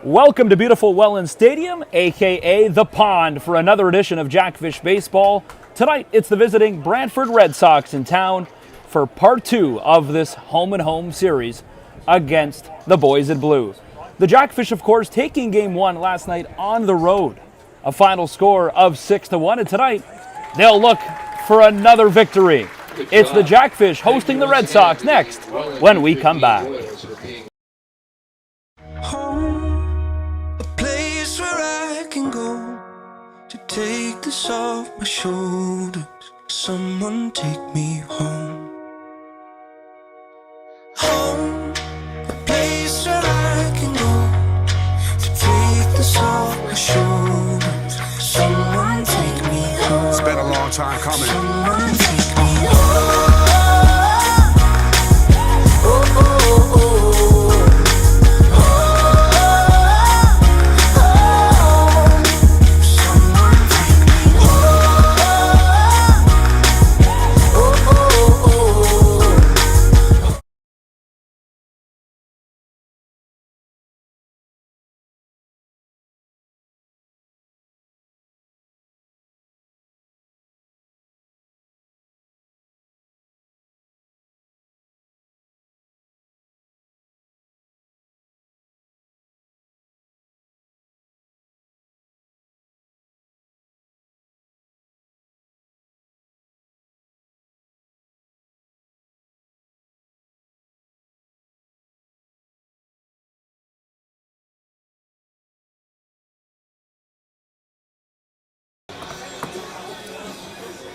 Welcome to beautiful Welland Stadium, aka The Pond, for another edition of Jackfish Baseball. Tonight, it's the visiting Brantford Red Sox in town for part two of this home-and-home series against the Boys in Blue. The Jackfish, of course, taking game one last night on the road. A final score of 6-1, and tonight, they'll look for another victory. It's the Jackfish hosting the Red Sox next when we come back. Take this off my shoulders. Someone take me home. Home, a place where I can go to take this off my shoulders. Someone take me home. It's been a long time coming. Someone take me home. Oh, oh, oh, oh.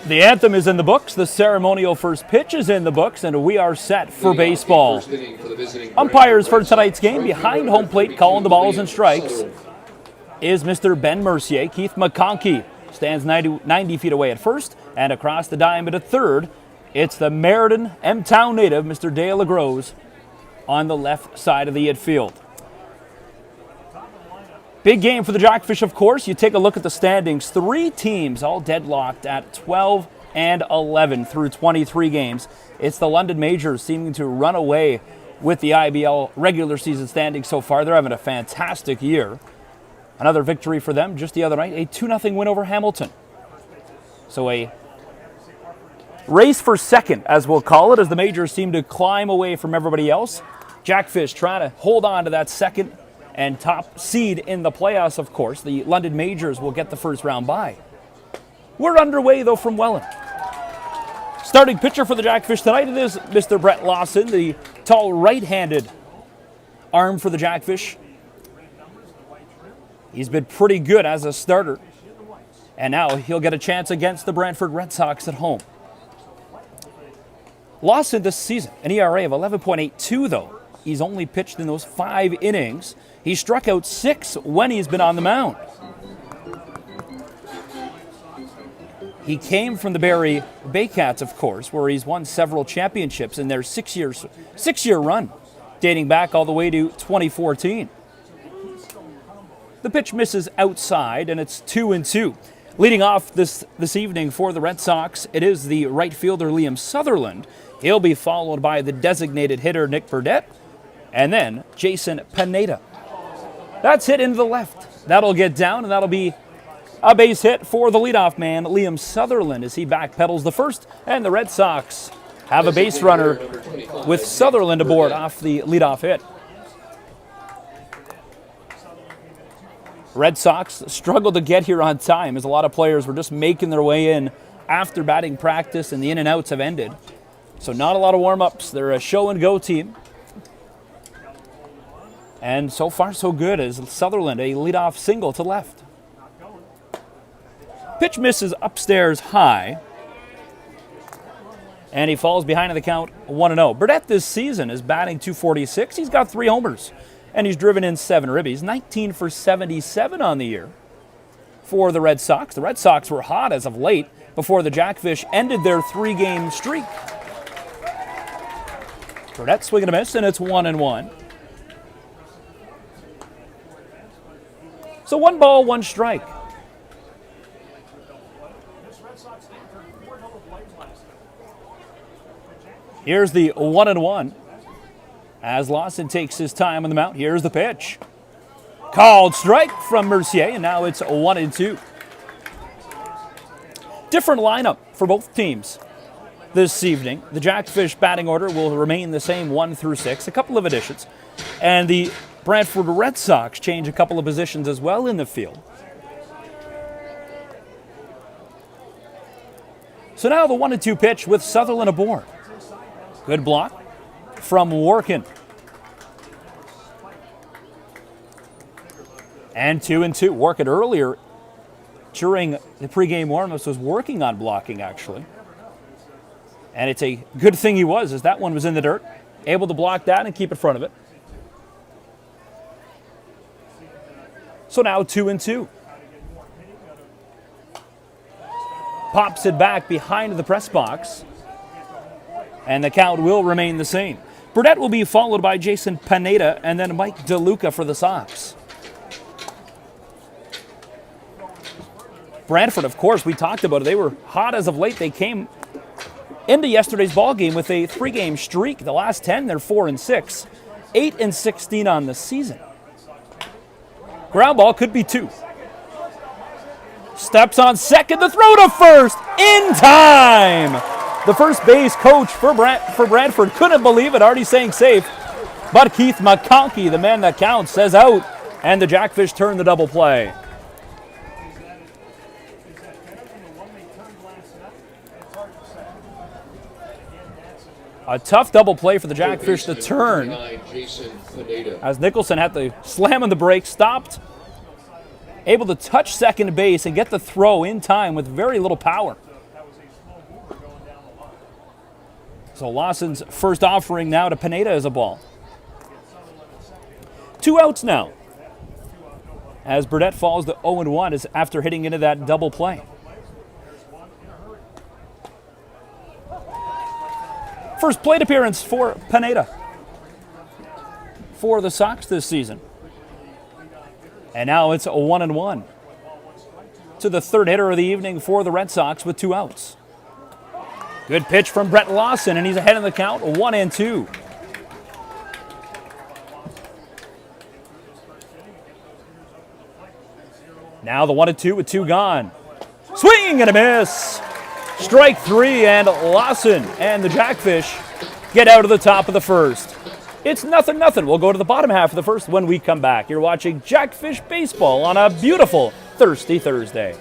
The anthem is in the books, the ceremonial first pitch is in the books, and we are set for baseball. Umpires for tonight's game behind home plate calling the balls and strikes is Mr. Ben Mercier. Keith McConkey stands 90 feet away at first, and across the diamond at third, it's the Meriden M-Town native, Mr. Dale LaGrose, on the left side of the infield. Big game for the Jackfish, of course. You take a look at the standings. Three teams all deadlocked at 12 and 11 through 23 games. It's the London Majors seeming to run away with the IBL regular season standings so far. They're having a fantastic year. Another victory for them just the other night, a 2-0 win over Hamilton. So a race for second, as we'll call it, as the Majors seem to climb away from everybody else. Jackfish trying to hold on to that second and top seed in the playoffs, of course. The London Majors will get the first round bye. We're underway, though, from Welland. Starting pitcher for the Jackfish tonight, it is Mr. Brett Lawson, the tall right-handed arm for the Jackfish. He's been pretty good as a starter, and now he'll get a chance against the Brantford Red Sox at home. Lawson this season, an ERA of 11.82, though. He's only pitched in those 5 innings. He struck out 6 when he's been on the mound. He came from the Barrie Baycats, of course, where he's won several championships in their six-year run, dating back all the way to 2014. The pitch misses outside, and it's 2-2. Leading off this evening for the Red Sox, it is the right fielder Liam Sutherland. He'll be followed by the designated hitter Nick Burdett, and then Jason Pineda. That's hit into the left. That'll get down, and that'll be a base hit for the leadoff man, Liam Sutherland, as he backpedals the first, and the Red Sox have a base runner with Sutherland aboard off the leadoff hit. Red Sox struggled to get here on time, as a lot of players were just making their way in after batting practice, and the in and outs have ended. So not a lot of warm-ups. They're a show-and-go team. And so far, so good, as Sutherland, a leadoff single to left. Pitch misses upstairs high, and he falls behind in the count 1-0. Burdett this season is batting .246. He's got 3 homers, and he's driven in 7 ribbies, 19 for 77 on the year for the Red Sox. The Red Sox were hot as of late before the Jackfish ended their 3-game streak. Burdett swinging a miss, and it's 1-1. So 1 ball, 1 strike. Here's the 1-1 as Lawson takes his time on the mound. Here's the pitch. Called strike from Mercier, and now it's 1-2. Different lineup for both teams this evening. The Jackfish batting order will remain the same 1 through 6, a couple of additions. And the Brantford Red Sox change a couple of positions as well in the field. So now the 1-2 pitch with Sutherland aboard. Good block from Workin. And 2-2. Workin earlier during the pregame warm-ups was working on blocking, actually. And it's a good thing he was, as that one was in the dirt. Able to block that and keep in front of it. So now 2-2. Pops it back behind the press box. And the count will remain the same. Burdett will be followed by Jason Pineda and then Mike DeLuca for the Sox. Brantford, of course, we talked about it. They were hot as of late. They came into yesterday's ball game with a 3-game streak. The last 10, they're 4-6. 8-16 on the season. Ground ball could be 2. Steps on second, the throw to first, in time. The first base coach for Brantford couldn't believe it, already saying safe. But Keith McConkey, the man that counts, says out, and the Jackfish turn the double play. A tough double play for the Jackfish to turn, as Nicholson had to slam on the brakes, stopped, able to touch second base and get the throw in time with very little power. So Lawson's first offering now to Pineda as a ball. 2 outs now, as Burdett falls to 0-1 after hitting into that double play. First plate appearance for Pineda for the Sox this season. And now it's a 1-1 to the third hitter of the evening for the Red Sox with 2 outs. Good pitch from Brett Lawson, and he's ahead in the count, 1-2. Now the 1-2 with 2 gone. Swing and a miss. Strike 3, and Lawson and the Jackfish get out of the top of the first. It's 0-0. We'll go to the bottom half of the first when we come back. You're watching Jackfish Baseball on a beautiful Thirsty Thursday.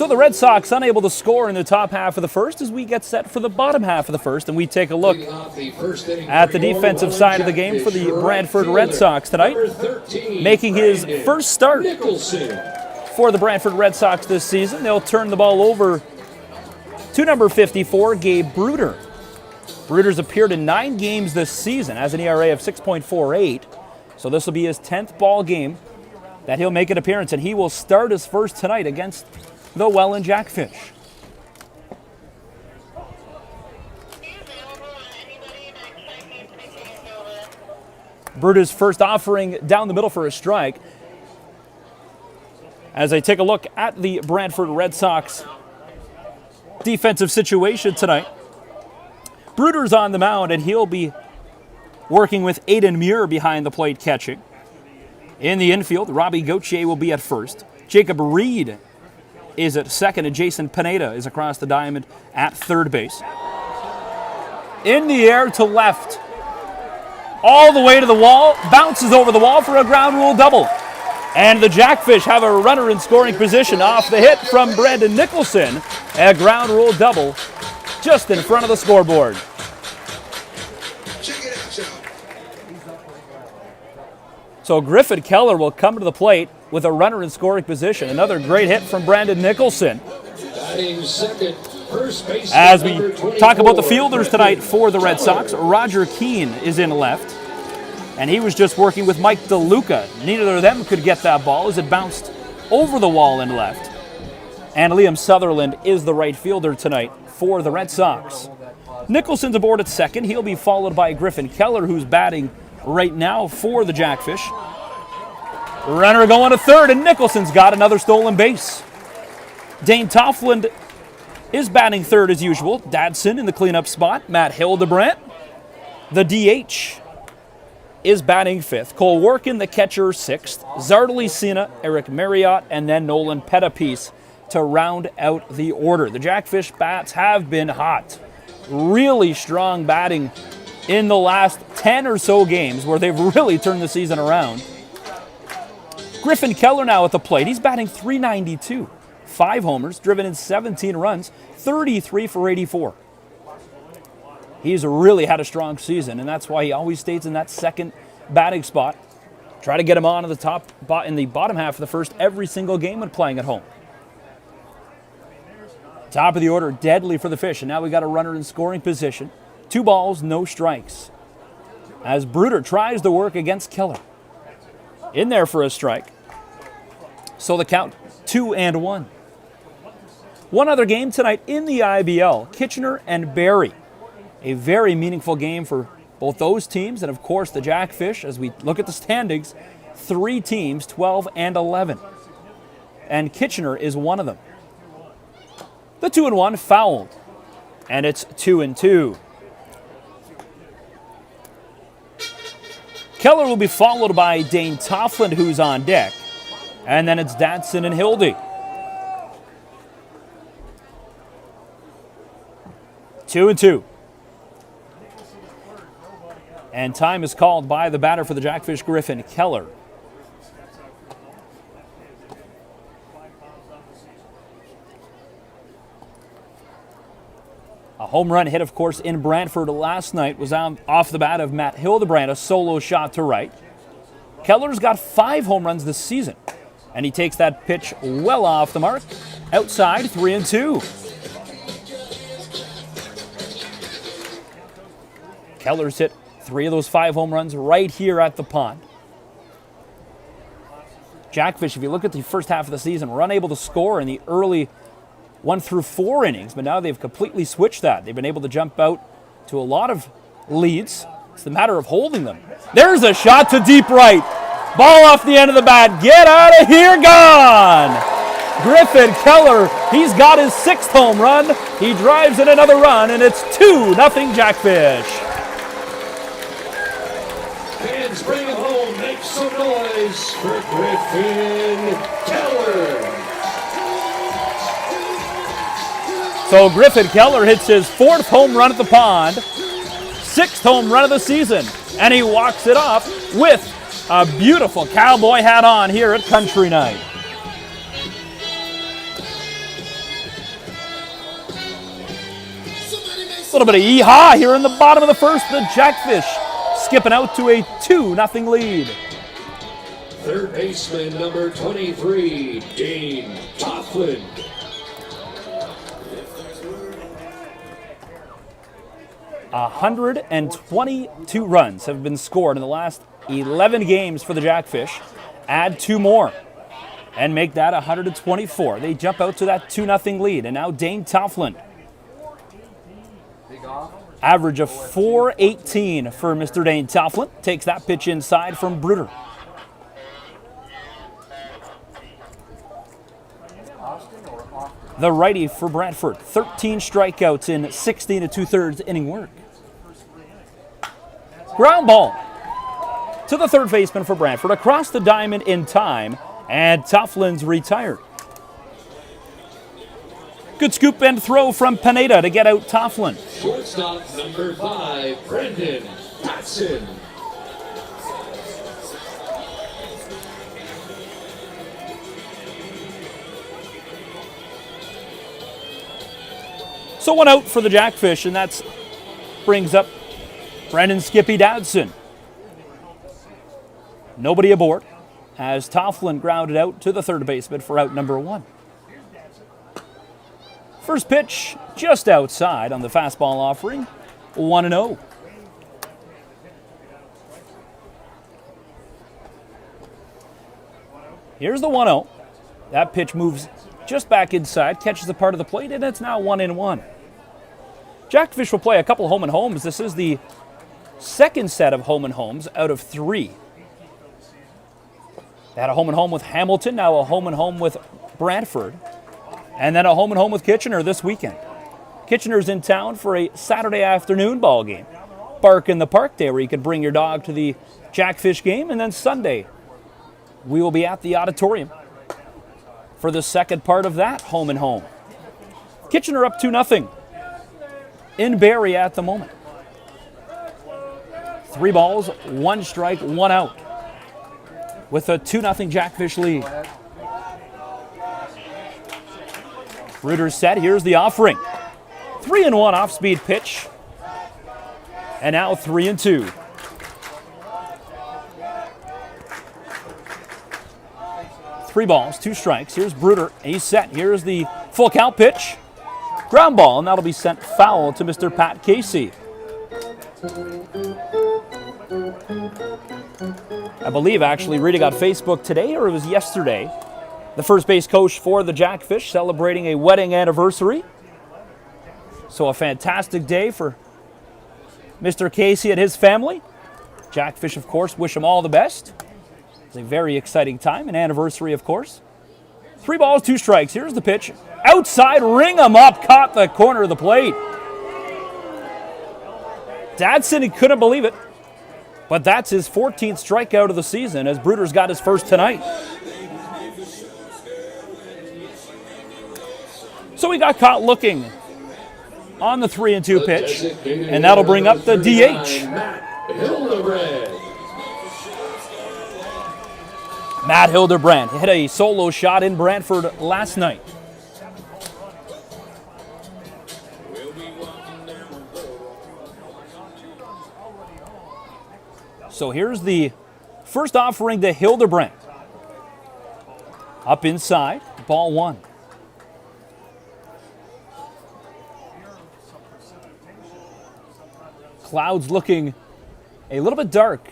So the Red Sox unable to score in the top half of the first as we get set for the bottom half of the first, and we take a look at the defensive side of the game for the Brantford Red Sox tonight. Making his first start for the Brantford Red Sox this season, they'll turn the ball over to number 54, Gabe Bruder. Bruder's appeared in 9 games this season, has an ERA of 6.48, so this will be his 10th ball game that he'll make an appearance, and he will start his first tonight against the Welland Jackfish. Bruder's first offering down the middle for a strike. As I take a look at the Brantford Red Sox defensive situation tonight, Bruder's on the mound, and he'll be working with Aiden Muir behind the plate catching. In the infield, Robbie Gauthier will be at first. Jacob Reed is at second, and Jason Pineda is across the diamond at third base. In the air to left, all the way to the wall, bounces over the wall for a ground rule double. And the Jackfish have a runner in scoring position off the hit from Brandon Nicholson. A ground rule double just in front of the scoreboard. So Griffin Keller will come to the plate with a runner in scoring position. Another great hit from Brandon Nicholson. As we talk about the fielders tonight for the Red Sox, Roger Keane is in left. And he was just working with Mike DeLuca. Neither of them could get that ball as it bounced over the wall in left. And Liam Sutherland is the right fielder tonight for the Red Sox. Nicholson's aboard at second. He'll be followed by Griffin Keller, who's batting right now for the Jackfish. Runner going to third, and Nicholson's got another stolen base. Dane Toffland is batting third as usual. Dadson in the cleanup spot. Matt Hildebrandt, the DH, is batting fifth. Cole Workin, the catcher, sixth. Zardali Sina, Eric Marriott, and then Nolan Pettipiece to round out the order. The Jackfish bats have been hot. Really strong batting in the last 10 or so games where they've really turned the season around. Griffin Keller now at the plate. He's batting .392. 5 homers, driven in 17 runs, 33 for 84. He's really had a strong season, and that's why he always stays in that second batting spot. Try to get him on to the top in the bottom half of the first every single game when playing at home. Top of the order, deadly for the Fish, and now we got a runner in scoring position. 2 balls, no strikes. As Bruder tries to work against Keller. In there for a strike. So the count 2-1. One other game tonight in the IBL, Kitchener and Barrie. A very meaningful game for both those teams, and of course the Jackfish. As we look at the standings, 3 teams, 12 and 11. And Kitchener is one of them. The 2-1 fouled, and it's 2-2. Keller will be followed by Dane Toffland, who's on deck. And then it's Dadson and Hildy. 2-2. And time is called by the batter for the Jackfish, Griffin Keller. A home run hit, of course, in Brantford last night was off the bat of Matt Hildebrandt, a solo shot to right. Keller's got 5 home runs this season, and he takes that pitch well off the mark. Outside, 3-2. Keller's hit 3 of those 5 home runs right here at the pond. Jackfish, if you look at the first half of the season, were unable to score in the early 1 through 4 innings, but now they've completely switched that. They've been able to jump out to a lot of leads. It's the matter of holding them. There's a shot to deep right. Ball off the end of the bat. Get out of here, gone! Griffin Keller, he's got his 6th home run. He drives in another run, and it's 2-0 Jackfish. Fans, bring him home. Make some noise for Griffin Keller. So Griffin Keller hits his 4th home run at the pond, 6th home run of the season, and he walks it off with a beautiful cowboy hat on here at Country Night. little bit of yee-haw here in the bottom of the first. The Jackfish skipping out to a 2-0 lead. Third baseman number 23, Dane Toughlin. 122 runs have been scored in the last 11 games for the Jackfish. Add 2 more and make that 124. They jump out to that 2-0 lead. And now Dane Toughlin. Average of 418 for Mr. Dane Toughlin. Takes that pitch inside from Bruder. The righty for Brantford. 13 strikeouts in 16 2/3 inning work. Ground ball to the third baseman for Brantford. Across the diamond in time, and Toughlin's retired. Good scoop and throw from Pineda to get out Toughlin. Shortstop number 5, Brendan Patson. So 1 out for the Jackfish, and that brings up Brendan Skippy Dadson. Nobody aboard as Toughlin grounded out to the third baseman for out number 1. First pitch just outside on the fastball offering, 1-0. Here's the 1-0. That pitch moves just back inside, catches the part of the plate, and it's now 1-1. Jackfish will play a couple home and homes. This is the second set of home and homes out of 3. They had a home and home with Hamilton, now a home and home with Brantford, and then a home and home with Kitchener this weekend. Kitchener's in town for a Saturday afternoon ball game. Bark in the Park Day, where you can bring your dog to the Jackfish game, and then Sunday we will be at the auditorium for the second part of that home and home. Kitchener up 2-0 in Barrie at the moment. 3 balls, 1 strike, 1 out with a 2-0 Jackfish lead. Bruder's set. Here's the offering. 3-1 off-speed pitch. And now 3-2. Three balls, 2 strikes. Here's Bruder. He's set. Here's the full count pitch. Ground ball, and that'll be sent foul to Mr. Pat Casey. I believe, actually, reading on Facebook today, or it was yesterday, the first base coach for the Jackfish celebrating a wedding anniversary. So a fantastic day for Mr. Casey and his family. Jackfish, of course, wish him all the best. It's a very exciting time, an anniversary, of course. 3 balls, 2 strikes. Here's the pitch. Outside, ring him up, caught the corner of the plate. Dadson, he couldn't believe it. But that's his 14th strikeout of the season, as Bruder's got his first tonight. So he got caught looking on the 3-2 pitch, and that'll bring up the DH. Matt Hildebrand hit a solo shot in Brantford last night. So here's the first offering to Hildebrand. Up inside, ball 1. Clouds looking a little bit dark.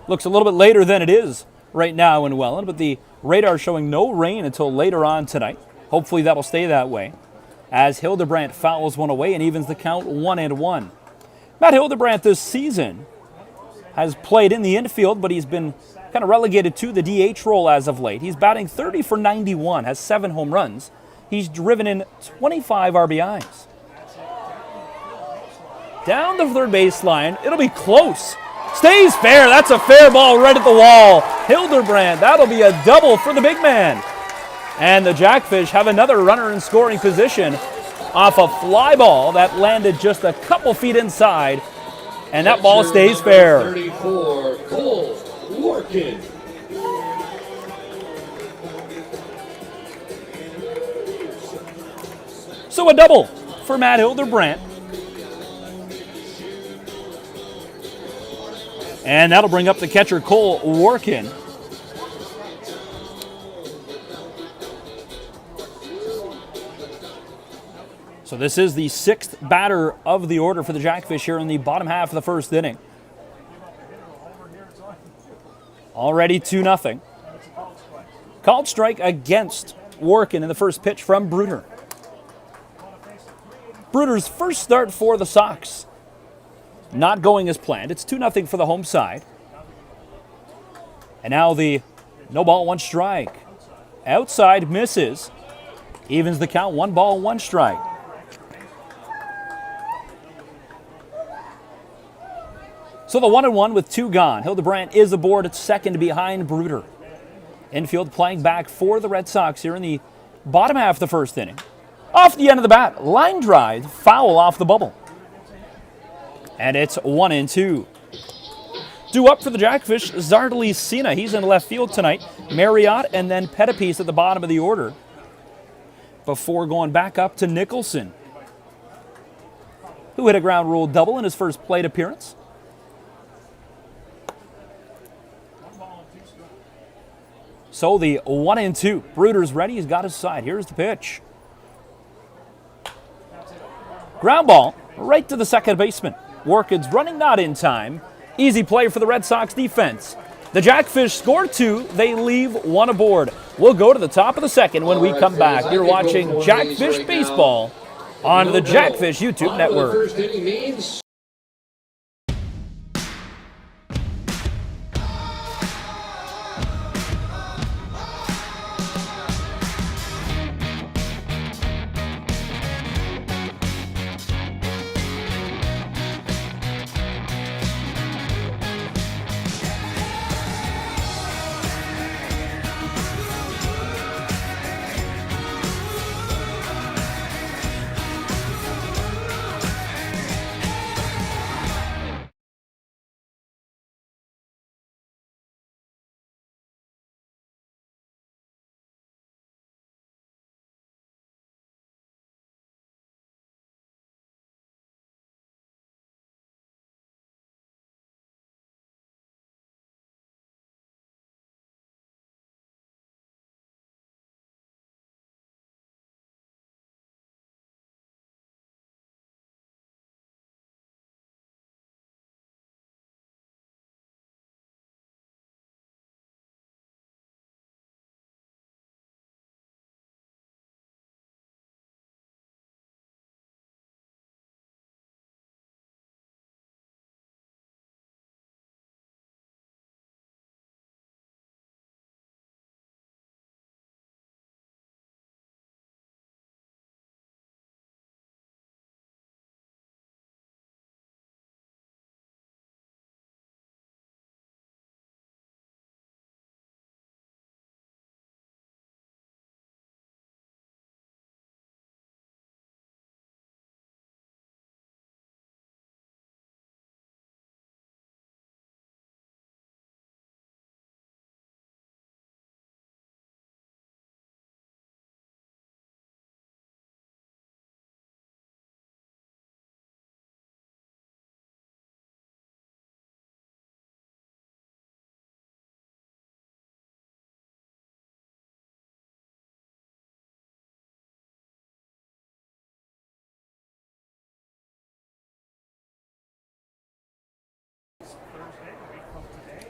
Looks a little bit later than it is right now in Welland, but the radar showing no rain until later on tonight. Hopefully that'll stay that way, as Hildebrand fouls one away and evens the count 1-1. Matt Hildebrand this season has played in the infield, but he's been kind of relegated to the DH role as of late. He's batting 30 for 91, has 7 home runs. He's driven in 25 RBIs. Down the third baseline, it'll be close. Stays fair, that's a fair ball right at the wall. Hildebrand, that'll be a double for the big man. And the Jackfish have another runner in scoring position off a fly ball that landed just a couple feet inside. And that ball stays fair. 34, Cole Lorkin. So a double for Matt Hildebrand. And that'll bring up the catcher, Cole Workin. So this is the 6th batter of the order for the Jackfish here in the bottom half of the first inning. Already 2-0. Called strike against Workin in the first pitch from Bruder. Bruder's first start for the Sox. Not going as planned. It's 2-0 for the home side. And now the no ball, one strike. Outside misses. Evens the count, 1 ball, 1 strike. So the 1-1 with 2 gone. Hildebrandt is aboard at second behind Bruder. Infield playing back for the Red Sox here in the bottom half of the first inning. Off the end of the bat, line drive, foul off the bubble. And it's 1-2. Due up for the Jackfish, Zardali Sina. He's in left field tonight. Marriott and then Pettipiece at the bottom of the order before going back up to Nicholson, who hit a ground rule double in his first plate appearance. So the 1-2. Bruder's ready. He's got his side. Here's the pitch. Ground ball right to the second baseman. Workin's running not in time. Easy play for the Red Sox defense. The Jackfish score 2. They leave 1 aboard. We'll go to the top of the second when we come back. You're watching Jackfish Baseball on the Jackfish YouTube Network.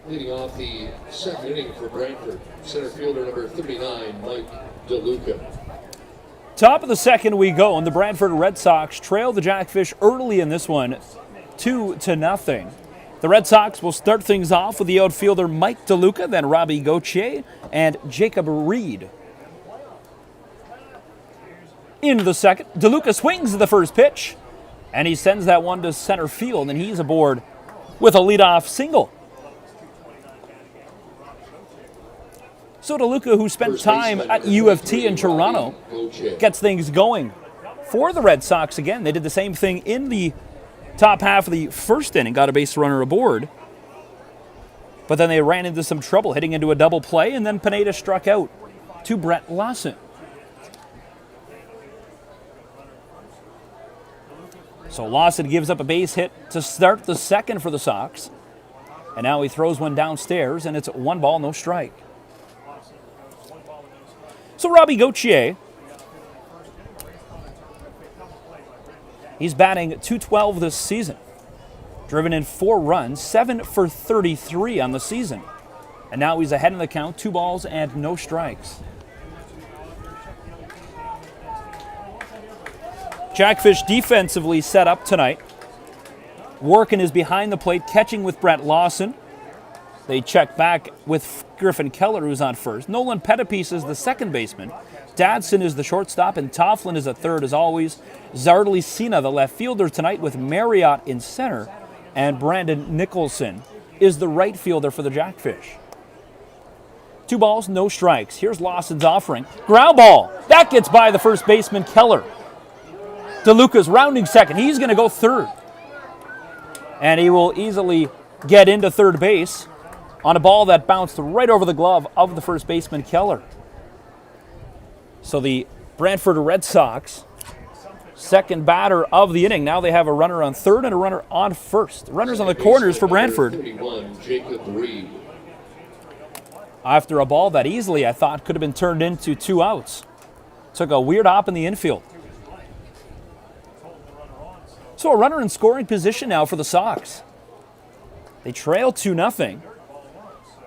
Leading off the second inning for Brantford, center fielder number 39, Mike DeLuca. Top of the second we go, and the Brantford Red Sox trail the Jackfish early in this one, 2-0. The Red Sox will start things off with the outfielder Mike DeLuca, then Robbie Gauthier and Jacob Reed. Into the second, DeLuca swings the first pitch, and he sends that one to center field, and he's aboard with a leadoff single. So DeLuca, who spent time at U of T in Toronto, gets things going for the Red Sox again. They did the same thing in the top half of the first inning, got a base runner aboard. But then they ran into some trouble, hitting into a double play, and then Pineda struck out to Brett Lawson. So Lawson gives up a base hit to start the second for the Sox. And now he throws one downstairs, and it's 1 ball, no strike. So Robbie Gauthier, he's batting .212 this season. Driven in 4 runs, 7 for 33 on the season. And now he's ahead in the count, 2 balls and no strikes. Jackfish defensively set up tonight. Working is behind the plate, catching with Brett Lawson. They check back with Griffin Keller, who's on first. Nolan Pettipies is the second baseman. Dadson is the shortstop, and Tofflin is a third as always. Zardley Sina, the left fielder tonight, with Marriott in center. And Brandon Nicholson is the right fielder for the Jackfish. 2 balls, no strikes. Here's Lawson's offering. Ground ball. That gets by the first baseman, Keller. DeLuca's rounding second. He's going to go third. And he will easily get into third base on a ball that bounced right over the glove of the first baseman, Keller. So the Brantford Red Sox, second batter of the inning. Now they have a runner on third and a runner on first. Runners on the corners for Brantford. 31, Jacob Reed. After a ball that easily, I thought, could have been turned into 2 outs. Took a weird hop in the infield. So a runner in scoring position now for the Sox. They trail 2-0.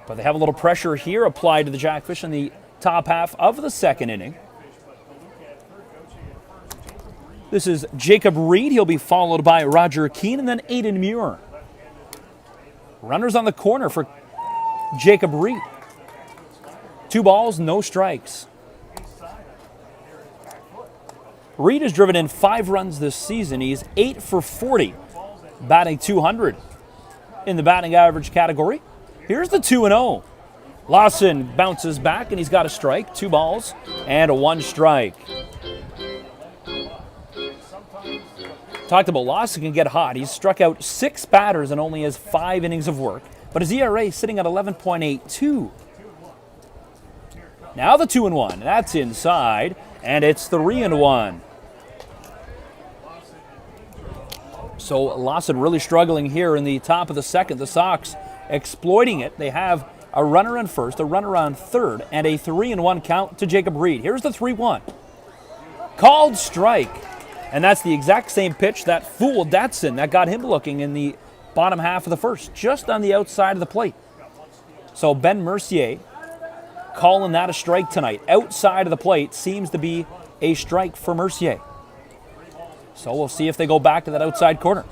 But they have a little pressure here applied to the Jackfish in the top half of the second inning. This is Jacob Reed. He'll be followed by Roger Keane and then Aiden Muir. Runners on the corner for Jacob Reed. 2 balls, no strikes. Reed has driven in 5 runs this season. He's 8 for 40, batting .200 in the batting average category. Here's the 2-0. Lawson bounces back, and he's got a strike. 2 balls and 1 strike. Talked about Lawson can get hot. He's struck out 6 batters and only has 5 innings of work. But his ERA is sitting at 11.82. Now the 2-1. That's inside, and it's 3-1. So Lawson really struggling here in the top of the second. The Sox exploiting it. They have a runner on first, a runner on third, and a 3-1 count to Jacob Reed. Here's the 3-1. Called strike. And that's the exact same pitch that fooled Datsun, that got him looking in the bottom half of the first, just on the outside of the plate. So Ben Mercier calling that a strike tonight. Outside of the plate seems to be a strike for Mercier. So we'll see if they go back to that outside corner.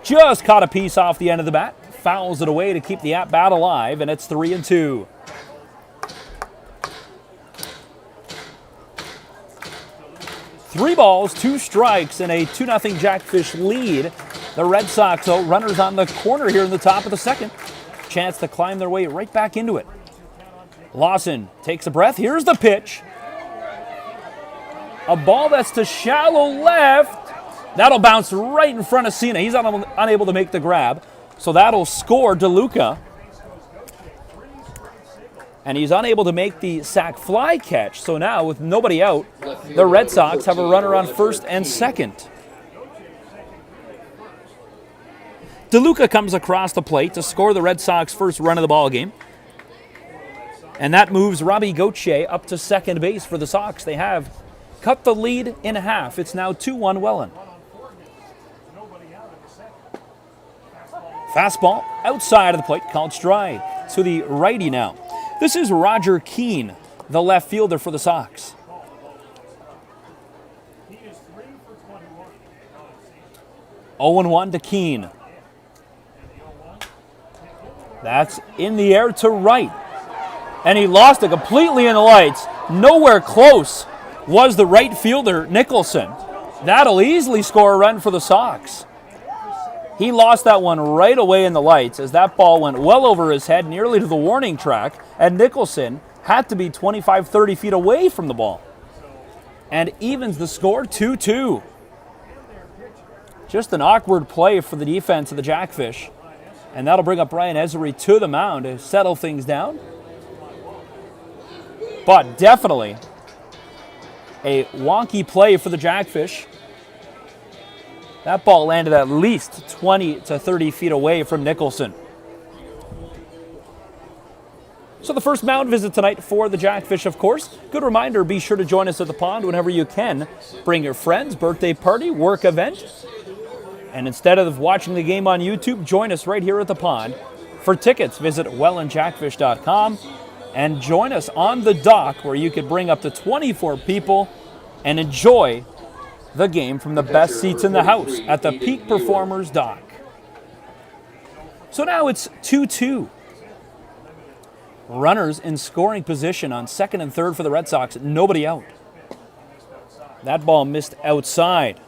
Just caught a piece off the end of the bat. Fouls it away to keep the at-bat alive, and it's 3-2. Three balls, 2 strikes, and a 2-0 Jackfish lead. The Red Sox, though, runners on the corner here in the top of the second. Chance to climb their way right back into it. Lawson takes a breath. Here's the pitch. A ball that's to shallow left. That'll bounce right in front of Cena. He's unable to make the grab. So that'll score DeLuca. And he's unable to make the sac fly catch. So now, with nobody out, the Red Sox have a runner on first and second. DeLuca comes across the plate to score the Red Sox first run of the ball game. And that moves Robbie Gauthier up to second base for the Sox. They have cut the lead in half. It's now 2-1 Welland. Fastball outside of the plate, called strike to the righty now. This is Roger Keane, the left fielder for the Sox. He is 3 for 21. 0-1 to Keane. That's in the air to right. And he lost it completely in the lights. Nowhere close was the right fielder, Nicholson. That'll easily score a run for the Sox. He lost that one right away in the lights as that ball went well over his head, nearly to the warning track, and Nicholson had to be 25, 30 feet away from the ball. And evens the score 2-2. Just an awkward play for the defense of the Jackfish. And that'll bring up Brian Ezery to the mound to settle things down. But definitely a wonky play for the Jackfish. That ball landed at least 20 to 30 feet away from Nicholson. So the first mound visit tonight for the Jackfish, of course. Good reminder, be sure to join us at the pond whenever you can. Bring your friends, birthday party, work event. And instead of watching the game on YouTube, join us right here at the pond. For tickets, visit wellandjackfish.com and join us on the dock where you could bring up to 24 people and enjoy the game from the best seats in the house at the Peak Performers Dock. So now it's 2-2. Runners in scoring position on second and third for the Red Sox. Nobody out. That ball missed outside.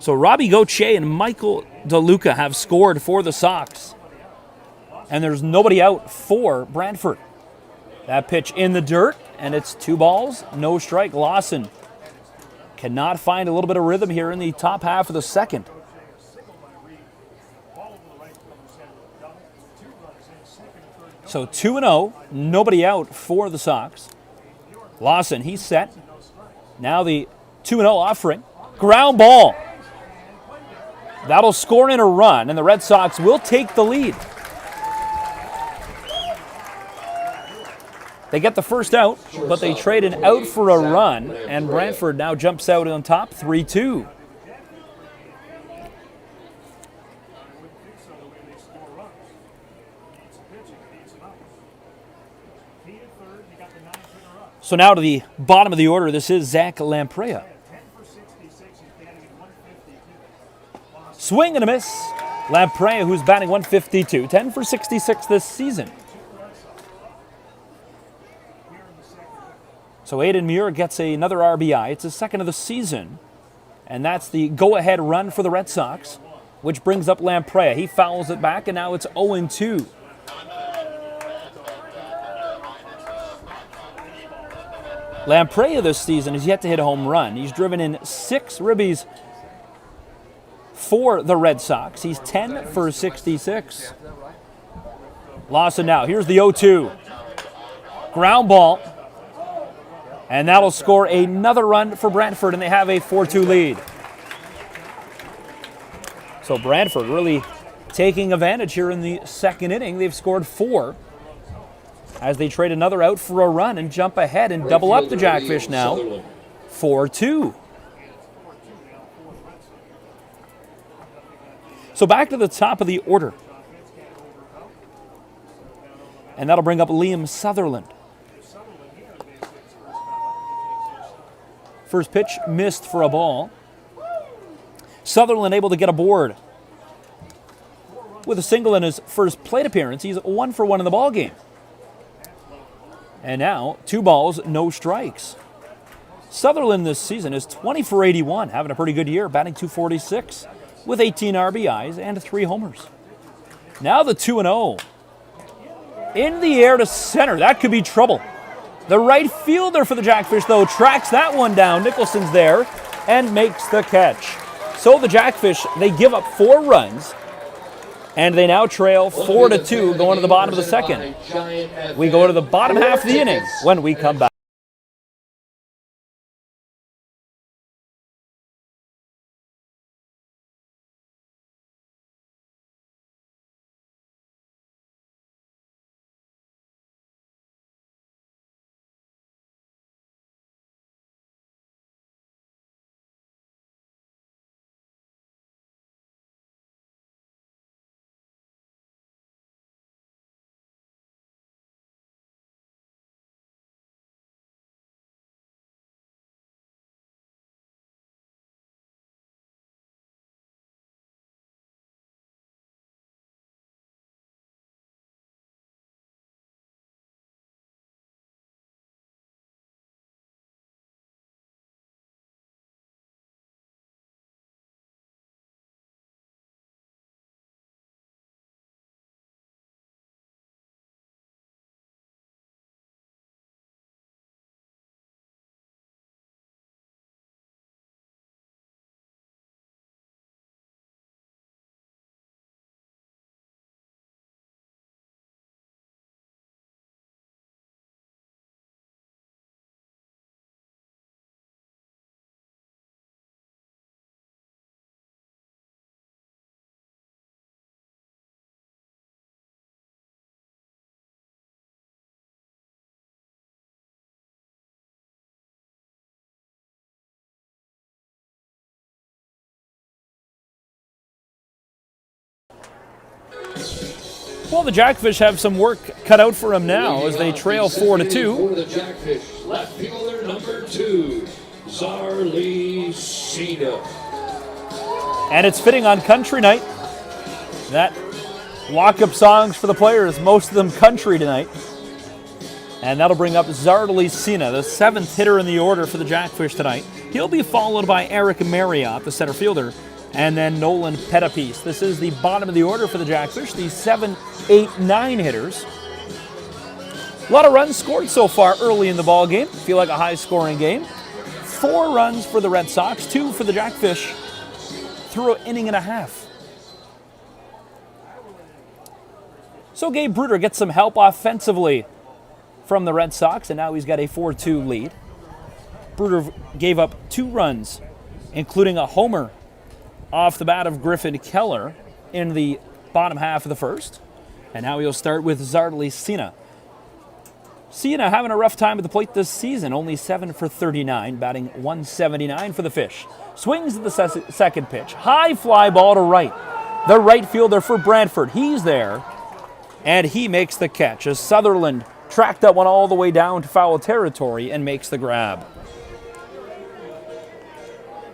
So Robbie Gauthier and Michael DeLuca have scored for the Sox. And there's nobody out for Brantford. That pitch in the dirt, and it's 2 balls, no strike. Lawson cannot find a little bit of rhythm here in the top half of the second. So 2-0, nobody out for the Sox. Lawson, he's set. Now the 2-0 offering. Ground ball. That'll score in a run, and the Red Sox will take the lead. They get the first out, but they trade an out for a run, and Brantford now jumps out on top 3-2. So now to the bottom of the order, this is Zach Lamprey. Swing and a miss. Lamprey, who's batting 152, 10 for 66 this season. So Aiden Muir gets another RBI. It's his second of the season. And that's the go-ahead run for the Red Sox, which brings up Lamprey. He fouls it back, and now it's 0-2. Lamprey this season has yet to hit a home run. He's driven in 6 ribbies for the Red Sox. He's 10 for 66. Lawson now. Here's the 0-2. Ground ball. And that'll score another run for Brantford, and they have a 4-2 lead. So Brantford really taking advantage here in the second inning. They've scored 4 as they trade another out for a run and jump ahead and double up the Jackfish now. 4-2. So back to the top of the order. And that'll bring up Liam Sutherland. First pitch missed for a ball. Sutherland able to get aboard with a single in his first plate appearance. He's 1 for 1 in the ball game. And now 2 balls, no strikes. Sutherland this season is 20 for 81, having a pretty good year, batting .246 with 18 RBIs and 3 homers. Now the 2-0. In the air to center. That could be trouble. The right fielder for the Jackfish, though, tracks that one down. Nicholson's there and makes the catch. So the Jackfish, they give up 4 runs, and they now trail 4-2 going to the bottom of the second. We go to the bottom half of the inning when we come back. Well, the Jackfish have some work cut out for them now as they trail 4-2. For the Jackfish, left fielder number 2, Zarly Cena. And it's fitting on country night that walk-up songs for the players, most of them country tonight. And that'll bring up Zarly Cena, the 7th hitter in the order for the Jackfish tonight. He'll be followed by Eric Marriott, the center fielder, and then Nolan Pettipiece. This is the bottom of the order for the Jackfish, the 7, 8, 9 hitters. A lot of runs scored so far early in the ball game. Feel like a high-scoring game. 4 runs for the Red Sox, 2 for the Jackfish through an inning and a half. So Gabe Bruder gets some help offensively from the Red Sox, and now he's got a 4-2 lead. Bruder gave up 2 runs, including a homer off the bat of Griffin Keller in the bottom half of the first. And now he'll start with Zarly Cena. Cena having a rough time at the plate this season, only 7 for 39, batting 179 for the Fish. Swings at the second pitch. High fly ball to right. The right fielder for Brantford. He's there, and he makes the catch as Sutherland tracked that one all the way down to foul territory and makes the grab.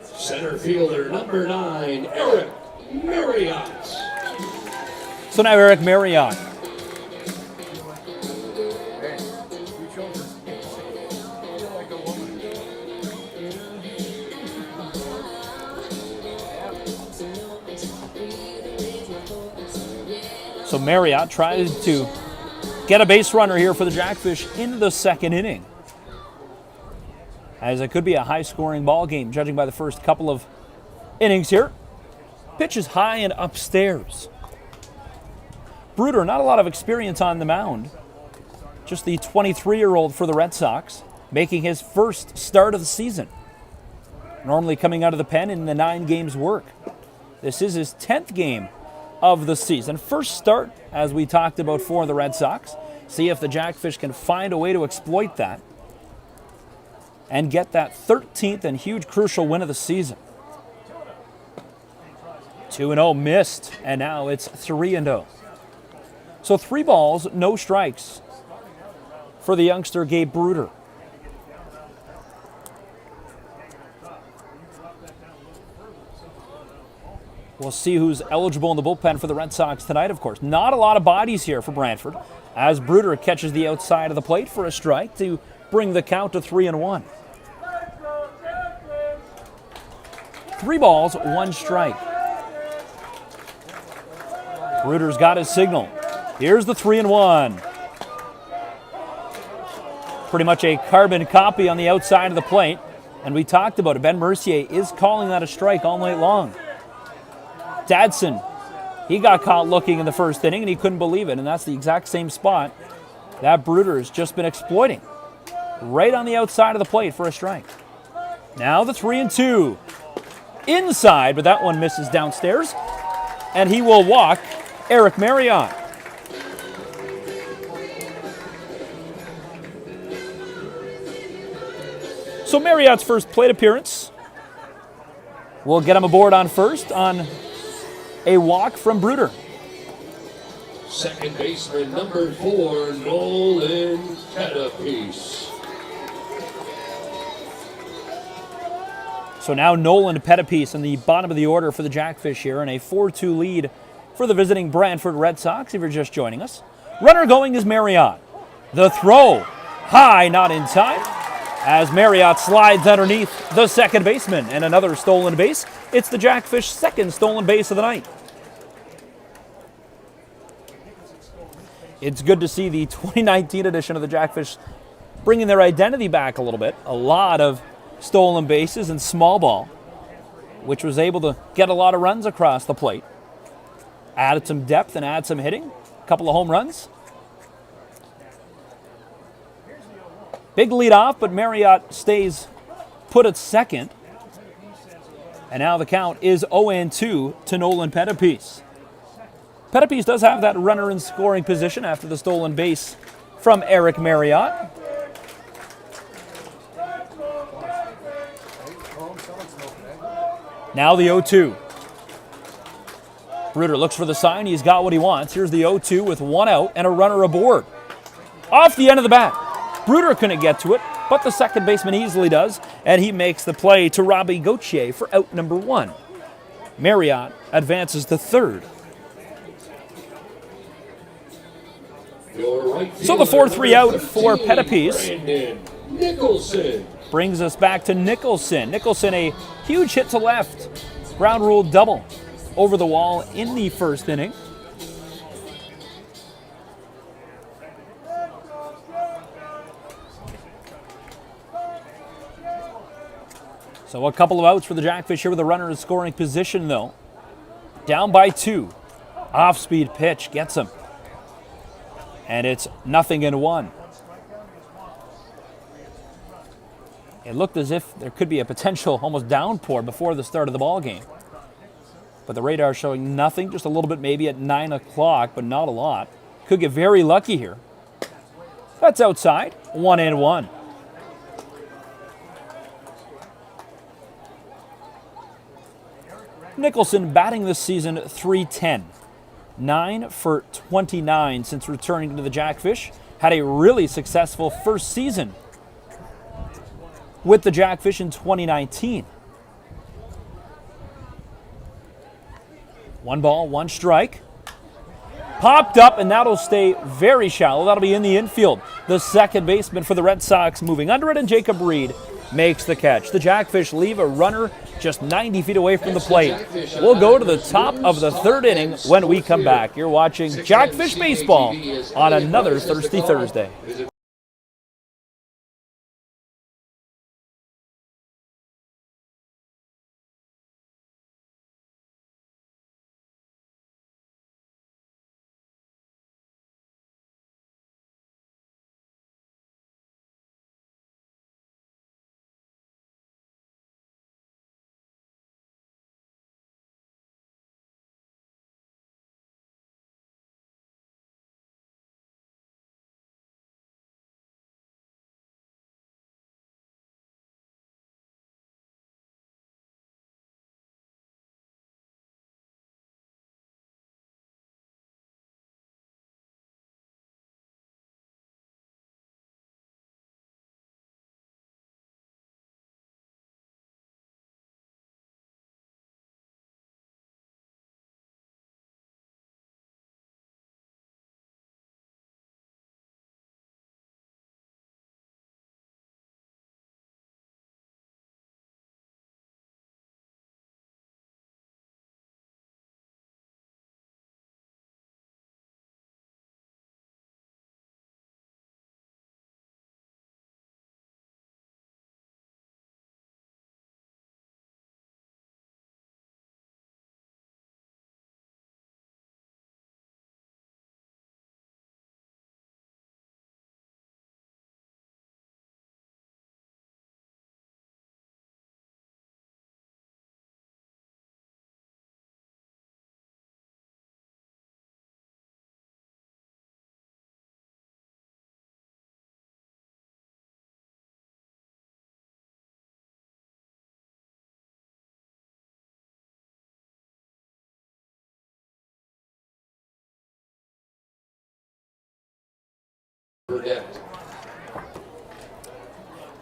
Center fielder number 9, Eric Marriott. So now Eric Marriott. So Marriott tries to get a base runner here for the Jackfish in the second inning, as it could be a high-scoring ball game, judging by the first couple of innings here. Pitch is high and upstairs. Bruder, not a lot of experience on the mound. Just the 23-year-old for the Red Sox, making his first start of the season. Normally coming out of the pen in the 9 games work. This is his 10th game of the season. First start, as we talked about, for the Red Sox. See if the Jackfish can find a way to exploit that and get that 13th and huge crucial win of the season. 2-0 missed, and now it's 3-0. So 3 balls, no strikes for the youngster Gabe Bruder. We'll see who's eligible in the bullpen for the Red Sox tonight, of course. Not a lot of bodies here for Brantford, as Bruder catches the outside of the plate for a strike to bring the count to 3-1. 3 balls, 1 strike. Bruder's got his signal. Here's the 3-1. Pretty much a carbon copy on the outside of the plate, and we talked about it. Ben Mercier is calling that a strike all night long. Dadson, he got caught looking in the first inning, and he couldn't believe it, and that's the exact same spot that Bruder has just been exploiting. Right on the outside of the plate for a strike. Now the 3-2. Inside, but that one misses downstairs, and he will walk Eric Marriott. So Marriott's first plate appearance. We'll get him aboard on first on a walk from Bruder. Second baseman number 4, Nolan Pettipiece. So now Nolan Pettipiece in the bottom of the order for the Jackfish here, and a 4-2 lead for the visiting Brantford Red Sox, if you're just joining us. Runner going is Marriott. The throw, high, not in time, as Marriott slides underneath the second baseman, and another stolen base. It's the Jackfish second stolen base of the night. It's good to see the 2019 edition of the Jackfish bringing their identity back a little bit. A lot of stolen bases and small ball, which was able to get a lot of runs across the plate. Added some depth and add some hitting. A couple of home runs. Big lead off, but Marriott stays put at second. And now the count is 0-2 to Nolan Pettipiece. Pettipiece does have that runner in scoring position after the stolen base from Eric Marriott. Now the 0-2. Bruder looks for the sign. He's got what he wants. Here's the 0-2 with one out and a runner aboard. Off the end of the bat. Bruder couldn't get to it, but the second baseman easily does, and he makes the play to Robbie Gauthier for out number 1. Marriott advances to third. So the 4-3 out for Pettipies Nicholson brings us back to Nicholson. Nicholson, a huge hit to left. Ground rule double over the wall in the first inning. So a couple of outs for the Jackfish here with a runner in scoring position, though. Down by 2. Off-speed pitch gets him. And it's 0-1. It looked as if there could be a potential almost downpour before the start of the ball game. But the radar showing nothing, just a little bit maybe at 9 o'clock, but not a lot. Could get very lucky here. That's outside, 1-1. Nicholson batting this season .310. 9 for 29 since returning to the Jackfish. Had a really successful first season with the Jackfish in 2019. 1 ball, 1 strike. Popped up, and that'll stay very shallow. That'll be in the infield. The second baseman for the Red Sox moving under it, and Jacob Reed makes the catch. The Jackfish leave a runner just 90 feet away from the plate. We'll go to the top of the third inning when we come back. You're watching Jackfish Baseball on another Thirsty Thursday.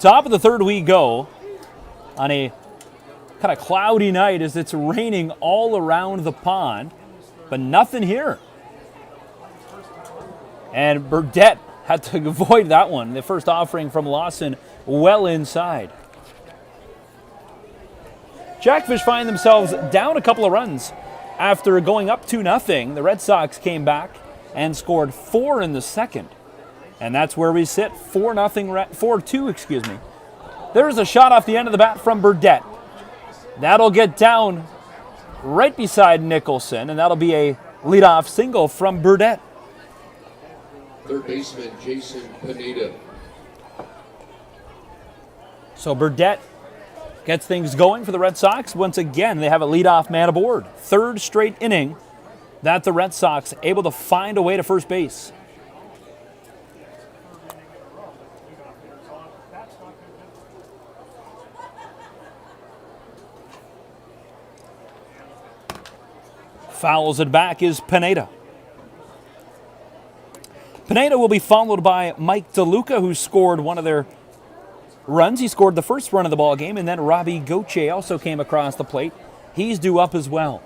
Top of the third we go on a kind of cloudy night as it's raining all around the pond, but nothing here. And Burdette had to avoid that one. The first offering from Lawson well inside. Jackfish find themselves down a couple of runs after going up 2-0. The Red Sox came back and scored 4 in the second. And that's where we sit, 4-2, excuse me. There's a shot off the end of the bat from Burdette. That'll get down right beside Nicholson, and that'll be a leadoff single from Burdette. Third baseman Jason Pineda. So Burdette gets things going for the Red Sox. Once again, they have a leadoff man aboard. Third straight inning that the Red Sox able to find a way to first base. Fouls it back is Pineda. Pineda will be followed by Mike DeLuca, who scored one of their runs. He scored the first run of the ball game, and then Robbie Gauthier also came across the plate. He's due up as well.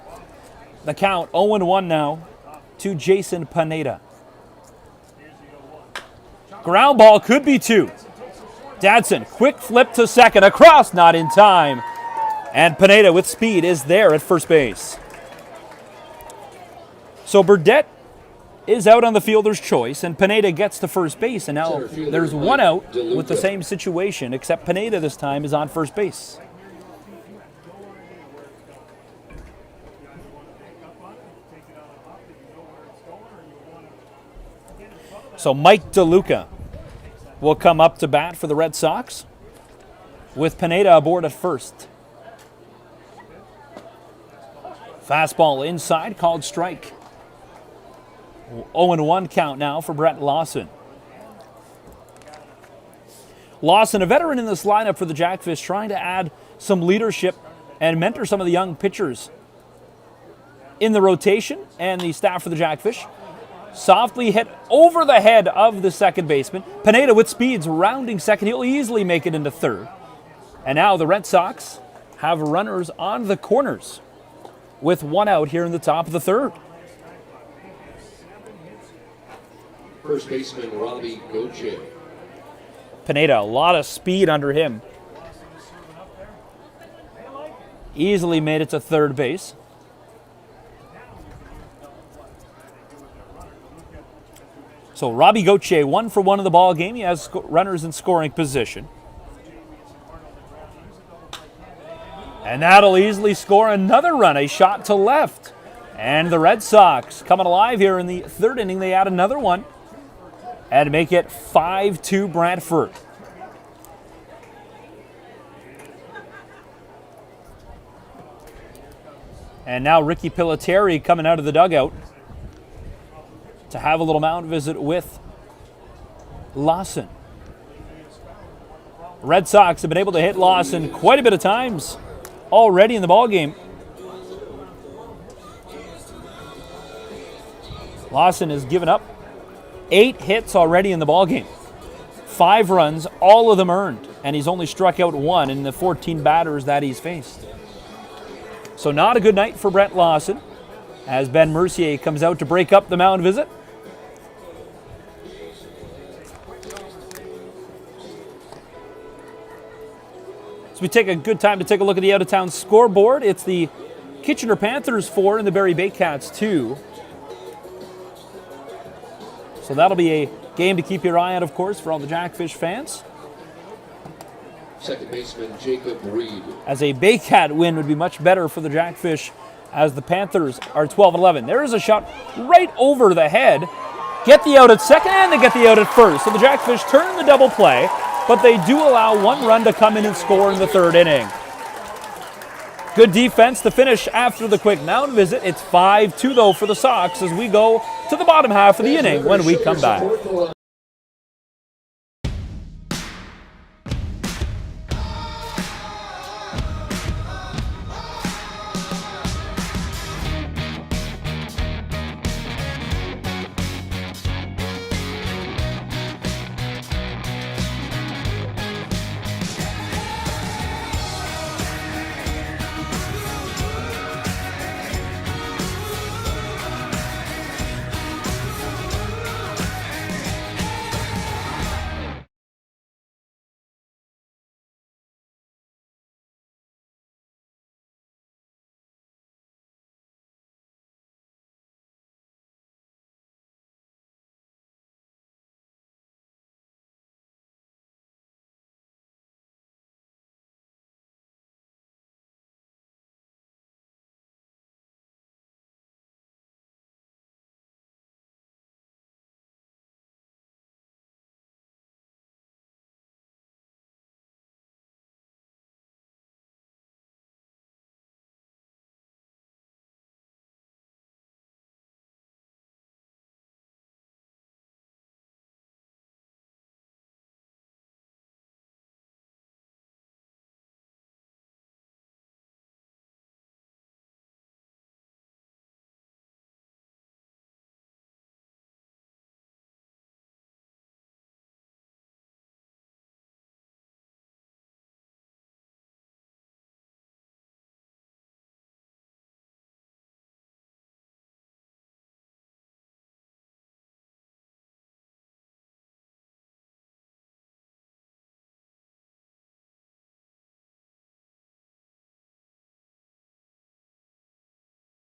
The count 0-1 now to Jason Pineda. Ground ball could be two. Dadson, quick flip to second, across, not in time. And Pineda with speed is there at first base. So Burdette is out on the fielder's choice, and Pineda gets to first base, and now there's one out with the same situation, except Pineda this time is on first base. So Mike DeLuca will come up to bat for the Red Sox with Pineda aboard at first. Fastball inside, called strike. 0-1 count now for Brett Lawson. Lawson, a veteran in this lineup for the Jackfish, trying to add some leadership and mentor some of the young pitchers in the rotation and the staff for the Jackfish. Softly hit over the head of the second baseman. Pineda with speeds rounding second. He'll easily make it into third. And now the Red Sox have runners on the corners with one out here in the top of the third. First baseman Robbie Gauthier. Pineda, a lot of speed under him. Easily made it to third base. So Robbie Gauthier, 1 for 1 in the ball game. He has runners in scoring position. And that'll easily score another run, a shot to left. And the Red Sox coming alive here in the third inning. They add another one and make it 5-2 Brantford. And now Ricky Piloteri coming out of the dugout to have a little mound visit with Lawson. Red Sox have been able to hit Lawson quite a bit of times already in the ballgame. Lawson has given up 8 hits already in the ballgame. 5 runs, all of them earned, and he's only struck out 1 in the 14 batters that he's faced. So not a good night for Brett Lawson as Ben Mercier comes out to break up the mound visit. So we take a good time to take a look at the out-of-town scoreboard. It's the Kitchener Panthers 4 and the Barrie Baycats 2. So that'll be a game to keep your eye on, of course, for all the Jackfish fans. Second baseman Jacob Reed. As a Baycat win would be much better for the Jackfish as the Panthers are 12-11. There is a shot right over the head. Get the out at second, and they get the out at first. So the Jackfish turn the double play, but they do allow 1 run to come in and score in the third inning. Good defense to finish after the quick mound visit. It's 5-2, though, for the Sox as we go to the bottom half of the inning when we come back.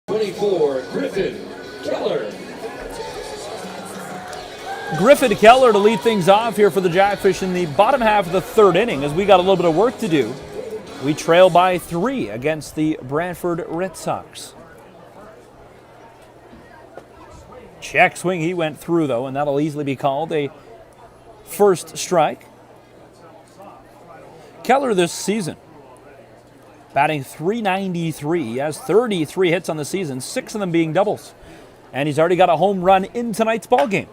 24, Griffin Keller. Griffin Keller to lead things off here for the Jackfish in the bottom half of the third inning as we got a little bit of work to do. We trail by 3 against the Brantford Red Sox. Check swing, he went through though, and that'll easily be called a first strike. Keller this season, batting .393. He has 33 hits on the season, 6 of them being doubles. And he's already got a home run in tonight's ball game.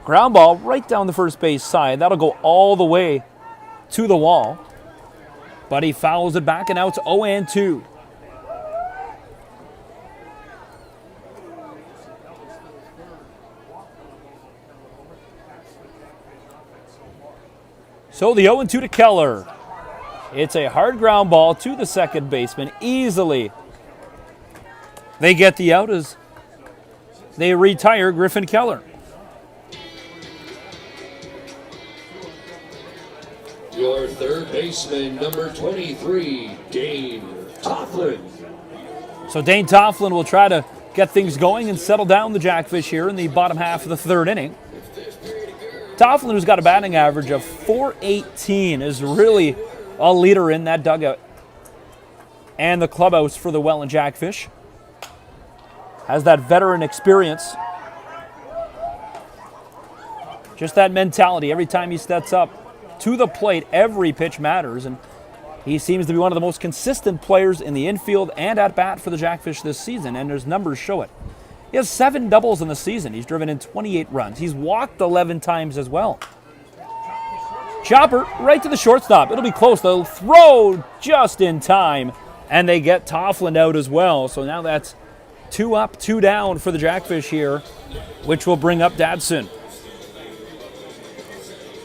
Ground ball right down the first base side. That'll go all the way to the wall. But he fouls it back, and now it's 0-2. So the 0-2 to Keller. It's a hard ground ball to the second baseman easily. They get the out as they retire Griffin Keller. Your third baseman, number 23, Dane Tofflin. So Dane Tofflin will try to get things going and settle down the Jackfish here in the bottom half of the third inning. Tofflin, who's got a batting average of .418, is really a leader in that dugout and the clubhouse for the Welland Jackfish. Has that veteran experience. Just that mentality. Every time he steps up to the plate, every pitch matters, and he seems to be one of the most consistent players in the infield and at bat for the Jackfish this season, and his numbers show it. He has 7 doubles in the season. He's driven in 28 runs. He's walked 11 times as well. Chopper right to the shortstop. It'll be close. They'll throw just in time, and they get Tofflin out as well. So now that's 2 up, 2 down for the Jackfish here, which will bring up Dadson.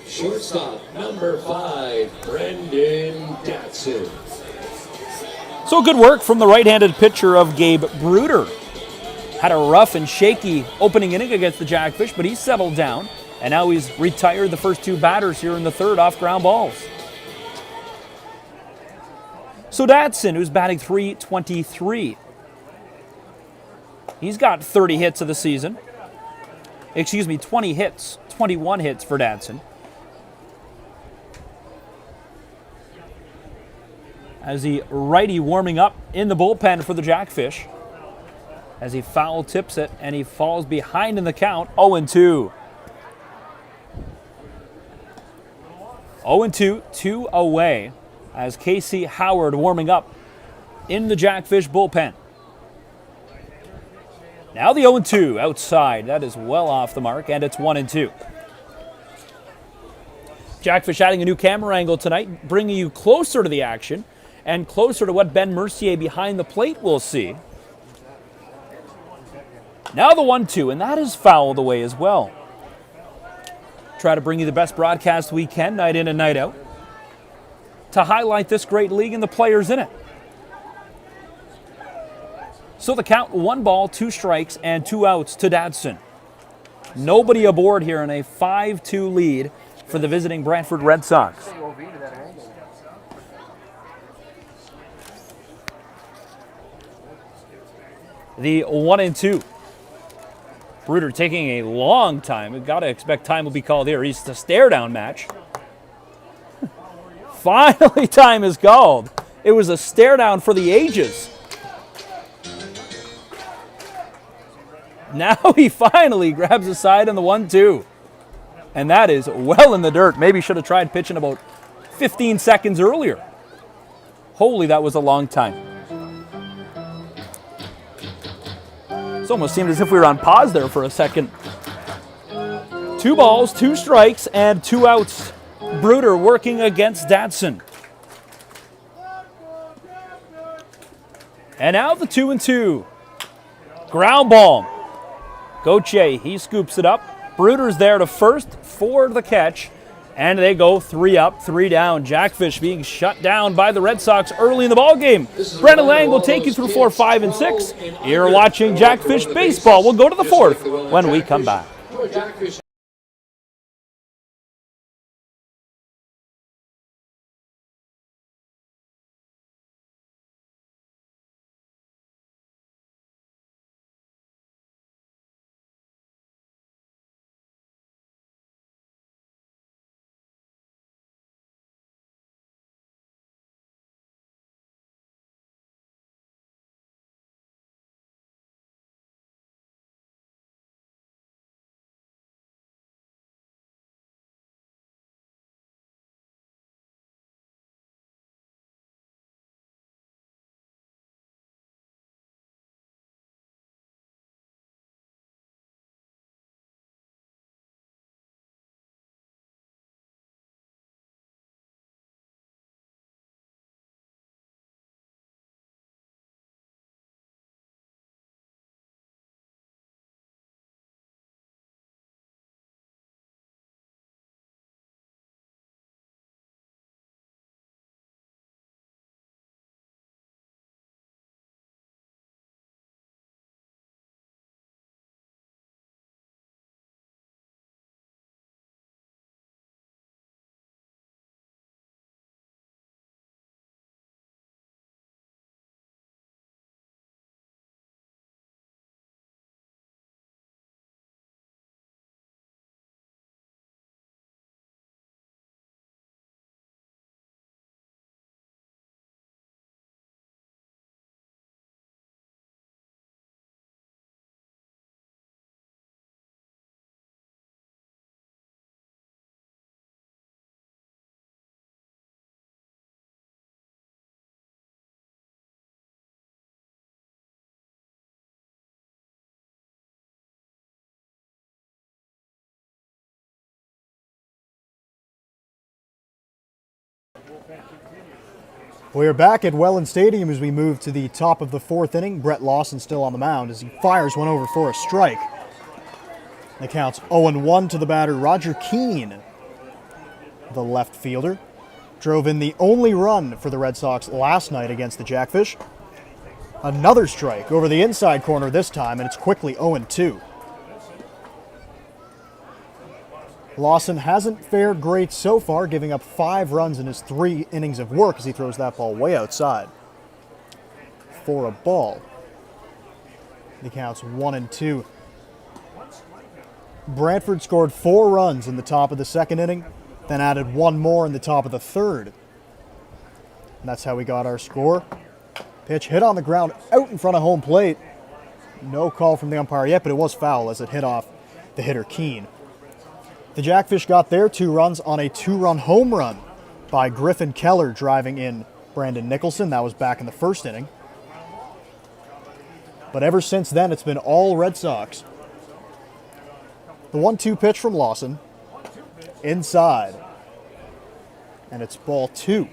Shortstop, number 5, Brendan Dadson. So good work from the right-handed pitcher of Gabe Bruder. Had a rough and shaky opening inning against the Jackfish, but he's settled down, and now he's retired the first 2 batters here in the third off ground balls. So Dadson, who's batting .323. He's got 30 hits of the season. 20 hits, 21 hits for Dadson. As the righty warming up in the bullpen for the Jackfish. As he foul tips it, and he falls behind in the count, 0-2. 0-2, 2 away, as Casey Howard warming up in the Jackfish bullpen. Now the 0-2 outside. That is well off the mark, and it's 1-2. Jackfish adding a new camera angle tonight, bringing you closer to the action and closer to what Ben Mercier behind the plate will see. Now the 1-2, and that is fouled away as well. Try to bring you the best broadcast we can, night in and night out, to highlight this great league and the players in it. So the count, 1 ball, 2 strikes, and 2 outs to Dadson. Nobody aboard here in a 5-2 lead for the visiting Brantford Red Sox. The 1-2. Bruder taking a long time. We've got to expect time will be called here. It's a stare-down match. Finally, time is called. It was a stare-down for the ages. Now he finally grabs the side on the 1-2. And that is well in the dirt. Maybe should have tried pitching about 15 seconds earlier. Holy, that was a long time. It almost seemed as if we were on pause there for a second. 2 balls, 2 strikes, and 2 outs. Bruder working against Dadson. And now the 2-2. Ground ball. Gauthier, he scoops it up. Bruder's there to first for the catch. And they go 3 up, 3 down. Jackfish being shut down by the Red Sox early in the ballgame. Brendan Lang will take you through 4, 5, and 6. You're watching Jackfish Baseball. We'll go to the 4th when we come back. We're back at Welland Stadium as we move to the top of the fourth inning. Brett Lawson still on the mound as he fires one over for a strike. The count's 0-1 to the batter, Roger Keane, the left fielder. Drove in the only run for the Red Sox last night against the Jackfish. Another strike over the inside corner this time, and it's quickly 0-2. Lawson hasn't fared great so far, giving up 5 runs in his 3 innings of work as he throws that ball way outside for a ball. The count's 1-2. Brantford scored 4 runs in the top of the second inning, then added 1 more in the top of the third. And that's how we got our score. Pitch hit on the ground out in front of home plate. No call from the umpire yet, but it was foul as it hit off the hitter Keane. The Jackfish got their 2 runs on a 2-run home run by Griffin Keller driving in Brandon Nicholson. That was back in the first inning. But ever since then, it's been all Red Sox. The 1-2 pitch from Lawson. Inside. And it's ball 2.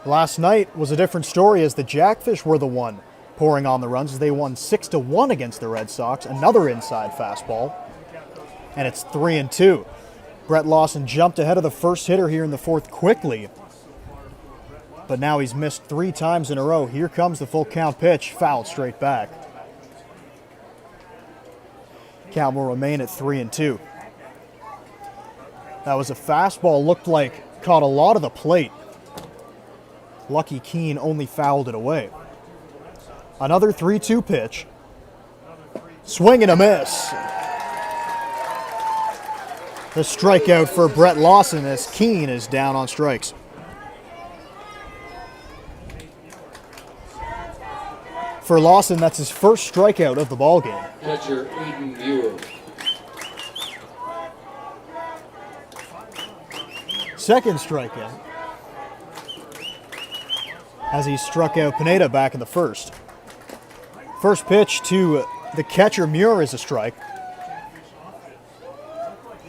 Last night was a different story as the Jackfish were the one pouring on the runs as they won 6-1 against the Red Sox. Another inside fastball. And it's 3-2. Brett Lawson jumped ahead of the first hitter here in the fourth quickly. But now he's missed 3 times in a row. Here comes the full count pitch, fouled straight back. Count will remain at 3-2. That was a fastball, looked like caught a lot of the plate. Lucky Keane only fouled it away. Another 3-2 pitch. Swing and a miss. The strikeout for Brett Lawson as Keane is down on strikes. For Lawson, that's his first strikeout of the ballgame. Catcher Eden Muir. Second strikeout as he struck out Pineda back in the first. First pitch to the catcher Muir is a strike.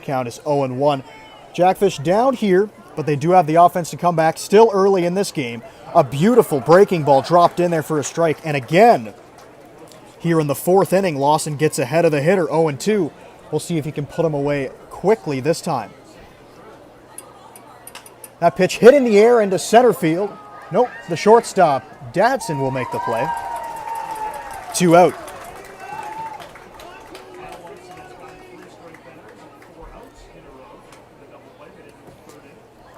Count is 0-1. Jackfish down here, but they do have the offense to come back still early in this game. A beautiful breaking ball dropped in there for a strike. And again, here in the fourth inning, Lawson gets ahead of the hitter, 0-2. We'll see if he can put him away quickly this time. That pitch hit in the air into center field. Nope, the shortstop, Dadson, will make the play. 2 out.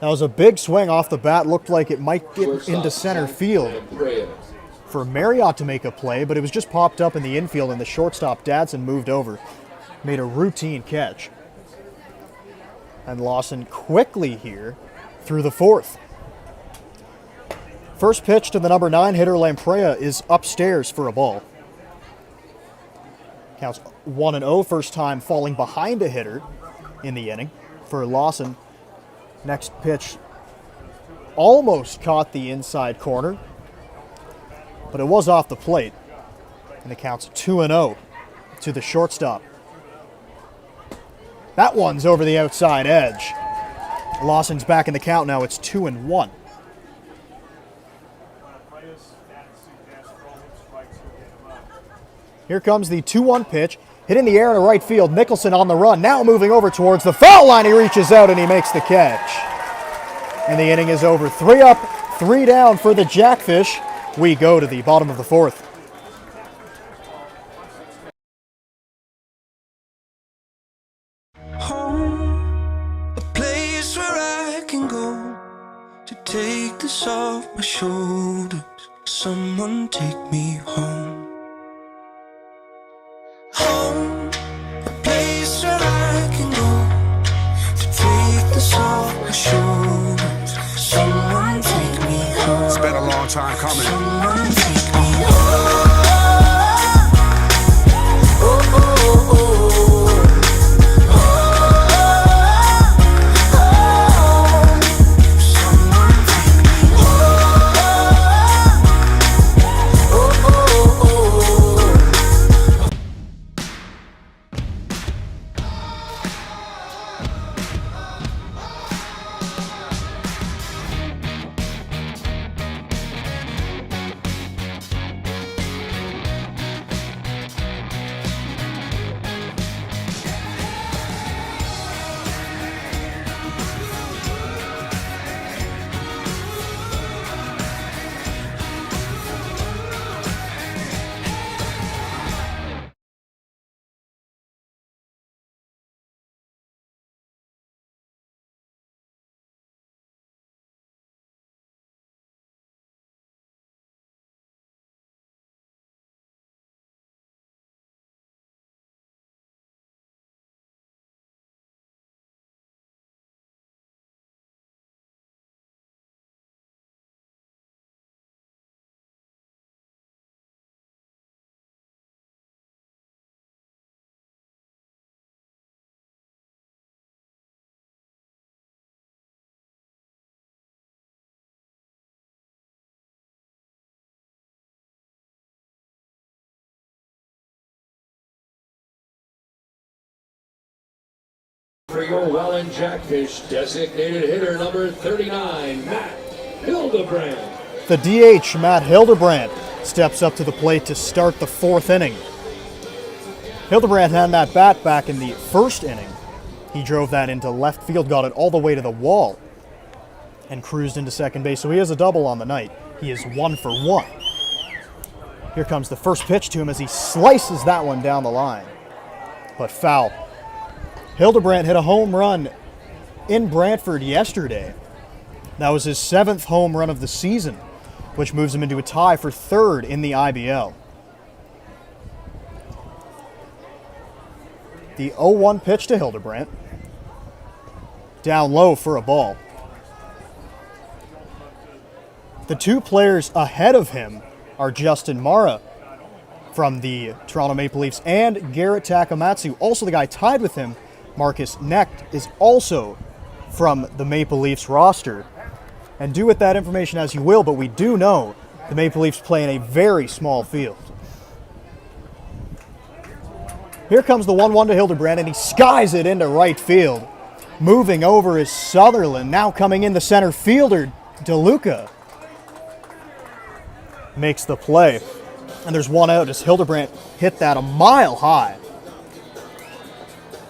That was a big swing off the bat. Looked like it might get into center field for Marriott to make a play, but it was just popped up in the infield, and the shortstop, Dadson, moved over. Made a routine catch. And Lawson quickly here through the fourth. First pitch to the number 9 hitter, Lamprey, is upstairs for a ball. Counts 1-0, first time falling behind a hitter in the inning for Lawson. Next pitch almost caught the inside corner, but it was off the plate. And it counts 2-0 to the shortstop. That one's over the outside edge. Lawson's back in the count now. It's 2-1. Here comes the 2-1 pitch. Hit in the air in the right field. Nicholson on the run. Now moving over towards the foul line. He reaches out and he makes the catch. And the inning is over. 3 up, 3 down for the Jackfish. We go to the bottom of the fourth. Home, a place where I can go to take this off my shoulders. Someone take me home. Home, a place where I can go to take this off my shoulders. Someone take me home. It's been a long time coming. Someone take me home. Oh, oh, oh, For your Welland Jackfish, designated hitter number 39, Matt Hildebrand. The DH, Matt Hildebrand, steps up to the plate to start the 4th inning. Hildebrand had that bat back in the 1st inning. He drove that into left field, got it all the way to the wall, and cruised into second base. So he has a double on the night. He is 1 for 1. Here comes the first pitch to him as he slices that one down the line. But foul. Hildebrand hit a home run in Brantford yesterday. That was his 7th home run of the season, which moves him into a tie for 3rd in the IBL. The 0-1 pitch to Hildebrand. Down low for a ball. The 2 players ahead of him are Justin Mara from the Toronto Maple Leafs and Garrett Takamatsu. Also the guy tied with him, Marcus Necht, is also from the Maple Leafs roster. And do with that information as you will, but we do know the Maple Leafs play in a very small field. Here comes the 1-1 to Hildebrand, and he skies it into right field. Moving over is Sutherland. Now coming in the center fielder, DeLuca makes the play. And there's 1 out as Hildebrand hit that a mile high.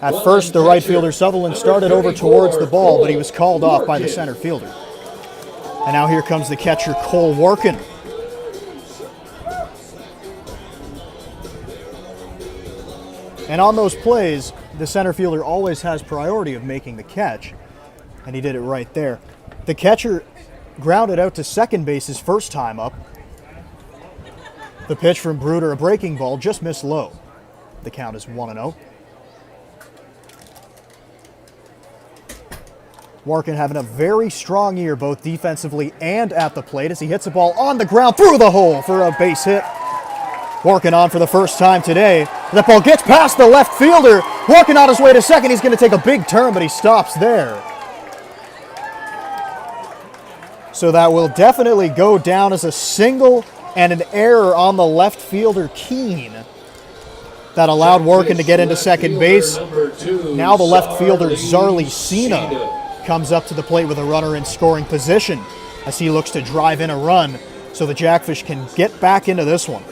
At first, the right fielder Sutherland started over towards the ball, but he was called off by the center fielder. And now here comes the catcher, Cole Workin. And on those plays, the center fielder always has priority of making the catch, and he did it right there. The catcher grounded out to second base his first time up. The pitch from Bruder, a breaking ball, just missed low. The count is 1-0. Workin having a very strong year, both defensively and at the plate, as he hits a ball on the ground through the hole for a base hit. Workin on for the first time today. That ball gets past the left fielder. Workin on his way to second. He's going to take a big turn, but he stops there. So that will definitely go down as a single and an error on the left fielder, Keene, that allowed Workin to get into second base. Now the left fielder, Zarly Cena, comes up to the plate with a runner in scoring position as he looks to drive in a run so the Jackfish can get back into this one.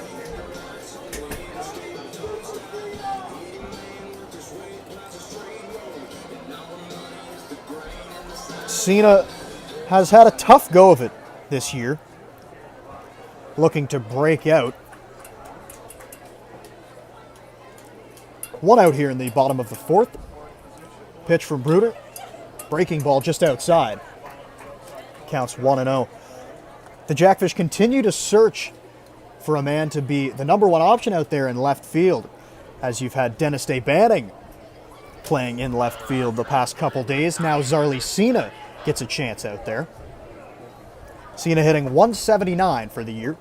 Cena has had a tough go of it this year, looking to break out. 1 out here in the bottom of the 4th. Pitch from Bruder. Breaking ball just outside. Counts 1-0. The Jackfish continue to search for a man to be the number 1 option out there in left field, as you've had Dennis Day Banning playing in left field the past couple days. Now Zarly Cena gets a chance out there. Cena hitting 179 for the year.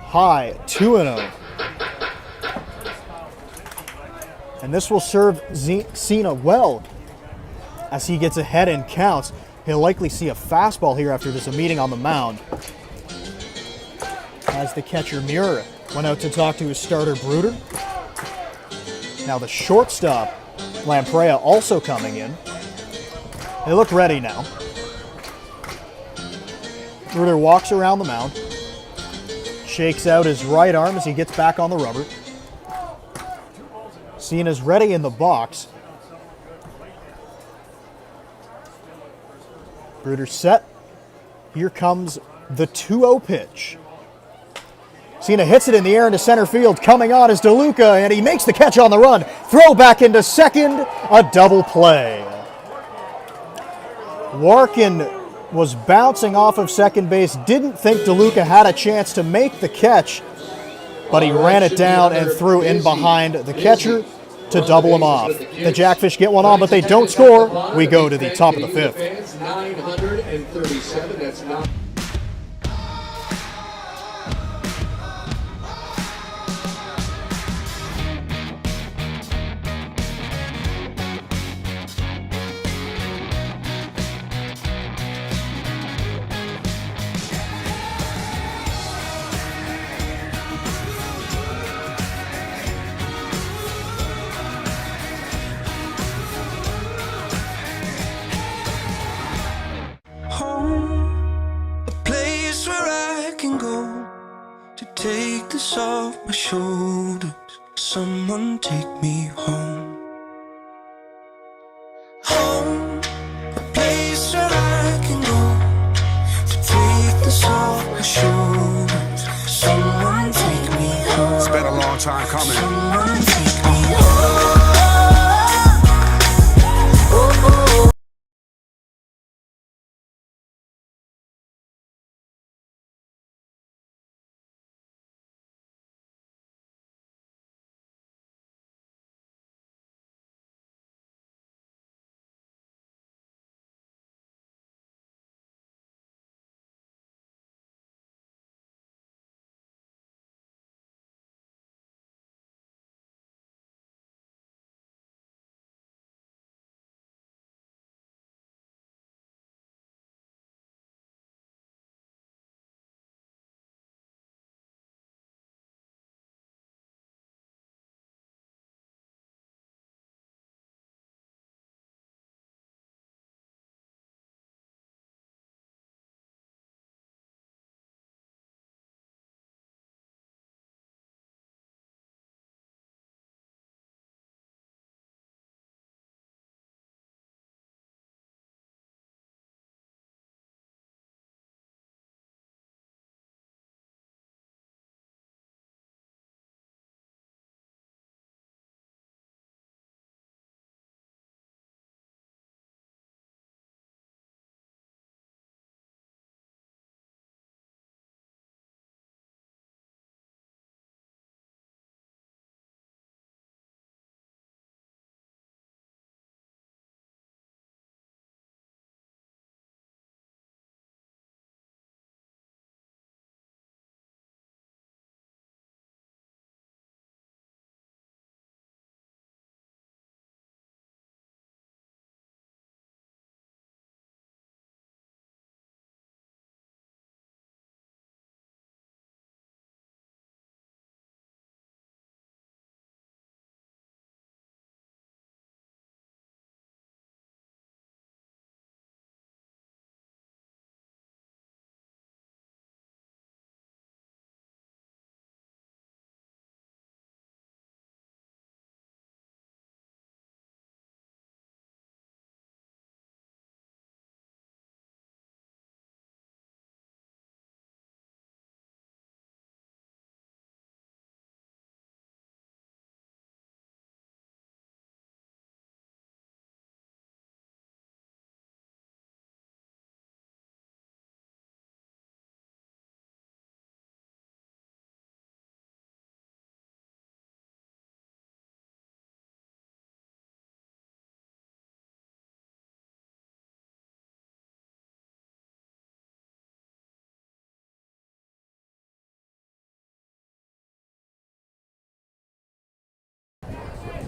High 2-0. And this will serve Cena well as he gets ahead in counts. He'll likely see a fastball here after there's a meeting on the mound. As the catcher Muir went out to talk to his starter Bruder. Now the shortstop, Lamprey, also coming in. They look ready now. Bruder walks around the mound. Shakes out his right arm as he gets back on the rubber. Cena's ready in the box. Bruder set. Here comes the 2-0 pitch. Cena hits it in the air into center field. Coming on is DeLuca, and he makes the catch on the run. Throw back into second. A double play. Workin was bouncing off of second base. Didn't think DeLuca had a chance to make the catch, but he ran it down and threw in behind the catcher to double him off. The Jackfish get one on, but they don't score. We go to the top of the 5th. 937, that's not. take this off my shoulders. Someone take me home. Home, a place where I can go to take this off my shoulders. Someone take me home. It's been a long time coming. Someone take me home.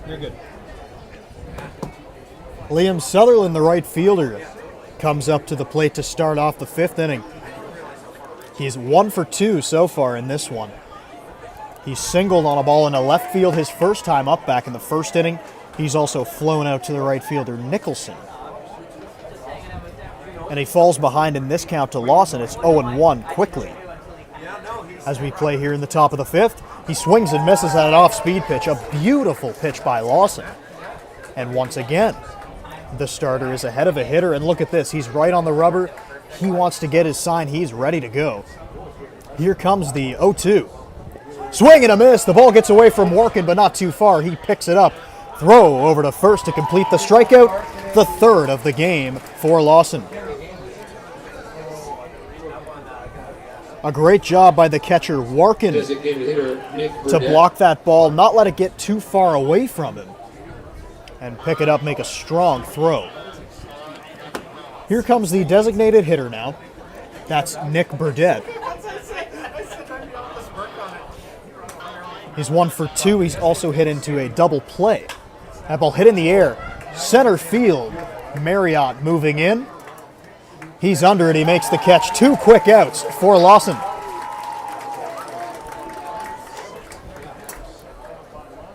You're good. Liam Sutherland, the right fielder, comes up to the plate to start off the fifth inning. He's 1 for 2 so far in this one. He singled on a ball into left field his first time up back in the first inning. He's also flown out to the right fielder, Nicholson. And he falls behind in this count to Lawson. It's 0-1 quickly. As we play here in the top of the fifth, he swings and misses at an off-speed pitch. A beautiful pitch by Lawson. And once again, the starter is ahead of a hitter. And look at this. He's right on the rubber. He wants to get his sign. He's ready to go. Here comes the 0-2. Swing and a miss. The ball gets away from Workin, but not too far. He picks it up. Throw over to first to complete the strikeout. The third of the game for Lawson. A great job by the catcher, Workin, to block that ball, not let it get too far away from him, and pick it up, make a strong throw. Here comes the designated hitter now. That's Nick Burdett. He's 1 for 2. He's also hit into a double play. That ball hit in the air. Center field. Marriott moving in. He's under it. He makes the catch. 2 quick outs for Lawson.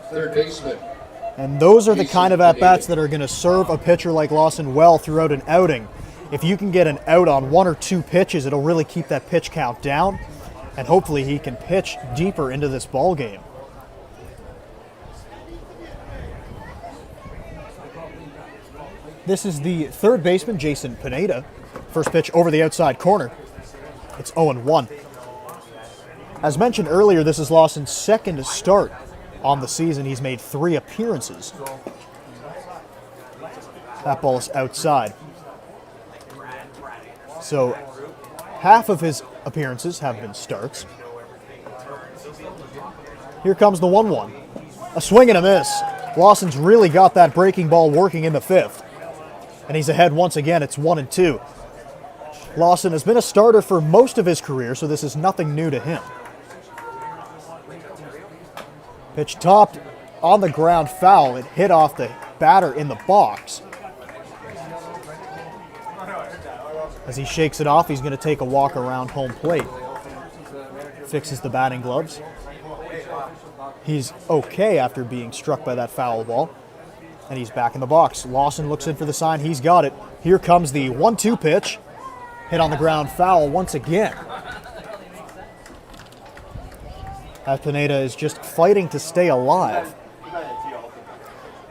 Third baseman. And those are the kind of at-bats that are going to serve a pitcher like Lawson well throughout an outing. If you can get an out on 1 or 2 pitches, it'll really keep that pitch count down. and hopefully he can pitch deeper into this ball game. This is the third baseman, Jason Pineda. First pitch over the outside corner. It's 0-1. As mentioned earlier, this is Lawson's second start on the season. He's made 3 appearances. That ball is outside. So half of his appearances have been starts. Here comes the 1-1. A swing and a miss. Lawson's really got that breaking ball working in the 5th. And he's ahead once again. It's 1-2. Lawson has been a starter for most of his career, so this is nothing new to him. Pitch topped on the ground, foul. It hit off the batter in the box. As he shakes it off, he's going to take a walk around home plate. Fixes the batting gloves. He's okay after being struck by that foul ball. And he's back in the box. Lawson looks in for the sign. He's got it. Here comes the 1-2 pitch. Hit on the ground, foul once again. As Pineda is just fighting to stay alive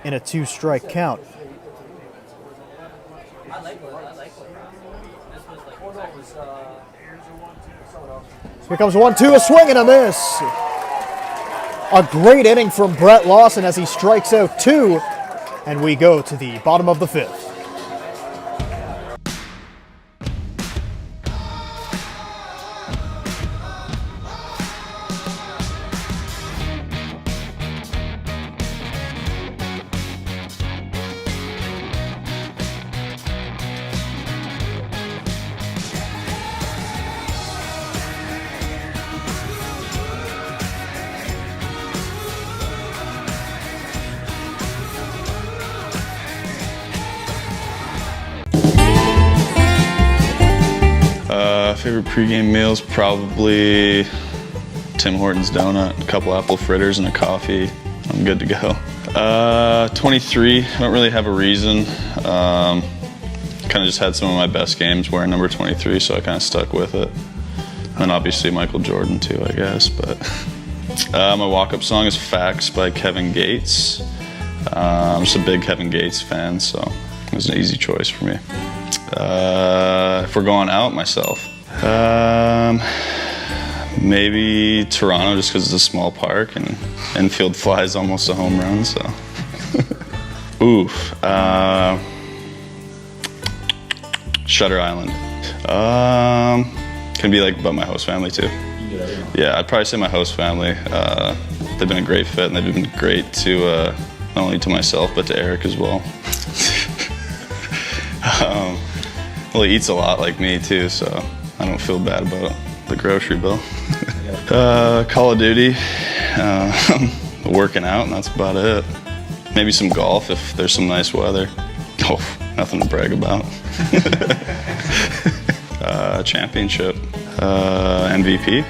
in a 2-strike count. Here comes 1-2, a swing and a miss. A great inning from Brett Lawson as he strikes out 2. And we go to the bottom of the 5th. Favorite pregame meals, probably Tim Hortons donut, a couple apple fritters, and a coffee. I'm good to go. 23, I don't really have a reason. Kind of just had some of my best games wearing number 23, so I kind of stuck with it. And obviously Michael Jordan too, I guess. But my walk-up song is Facts by Kevin Gates. I'm just a big Kevin Gates fan, so it was an easy choice for me. If we're going out, myself. Maybe Toronto, just because it's a small park and infield flies almost a home run, so. Oof. Shutter Island. Can be like about my host family too. Yeah, I'd probably say my host family. They've been a great fit and they've been great to not only to myself but to Eric as well. Well, he eats a lot like me too, so I don't feel bad about the grocery bill. Call of Duty, working out, and that's about it. Maybe some golf if there's some nice weather. Oh, nothing to brag about. Championship, MVP.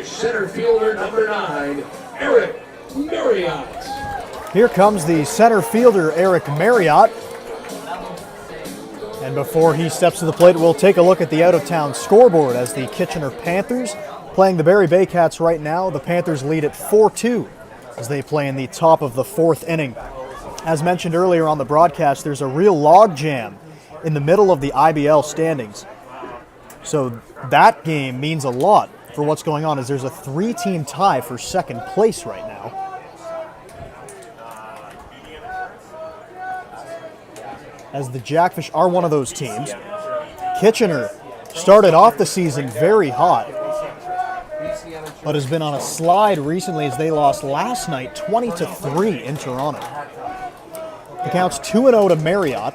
Center fielder number 9, Eric Marriott. Here comes the center fielder, Eric Marriott. And before he steps to the plate, we'll take a look at the out-of-town scoreboard as the Kitchener Panthers playing the Barrie Baycats right now. The Panthers lead at 4-2 as they play in the top of the 4th inning. As mentioned earlier on the broadcast, there's a real log jam in the middle of the IBL standings. So that game means a lot for what's going on, as there's a 3-team tie for second place right now. As the Jackfish are one of those teams. Kitchener started off the season very hot. but has been on a slide recently as they lost last night 20-3 in Toronto. The count's 2-0 to Marriott.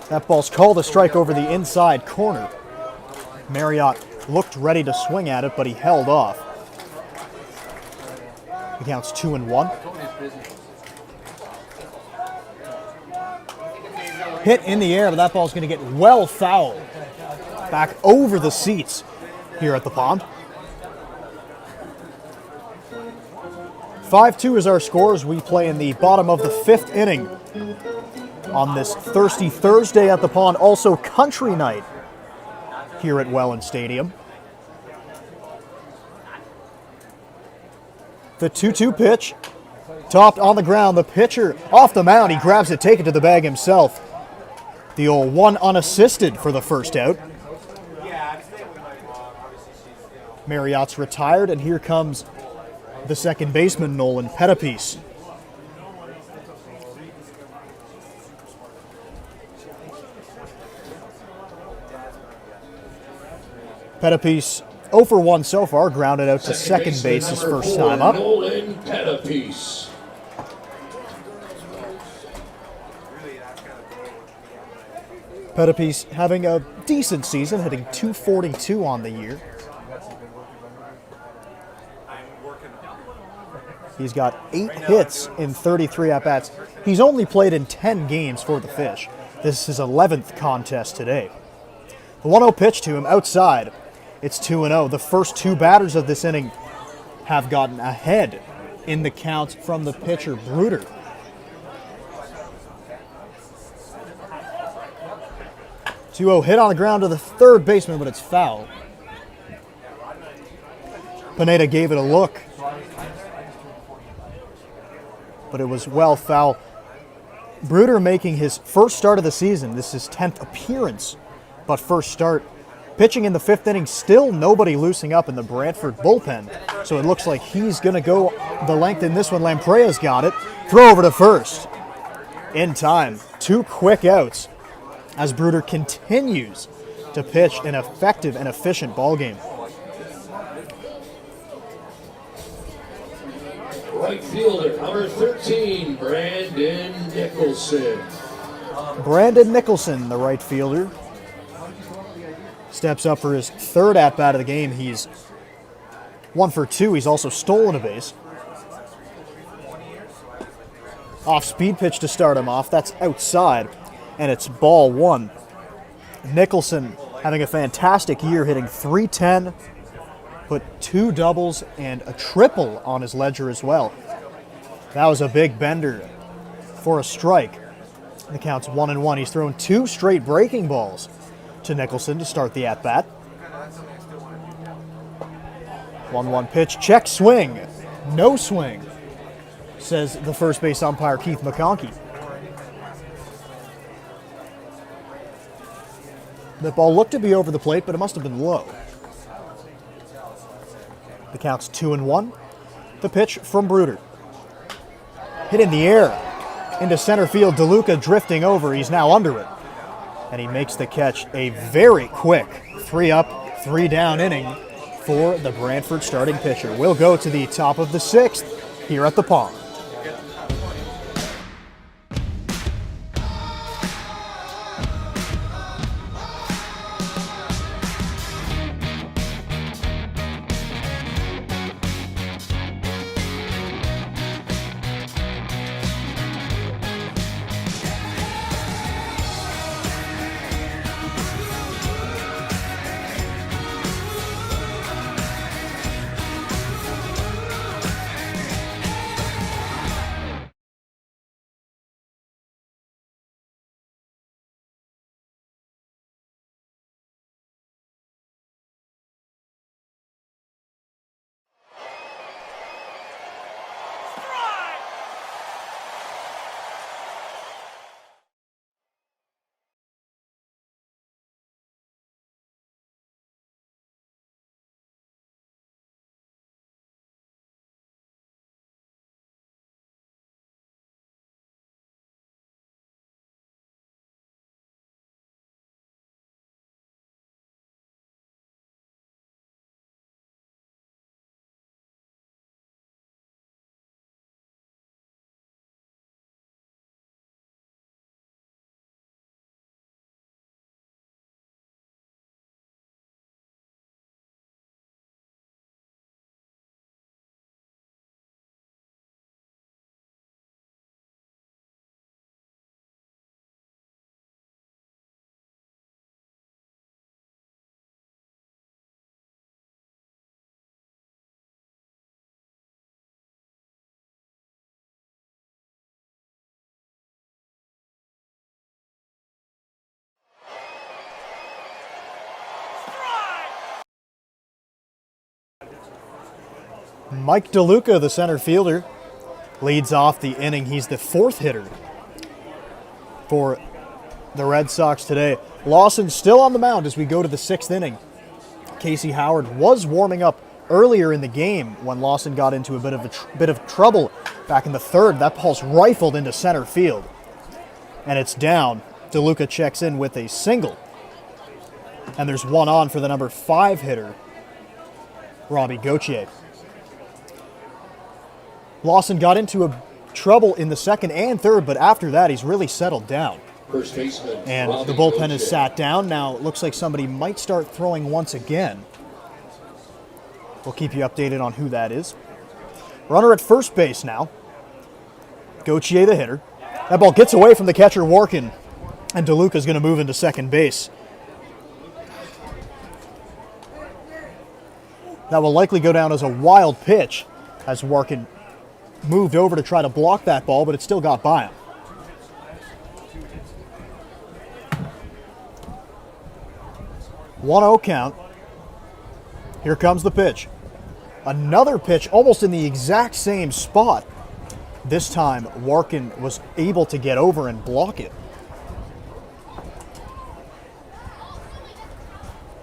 That ball's called a strike over the inside corner. Marriott looked ready to swing at it, but he held off. The count's 2-1. Hit in the air, but that ball's going to get well foul. Back over the seats here at the pond. 5-2 is our score as we play in the bottom of the 5th inning on this thirsty Thursday at the pond. Also country night here at Welland Stadium. The 2-2 pitch, topped on the ground. The pitcher off the mound. He grabs it, take it to the bag himself. The old one unassisted for the first out. Marriott's retired, and here comes the second baseman, Nolan Pettipies. Pettipies 0 for 1 so far, grounded out to second base his first time up. Nolan Pettipies. Pettipies having a decent season, hitting .242 on the year. He's got 8 hits in 33 at-bats. He's only played in 10 games for the Fish. This is his 11th contest today. The 1-0 pitch to him outside. It's 2-0. The first 2 batters of this inning have gotten ahead in the count from the pitcher, Bruder. .2-0 hit on the ground to the third baseman, but it's foul. Pineda gave it a look, but it was well foul. Bruder making his first start of the season. This is his 10th appearance, but first start. Pitching in the 5th inning, still nobody loosening up in the Brantford bullpen. So it looks like he's going to go the length in this one. Lamprea's got it. Throw over to first. In time. 2 quick outs as Bruder continues to pitch an effective and efficient ball game. Right fielder, number 13, Brandon Nicholson. Brandon Nicholson, the right fielder, steps up for his 3rd at-bat of the game. He's 1 for 2. He's also stolen a base. Off-speed pitch to start him off. That's outside, and it's ball 1. Nicholson having a fantastic year, hitting .310, put 2 doubles and a triple on his ledger as well. That was a big bender for a strike. The count's 1-1. He's thrown 2 straight breaking balls to Nicholson to start the at-bat. 1-1 pitch, check swing. No swing, says the first base umpire, Keith McConkey. The ball looked to be over the plate, but it must have been low. The count's 2-1. The pitch from Bruder. Hit in the air into center field. DeLuca drifting over. He's now under it. And he makes the catch. A very quick 3-up, 3-down inning for the Brantford starting pitcher. We'll go to the top of the 6th here at the Pond. Mike DeLuca, the center fielder, leads off the inning. He's the fourth hitter for the Red Sox today. Lawson still on the mound as we go to the sixth inning. Casey Howard was warming up earlier in the game when Lawson got into a bit of trouble back in the third. That ball's rifled into center field, and it's down. DeLuca checks in with a single, and there's one on for the number 5 hitter, Robbie Gauthier. Lawson got into a trouble in the second and third, but after that he's really settled down. First baseman, And Robbie the bullpen Gauthier. is sat down. Now it looks like somebody might start throwing once again. We'll keep you updated on who that is. Runner at first base now. Gauthier the hitter. That ball gets away from the catcher Warkin, and DeLuca's going to move into second base. That will likely go down as a wild pitch as Warkin moved over to try to block that ball, but it still got by him. 1-0 count. Here comes the pitch. Another pitch almost in the exact same spot. This time, Warkin was able to get over and block it.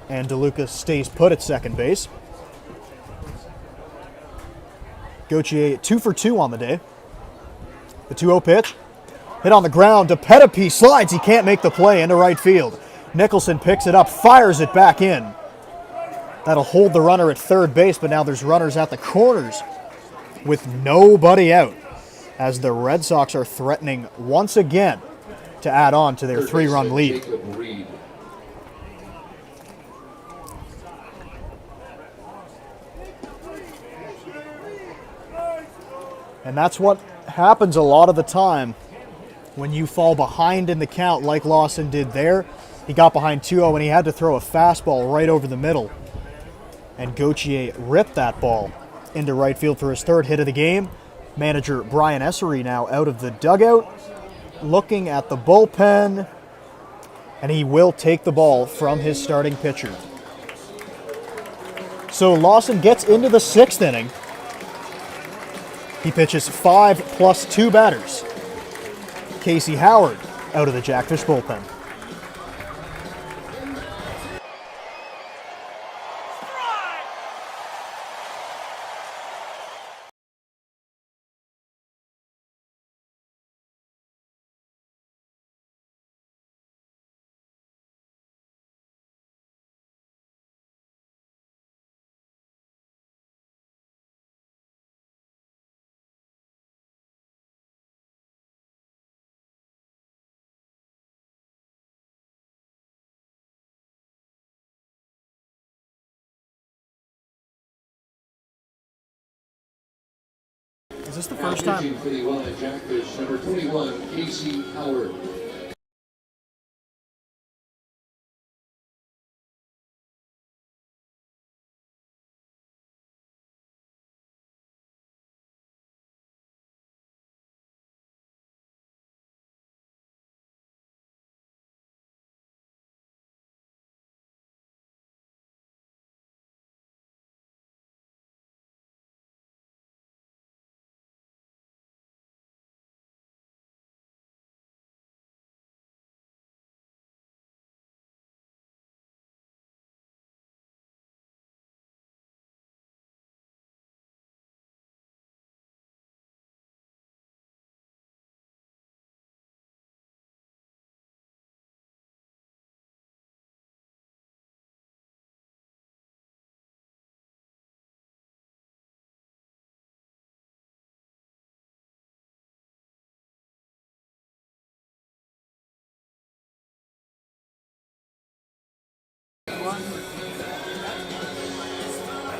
And DeLuca stays put at second base. Gauthier 2 for 2 on the day. The 2-0 pitch. Hit on the ground. DePetepi slides. He can't make the play into right field. Nicholson picks it up, fires it back in. That'll hold the runner at third base, but now there's runners at the corners with nobody out, as the Red Sox are threatening once again to add on to their Third 3-run baseman, lead. Jacob Reed. And that's what happens a lot of the time when you fall behind in the count like Lawson did there. He got behind 2-0 and he had to throw a fastball right over the middle. And Gauthier ripped that ball into right field for his third hit of the game. Manager Brian Essery now out of the dugout, looking at the bullpen, and he will take the ball from his starting pitcher. So Lawson gets into the sixth inning. He pitches 5 plus 2 batters. Casey Howard out of the Jackfish bullpen. Is this the first time? Pitching for the Welland Jackfish, number 21, Casey Howard.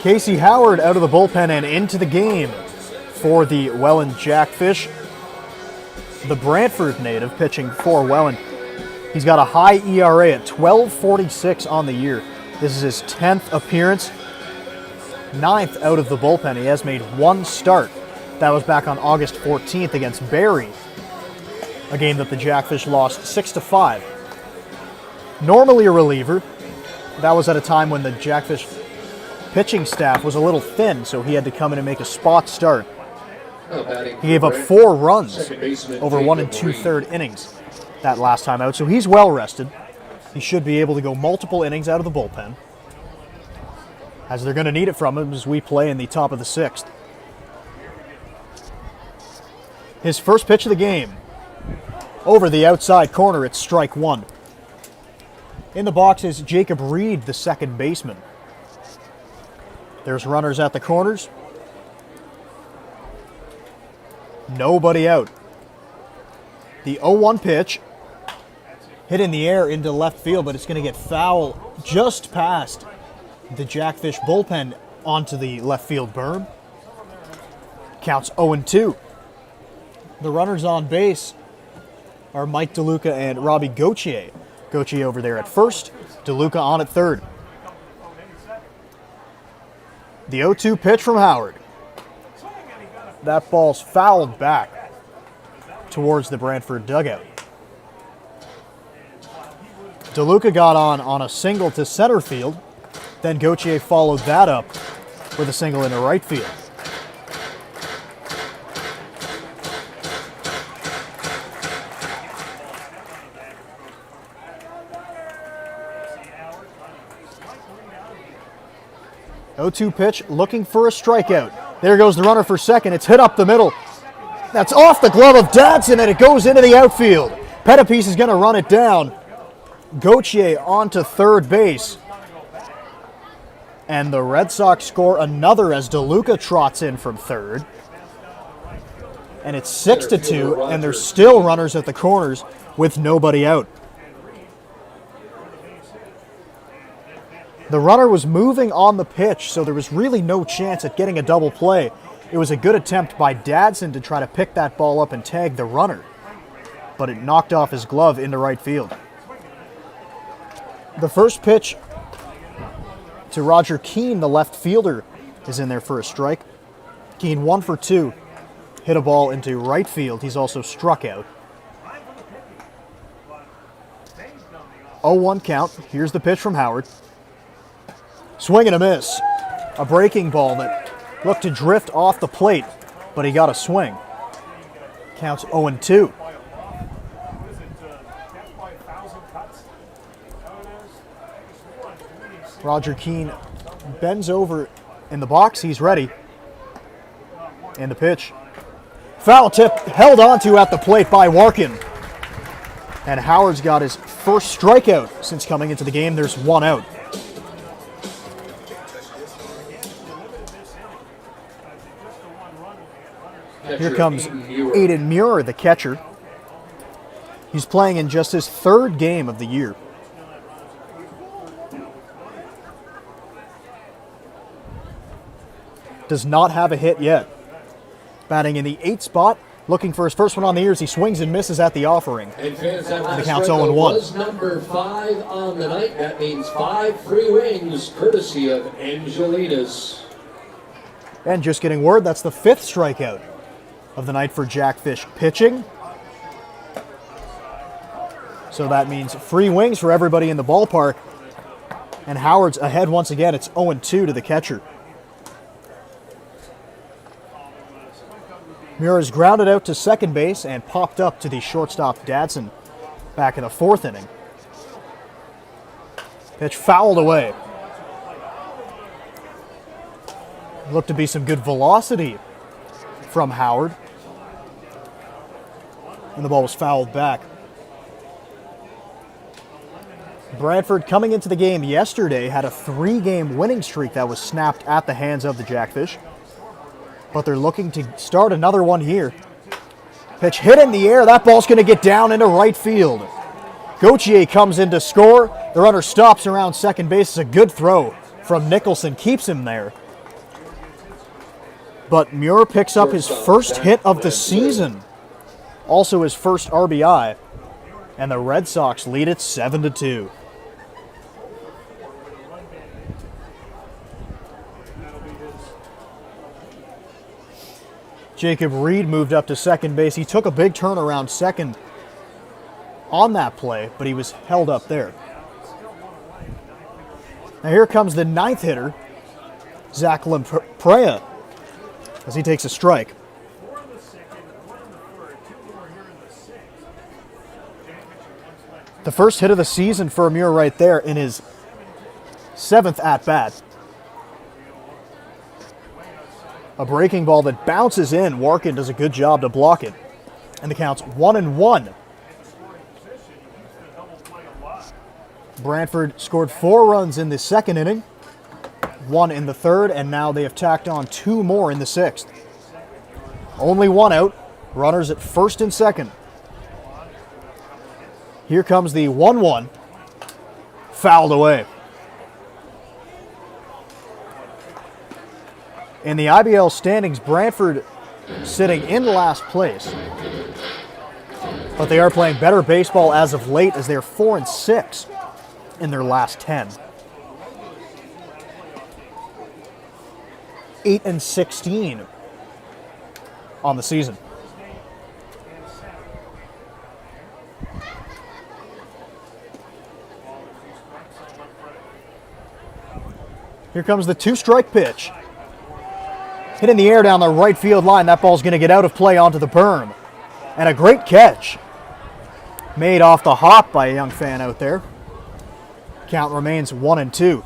Casey Howard out of the bullpen and into the game for the Welland Jackfish. The Brantford native pitching for Welland. He's got a high ERA at 12.46 on the year. This is his 10th appearance, 9th out of the bullpen. He has made one start. That was back on August 14th against Barrie, a game that the Jackfish lost 6-5. Normally a reliever. That was at a time when the Jackfish pitching staff was a little thin, so he had to come in and make a spot start. He gave up Brantford, 4 runs second baseman over 1 Jacob 2/3 innings that last time out, so he's well rested. He should be able to go multiple innings out of the bullpen, as they're going to need it from him as we play in the top of the 6th. His first pitch of the game, over the outside corner, it's strike 1. In the box is Jacob Reed, the second baseman. There's runners at the corners. Nobody out. The 0-1 pitch hit in the air into left field, but it's going to get foul just past the Jackfish bullpen onto the left field berm. Counts 0-2. The runners on base are Mike DeLuca and Robbie Gauthier. Gauthier over there at first, DeLuca on at third. The 0-2 pitch from Howard. That ball's fouled back towards the Brantford dugout. DeLuca got on a single to center field. Then Gauthier followed that up with a single into right field. O-2 pitch, looking for a strikeout. There goes the runner for second. It's hit up the middle. That's off the glove of Dadson, and it goes into the outfield. Pettipies is going to run it down. Gauthier onto third base. And the Red Sox score another as DeLuca trots in from third. And it's 6-2, and there's still runners at the corners with nobody out. The runner was moving on the pitch, so there was really no chance at getting a double play. It was a good attempt by Dadson to try to pick that ball up and tag the runner, but it knocked off his glove into right field. The first pitch to Roger Keane, the left fielder, is in there for a strike. Keane 1 for 2, hit a ball into right field. He's also struck out. 0-1 count. Here's the pitch from Howard. Swing and a miss. A breaking ball that looked to drift off the plate, but he got a swing. Counts 0-2. Roger Keane bends over in the box. He's ready. And the pitch. Foul tip held onto at the plate by Warkin. And Howard's got his first strikeout since coming into the game. There's 1 out. Here comes Aiden Muir, the catcher. He's playing in just his 3rd game of the year. Does not have a hit yet. Batting in the 8th spot, looking for his first one on the year as he swings and misses at the offering. And fans, that last counts strikeout 0-1. was number 5 on the night. That means 5 free wings, courtesy of Angelinas. And just getting word, that's the 5th strikeout of the night for Jackfish pitching. So that means free wings for everybody in the ballpark. And Howard's ahead once again. It's 0-2 to the catcher. Muir is grounded out to second base and popped up to the shortstop Dadson back in the 4th inning. Pitch fouled away. Looked to be some good velocity from Howard. And the ball was fouled back. Brantford, coming into the game yesterday, had a 3-game winning streak that was snapped at the hands of the Jackfish. But they're looking to start another one here. Pitch hit in the air. That ball's going to get down into right field. Gauthier comes in to score. The runner stops around second base. It's a good throw from Nicholson. Keeps him there. But Muir picks up his first hit of the season. Also his first RBI. And the Red Sox lead it 7-2. Jacob Reed moved up to second base. He took a big turn around second on that play, but he was held up there. Now here comes the 9th hitter Zach Lamprey as he takes a strike. The first hit of the season for Amir right there in his 7th at-bat. A breaking ball that bounces in. Warkin does a good job to block it. And the count's 1-1. Brantford scored 4 runs in the 2nd inning, 1 in the 3rd, and now they have tacked on 2 more in the 6th. Only 1 out. Runners at 1st and 2nd. Here comes the 1-1. Fouled away. In the IBL standings, Brantford sitting in last place. But they are playing better baseball as of late as they are 4-6 in their last 10. 8-16 on the season. Here comes the 2-strike pitch. Hit in the air down the right field line. That ball's going to get out of play onto the berm. And a great catch. Made off the hop by a young fan out there. Count remains 1-2.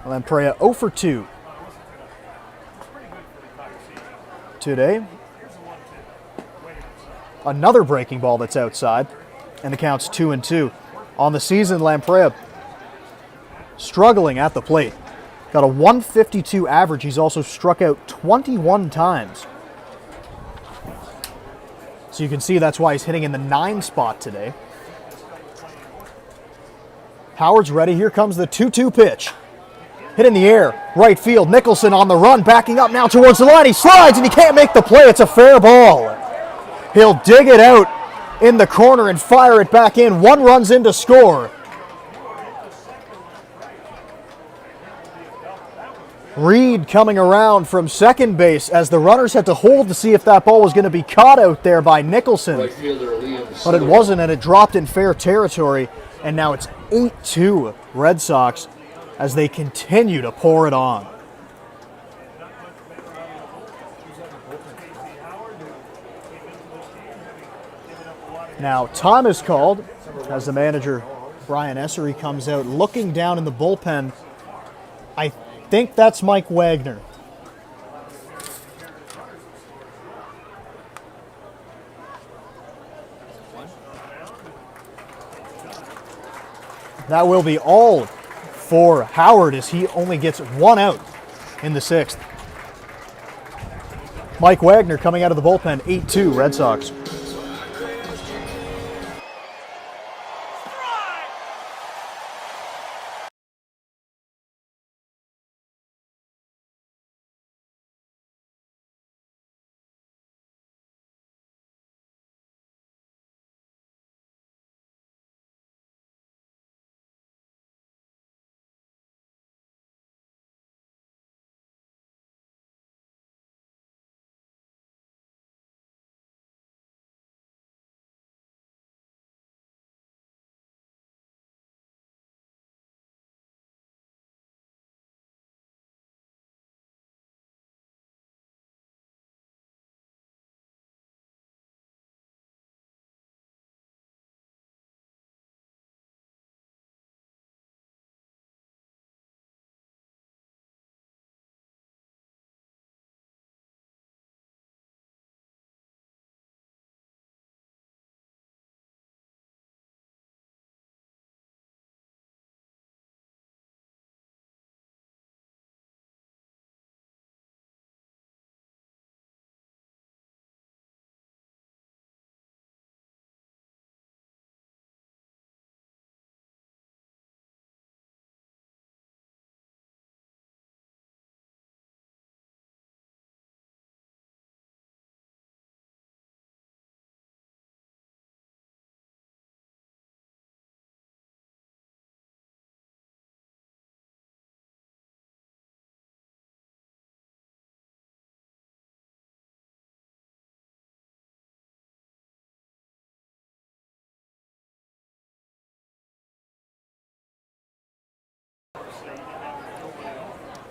Lamprey 0 for 2 today. Another breaking ball that's outside. And the count's 2-2. On the season, Lamprey struggling at the plate. Got a 152 average. He's also struck out 21 times. So you can see that's why he's hitting in the 9 spot today. Howard's ready. Here comes the 2-2 pitch. Hit in the air. Right field. Nicholson on the run. Backing up now towards the line. He slides and he can't make the play. It's a fair ball. He'll dig it out in the corner and fire it back in. 1 run's in to score. Reed coming around from second base as the runners had to hold to see if that ball was going to be caught out there by Nicholson. Right fielder Liam. But it wasn't, and it dropped in fair territory. And now it's 8-2 Red Sox as they continue to pour it on. Now time is called as the manager, Brian Essery, comes out looking down in the bullpen. I think that's Mike Wagner. That will be all for Howard as he only gets 1 out in the 6th. Mike Wagner coming out of the bullpen, 8-2 Red Sox.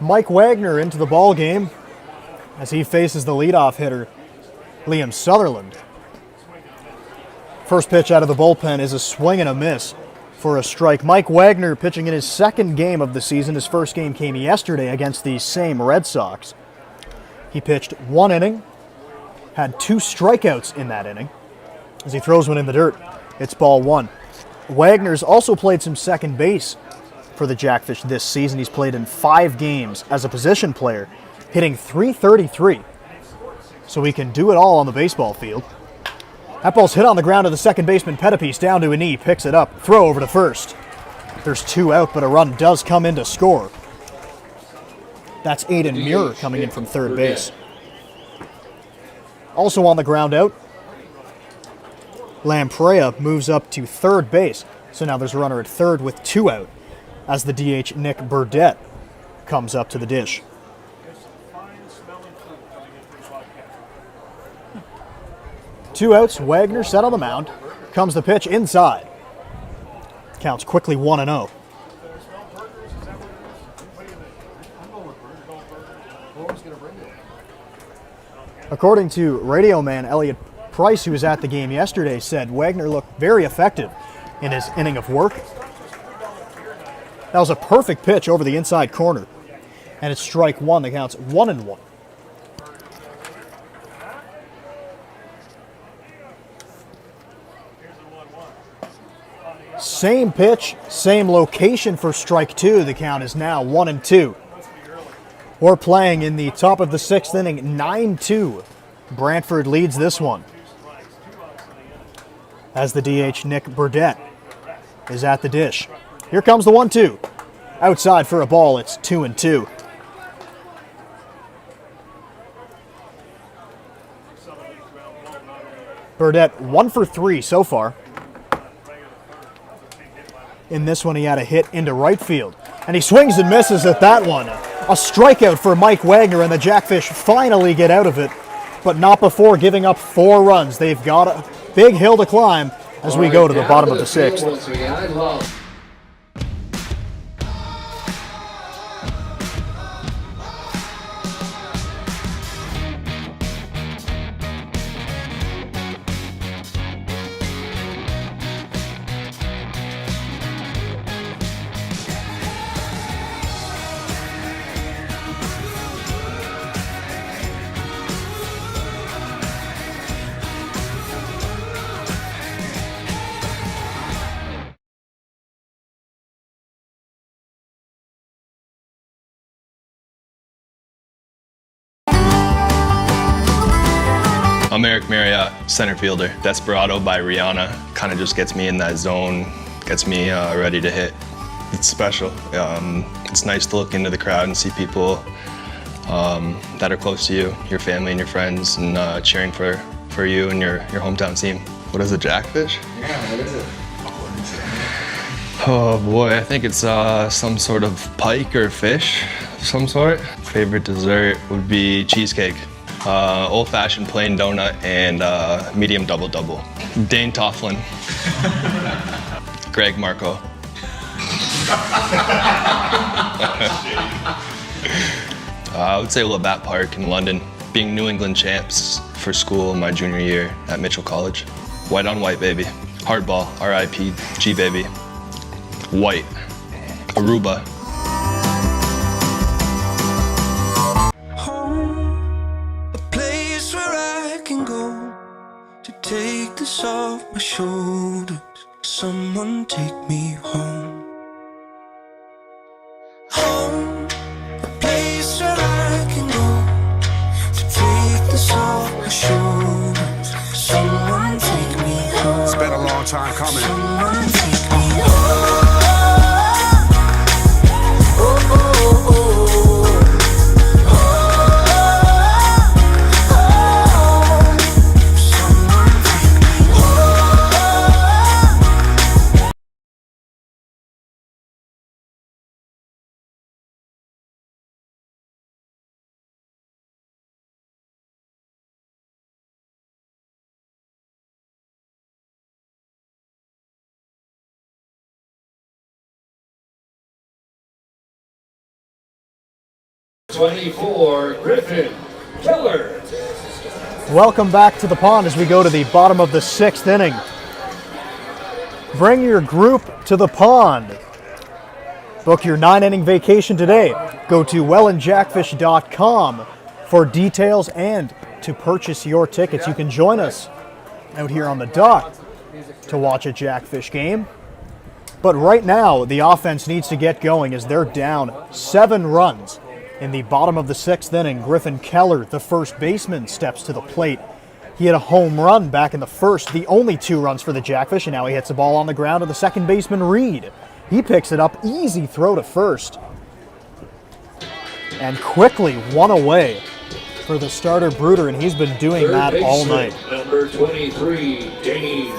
Mike Wagner into the ball game as he faces the leadoff hitter, Liam Sutherland. First pitch out of the bullpen is a swing and a miss for a strike. Mike Wagner pitching in his second game of the season. His first game came yesterday against the same Red Sox. He pitched 1 inning, had 2 strikeouts in that inning. As he throws one in the dirt, it's ball 1. Wagner's also played some second base for the Jackfish this season. He's played in 5 games as a position player, hitting .333. So he can do it all on the baseball field. That ball's hit on the ground to the second baseman. Pettipiece down to a knee, picks it up, throw over to first. There's 2 out, but a run does come in to score. That's Aiden Muir coming in from third base. Also on the ground out, Lamprey moves up to third base. So now there's a runner at third with 2 out as the DH Nick Burdett comes up to the dish. Two outs, Wagner set on the mound. Comes the pitch inside. Counts quickly 1-0. According to radio man Elliot Price, who was at the game yesterday, said Wagner looked very effective in his inning of work. That was a perfect pitch over the inside corner. And it's strike 1 that counts 1-1. Same pitch, same location for strike 2. The count is now 1-2. We're playing in the top of the 6th inning, 9-2. Brantford leads this one. As the DH Nick Burdett is at the dish. Here comes the 1-2. Outside for a ball, it's 2-2. Burdett 1 for 3 so far. In this one, he had a hit into right field. And he swings and misses at that one. A strikeout for Mike Wagner, and the Jackfish finally get out of it, but not before giving up 4 runs. They've got a big hill to climb as we go to the bottom of the 6th. I'm Eric Marriott, center fielder. Desperado by Rihanna kind of just gets me in that zone, gets me ready to hit. It's special. It's nice to look into the crowd and see people that are close to you, your family and your friends, and cheering for you and your hometown team. What is a jackfish? Yeah, what is it? Oh boy, I think it's some sort of pike or fish of some sort. Favorite dessert would be cheesecake. Old-fashioned plain donut and medium double-double. Dane Tofflin. Greg Marco. I would say Labatt Park in London. Being New England champs for school my junior year at Mitchell College. White on white, baby. Hardball, RIP, G baby. White. Aruba. Take this off my shoulders. Someone take me home. Home, a place where I can go to take this off my shoulders. Someone take me home. It's been a long time coming. Someone take me home. 24, Griffin Keller. Welcome back to the pond as we go to the bottom of the 6th inning. Bring your group to the pond. Book your 9-inning vacation today. Go to wellandjackfish.com for details and to purchase your tickets. You can join us out here on the dock to watch a Jackfish game. But right now, the offense needs to get going as they're down 7 runs in the bottom of the 6th inning. Griffin Keller, the first baseman, steps to the plate. He had a home run back in the first, the only 2 runs for the Jackfish, and now he hits the ball on the ground to the second baseman, Reed. He picks it up, easy throw to first. And quickly 1 away for the starter Bruder, and he's been doing that all night. Number 23, Dane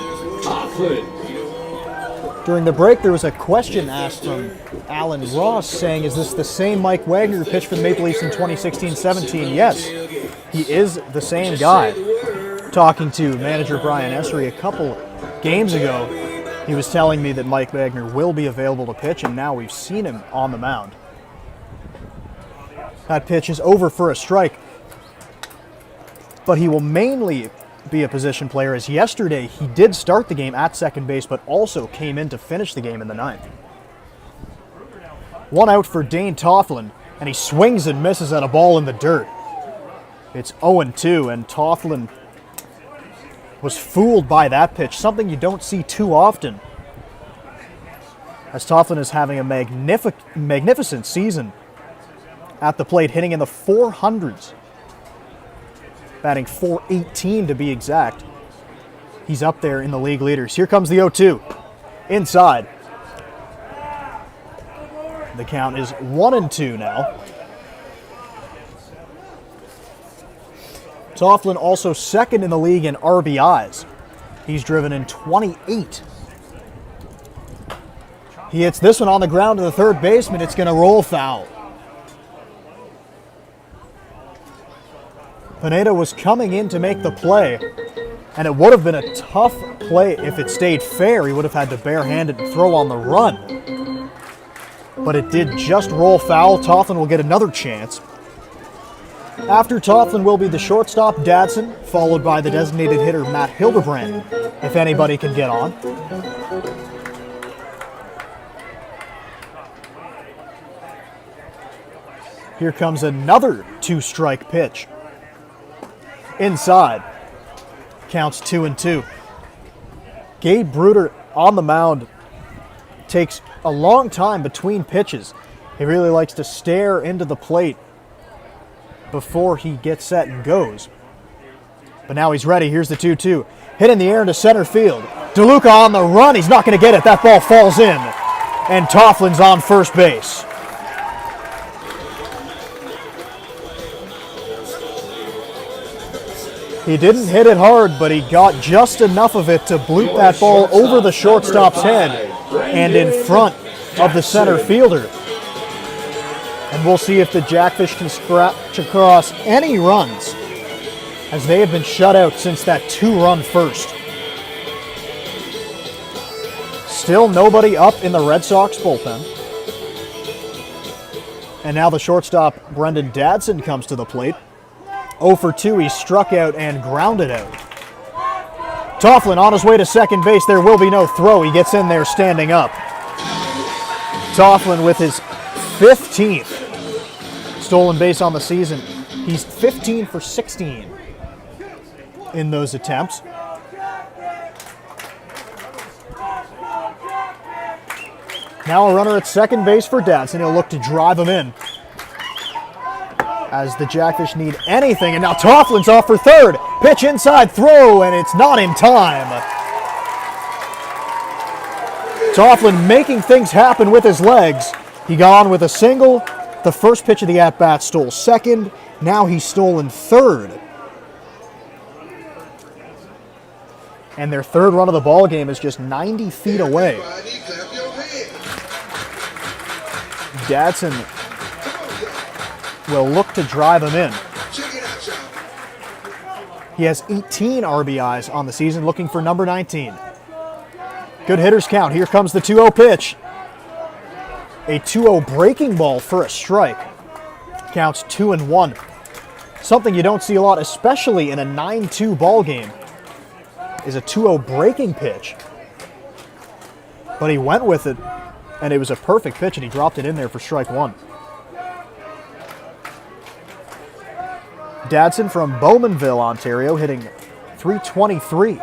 Coughlin. During the break, there was a question asked from Alan Ross saying, is this the same Mike Wagner who pitched for the Maple Leafs in 2016-17? Yes, he is the same guy. Talking to manager Brian Essery a couple games ago, he was telling me that Mike Wagner will be available to pitch, and now we've seen him on the mound. That pitch is over for a strike, but he will mainly be a position player, as yesterday he did start the game at second base, but also came in to finish the game in the 9th. 1 out for Dane Toughlin, and he swings and misses at a ball in the dirt. It's 0-2, and Toughlin was fooled by that pitch, something you don't see too often, as Toughlin is having a magnificent season at the plate, hitting in the 400s. Batting .418 to be exact. He's up there in the league leaders. Here comes the 0-2. Inside. The count is 1-2 now. Toughlin also second in the league in RBIs. He's driven in 28. He hits this one on the ground to the third baseman. It's going to roll foul. Pineda was coming in to make the play, and it would have been a tough play if it stayed fair. He would have had to barehand it and throw on the run. But it did just roll foul. Toughlin will get another chance. After Toughlin will be the shortstop, Dadson, followed by the designated hitter, Matt Hildebrand, if anybody can get on. Here comes another 2-strike pitch. Inside. Counts 2-2. Gabe Bruder on the mound takes a long time between pitches. He really likes to stare into the plate before he gets set and goes. But now he's ready. Here's the 2-2. Hit in the air into center field. DeLuca on the run. He's not going to get it. That ball falls in. And Toughlin's on first base. He didn't hit it hard, but he got just enough of it to bloop that ball over the shortstop's head and in front of the center fielder. And we'll see if the Jackfish can scratch across any runs, as they have been shut out since that 2-run first. Still nobody up in the Red Sox bullpen. And now the shortstop, Brendan Dadson, comes to the plate. 0 for 2, he struck out and grounded out. Toughlin on his way to second base. There will be no throw. He gets in there standing up. Toughlin with his 15th stolen base on the season. He's 15 for 16 in those attempts. Now a runner at second base for Dadson. He'll look to drive him in, as the Jackfish need anything. And now Toughlin's off for third. Pitch inside, throw, and it's not in time. Toughlin making things happen with his legs. He got on with a single. The first pitch of the at-bat stole second. Now he's stolen third. And their third run of the ball game is just 90 feet away. Dadson will look to drive him in. He has 18 RBIs on the season, looking for number 19. Good hitters count. Here comes the 2-0 pitch. A 2-0 breaking ball for a strike. Counts 2-1. Something you don't see a lot, especially in a 9-2 ball game, is a 2-0 breaking pitch. But he went with it, and it was a perfect pitch, and he dropped it in there for strike one. Dadson from Bowmanville, Ontario, hitting .323.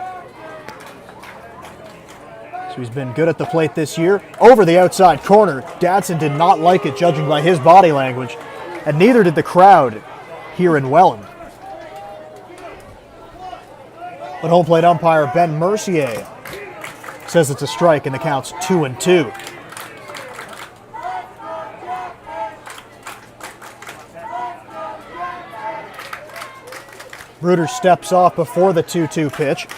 So he's been good at the plate this year. Over the outside corner, Dadson did not like it, judging by his body language, and neither did the crowd here in Welland. But home plate umpire Ben Mercier says it's a strike, and the count's 2-2. Bruder steps off before the 2-2 pitch.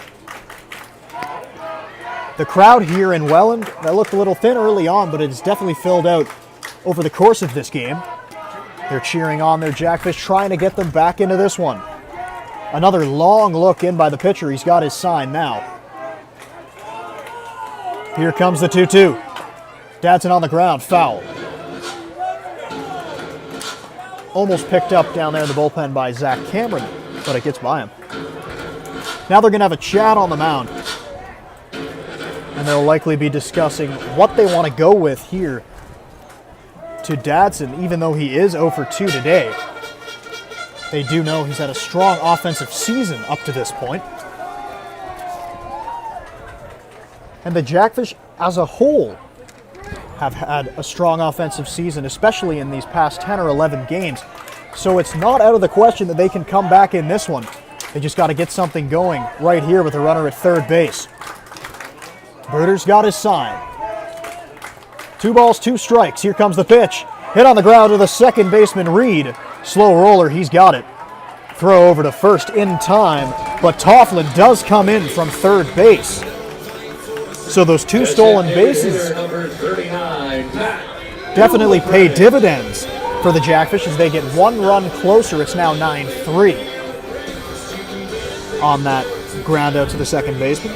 The crowd here in Welland, that looked a little thin early on, but it's definitely filled out over the course of this game. They're cheering on their Jackfish, trying to get them back into this one. Another long look in by the pitcher. He's got his sign now. Here comes the 2-2. Dadson on the ground, foul. Almost picked up down there in the bullpen by Zach Cameron, but it gets by him. Now they're going to have a chat on the mound, and they'll likely be discussing what they want to go with here to Dadson, even though he is 0 for 2 today. They do know he's had a strong offensive season up to this point. And the Jackfish as a whole have had a strong offensive season, especially in these past 10 or 11 games. So it's not out of the question that they can come back in this one. They just got to get something going right here with a runner at third base. Bruder's got his sign. 2 balls, 2 strikes. Here comes the pitch. Hit on the ground to the second baseman, Reed. Slow roller, he's got it. Throw over to first in time, but Tofflin does come in from third base. So those 2 stolen bases definitely pay dividends for the Jackfish as they get 1 run closer. It's now 9-3 on that ground out to the second baseman.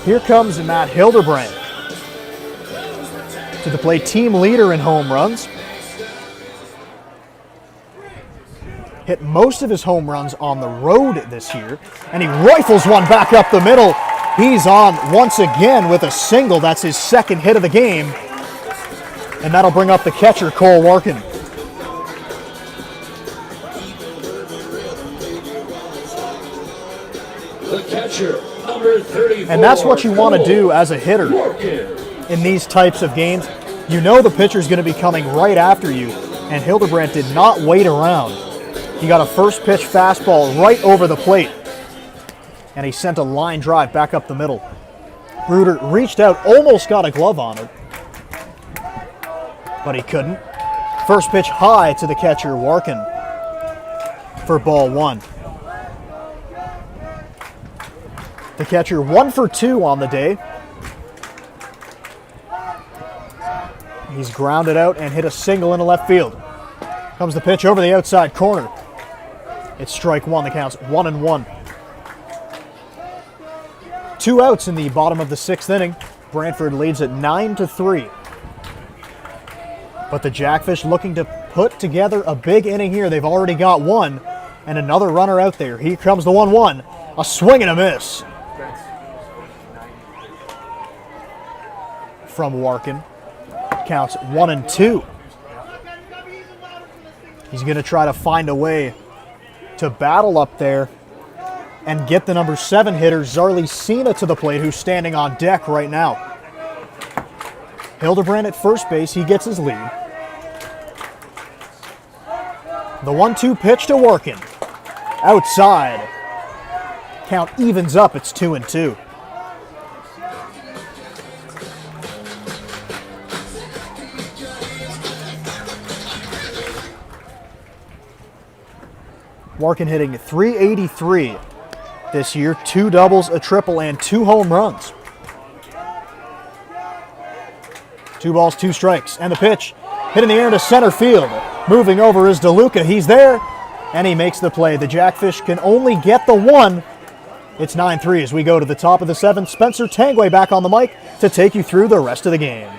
Here comes Matt Hildebrand to the plate, team leader in home runs. Hit most of his home runs on the road this year, and he rifles one back up the middle. He's on once again with a single. That's his second hit of the game, and that'll bring up the catcher, Cole Warkin. The catcher, number 34. And that's what you want to do as a hitter in these types of games. You know the pitcher's going to be coming right after you, and Hildebrand did not wait around. He got a first pitch fastball right over the plate, and he sent a line drive back up the middle. Bruder reached out, almost got a glove on it, but he couldn't. First pitch high to the catcher, Warkin, for ball 1. The catcher 1 for 2 on the day. He's grounded out and hit a single into left field. Comes the pitch over the outside corner. It's strike 1. The count's 1-1. 2 outs in the bottom of the 6th inning. Brantford leads at 9-3. But the Jackfish looking to put together a big inning here. They've already got 1, and another runner out there. Here comes the 1-1. A swing and a miss from Warkin. Counts 1-2. He's going to try to find a way to battle up there and get the number 7 hitter, Zarly Cena, to the plate, who's standing on deck right now. Hildebrand at first base. He gets his lead. The 1-2 pitch to Warkin. Outside. Count evens up. It's 2-2. Warkin hitting .383 this year, 2 doubles, a triple, and 2 home runs. 2 balls, 2 strikes, and the pitch hit in the air to center field. Moving over is DeLuca. He's there, and he makes the play. The Jackfish can only get the 1. It's 9-3 as we go to the top of the 7th. Spencer Tangway back on the mic to take you through the rest of the game.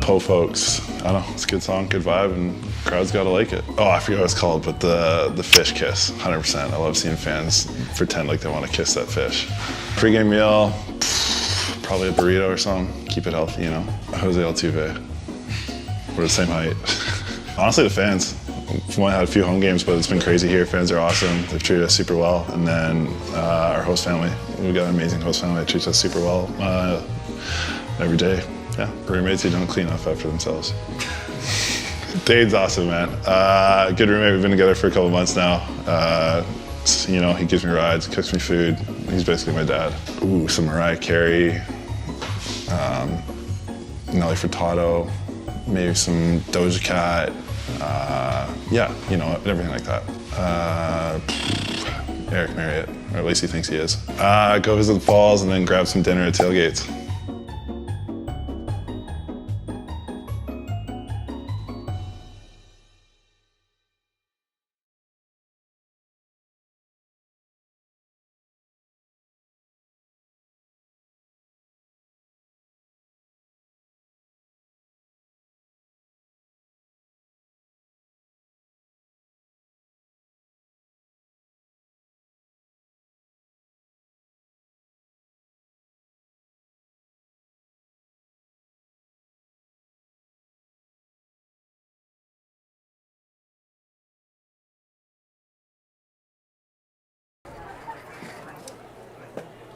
Po Folks. I don't know, it's a good song, good vibe, and crowd's gotta like it. Oh, I forget what it's called, but the fish kiss, 100%. I love seeing fans pretend like they want to kiss that fish. Pre-game meal, probably a burrito or something. Keep it healthy, you know. Jose Altuve. We're the same height. Honestly, the fans. We've only had a few home games, but it's been crazy here. Fans are awesome. They've treated us super well. And then our host family. We've got an amazing host family that treats us super well every day. Yeah, roommates who don't clean up after themselves. Dade's awesome, man. Good roommate. We've been together for a couple months now. You know, he gives me rides, cooks me food. He's basically my dad. Ooh, some Mariah Carey, Nelly Furtado, maybe some Doja Cat. Yeah, you know, everything like that. Eric Marriott, or at least he thinks he is. Go visit the falls and then grab some dinner at tailgates.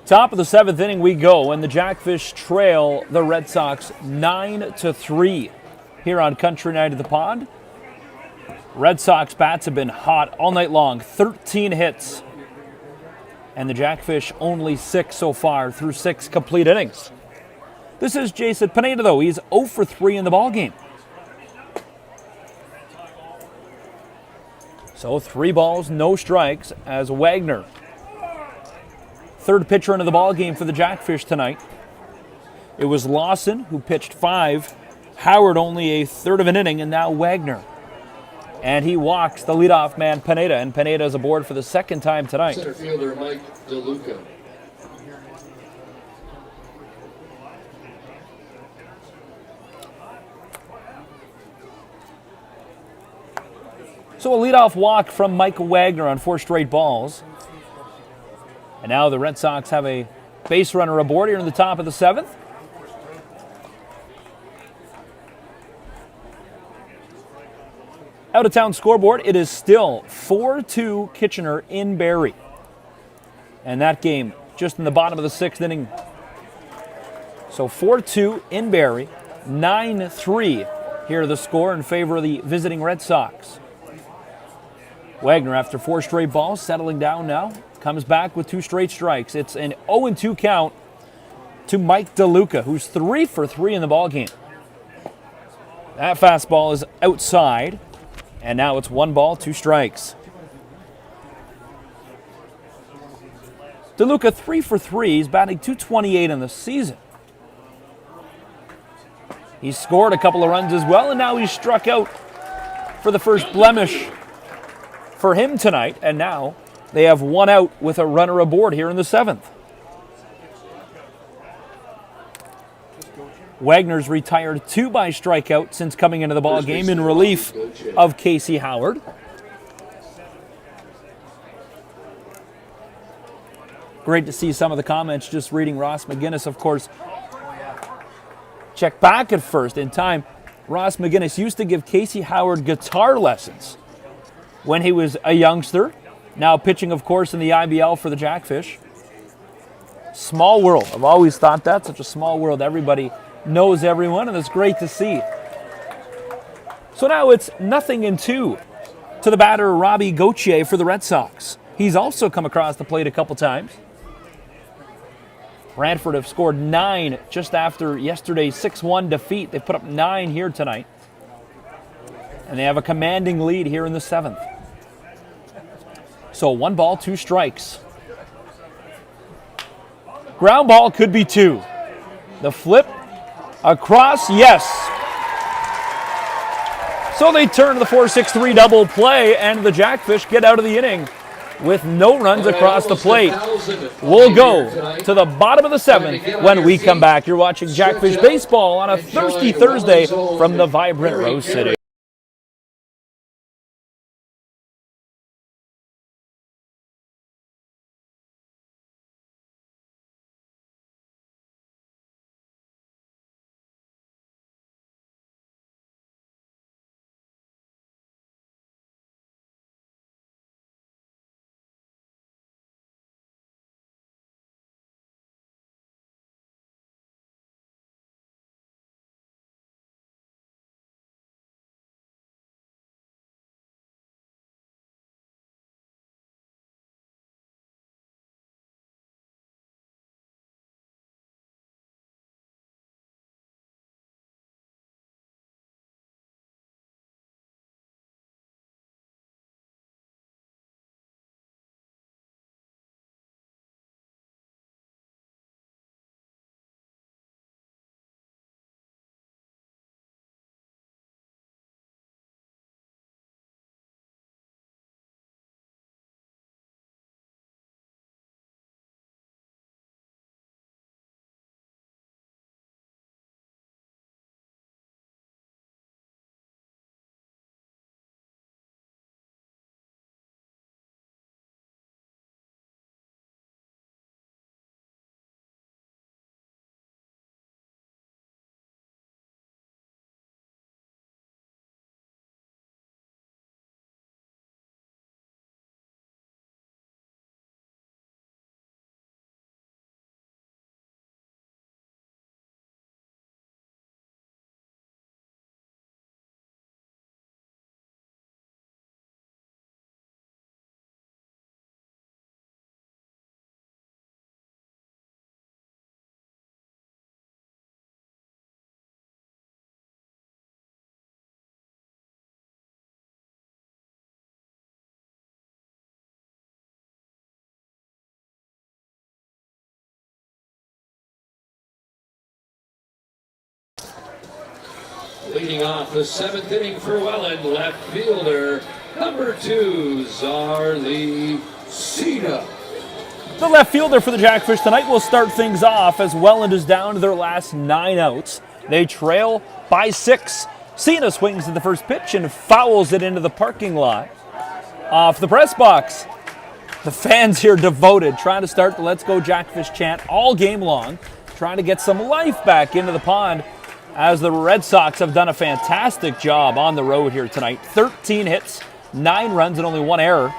Top of the 7th inning we go, and the Jackfish trail the Red Sox 9-3 here on Country Night at the Pond. Red Sox bats have been hot all night long, 13 hits, and the Jackfish only 6 so far through 6 complete innings. This is Jason Pineda, though. He's 0 for 3 in the ballgame. So 3 balls, no strikes as Wagner, third pitcher into the ball game for the Jackfish tonight. It was Lawson who pitched 5, Howard only a third of an inning, and now Wagner. And he walks the leadoff man Pineda, and Pineda is aboard for the second time tonight. Center fielder Mike DeLuca. So a leadoff walk from Mike Wagner on 4 straight balls. And now the Red Sox have a base runner aboard here in the top of the 7th. Out of town scoreboard, it is still 4-2 Kitchener in Barrie. And that game just in the bottom of the 6th inning. So 4-2 in Barrie, 9-3 here the score in favor of the visiting Red Sox. Wagner, after 4 straight balls, settling down now. Comes back with 2 straight strikes. It's an 0-2 count to Mike DeLuca, who's 3 for 3 in the ballgame. That fastball is outside, and now it's 1 ball, 2 strikes. DeLuca 3 for 3. He's batting .228 in the season. He scored a couple of runs as well, and now he's struck out for the first blemish for him tonight, and now they have 1 out with a runner aboard here in the 7th. Wagner's retired 2 by strikeout since coming into the ball game in relief of Casey Howard. Great to see some of the comments, just reading Ross McGinnis, of course. Check back at first in time. Ross McGinnis used to give Casey Howard guitar lessons when he was a youngster. Now pitching, of course, in the IBL for the Jackfish. Small world. I've always thought that. Such a small world. Everybody knows everyone, and it's great to see. So now it's 0-2 to the batter, Robbie Gauthier, for the Red Sox. He's also come across the plate a couple times. Brantford have scored 9 just after yesterday's 6-1 defeat. They've put up 9 here tonight. And they have a commanding lead here in the 7th. So 1 ball, 2 strikes. Ground ball could be 2. The flip across, yes. So they turn to the 4-6-3 double play, and the Jackfish get out of the inning with no runs across the plate. We'll go to the bottom of the 7th when we come back. You're watching Jackfish Baseball on a thirsty Thursday from the vibrant Rose City. Leading off the 7th inning for Welland, left fielder, number 2, Zarli Cena. The left fielder for the Jackfish tonight will start things off as Welland is down to their last 9 outs. They trail by 6. Cena swings at the first pitch and fouls it into the parking lot. Off the press box. The fans here devoted, trying to start the Let's Go Jackfish chant all game long, trying to get some life back into the pond, as the Red Sox have done a fantastic job on the road here tonight. 13 hits, 9 runs, and only 1 error.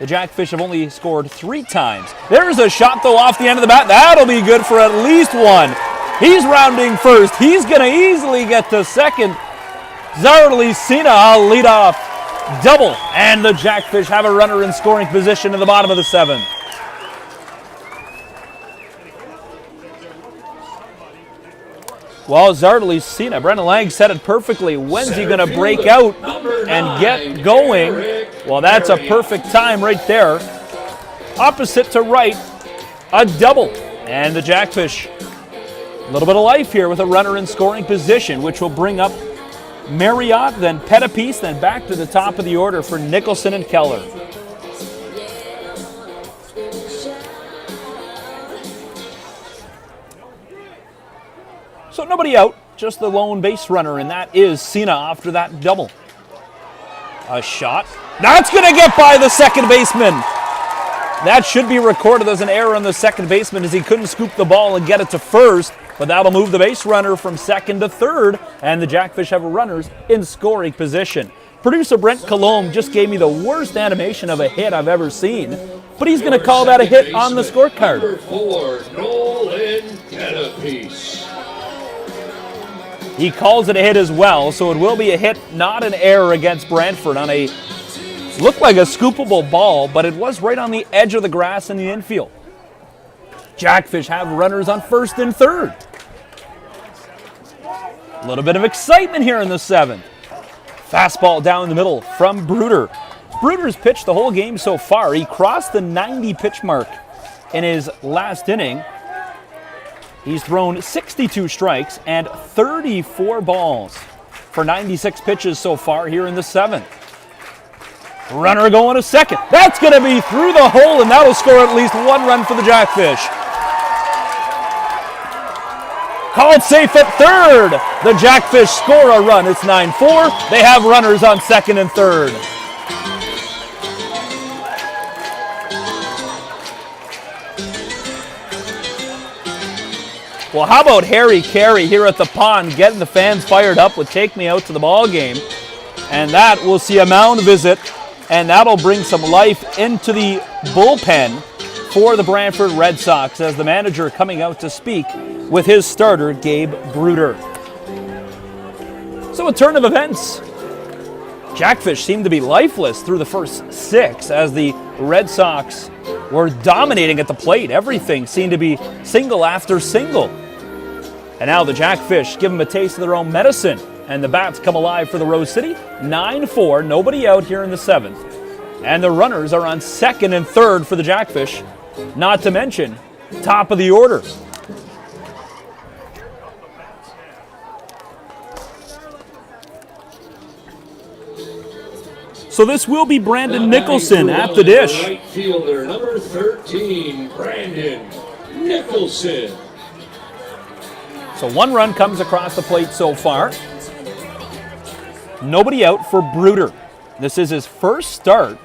The Jackfish have only scored 3 times. There's a shot, though, off the end of the bat. That'll be good for at least 1. He's rounding first. He's going to easily get to second. Zarli Cena, a leadoff double. And the Jackfish have a runner in scoring position in the bottom of the 7th. Well, Zarli Cena, Brendan Lang said it perfectly. When's he going to break out and get going? Well, that's a perfect time right there. Opposite to right, a double. And the Jackfish, a little bit of life here with a runner in scoring position, which will bring up Marriott, then Pettipiece, then back to the top of the order for Nicholson and Keller. So nobody out, just the lone base runner, and that is Cena after that double. A shot. That's going to get by the second baseman. That should be recorded as an error on the second baseman as he couldn't scoop the ball and get it to first, but that'll move the base runner from second to third, and the Jackfish have runners in scoring position. Producer Brent Colombe just gave me the worst animation of a hit I've ever seen, but he's going to call that a hit on the scorecard. Number 4, Nolan Pettipiece. He calls it a hit as well, so it will be a hit, not an error against Brantford on a, looked like a scoopable ball, but it was right on the edge of the grass in the infield. Jackfish have runners on first and third. A little bit of excitement here in the 7th. Fastball down the middle from Bruder. Bruder's pitched the whole game so far. He crossed the 90 pitch mark in his last inning. He's thrown 62 strikes and 34 balls for 96 pitches so far here in the 7th. Runner going to second. That's going to be through the hole, and that'll score at least one run for the Jackfish. Called safe at third. The Jackfish score a run. It's 9-4. They have runners on second and third. Well, how about Harry Carey here at the pond getting the fans fired up with Take Me Out to the Ball Game. And that will see a mound visit, and that'll bring some life into the bullpen for the Brantford Red Sox as the manager coming out to speak with his starter, Gabe Bruder. So a turn of events. Jackfish seemed to be lifeless through the first 6 as the Red Sox were dominating at the plate. Everything seemed to be single after single. And now the Jackfish give them a taste of their own medicine, and the bats come alive for the Rose City. 9-4, nobody out here in the 7th. And the runners are on second and third for the Jackfish, not to mention top of the order. So this will be Brandon Nicholson at the dish. Right fielder, number 13, Brandon Nicholson. So one run comes across the plate so far. Nobody out for Bruder. This is his first start.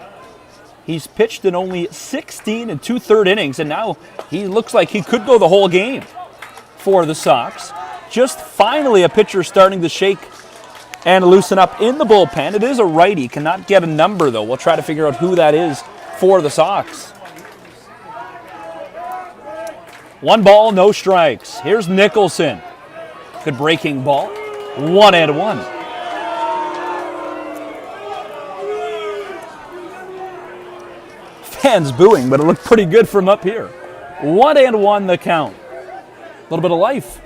He's pitched in only 16 and 2/3 innings, and now he looks like he could go the whole game for the Sox. Just finally a pitcher starting to shake and loosen up in the bullpen. It is a righty, cannot get a number though. We'll try to figure out who that is for the Sox. 1 ball, no strikes. Here's Nicholson. Good breaking ball. 1-1. Fans booing, but it looked pretty good from up here. 1-1 the count. A little bit of life.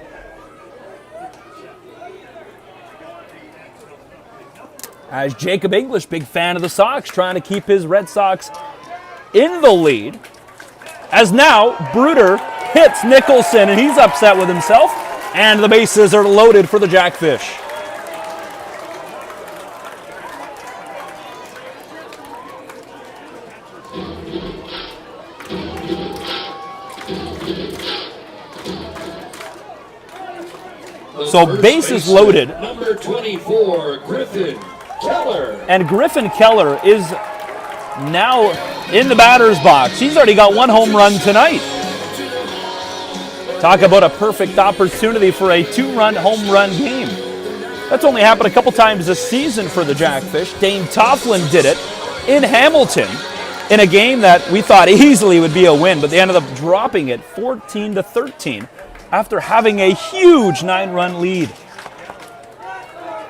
As Jacob English, big fan of the Sox, trying to keep his Red Sox in the lead. As now, Bruder hits Nicholson, and he's upset with himself. And the bases are loaded for the Jackfish. So bases loaded. Number 24, Griffin Keller. And Griffin Keller is now in the batter's box. He's already got 1 home run tonight. Talk about a perfect opportunity for a 2-run home run game. That's only happened a couple times this season for the Jackfish. Dane Tofflin did it in Hamilton in a game that we thought easily would be a win, but they ended up dropping it 14-13 after having a huge 9-run lead.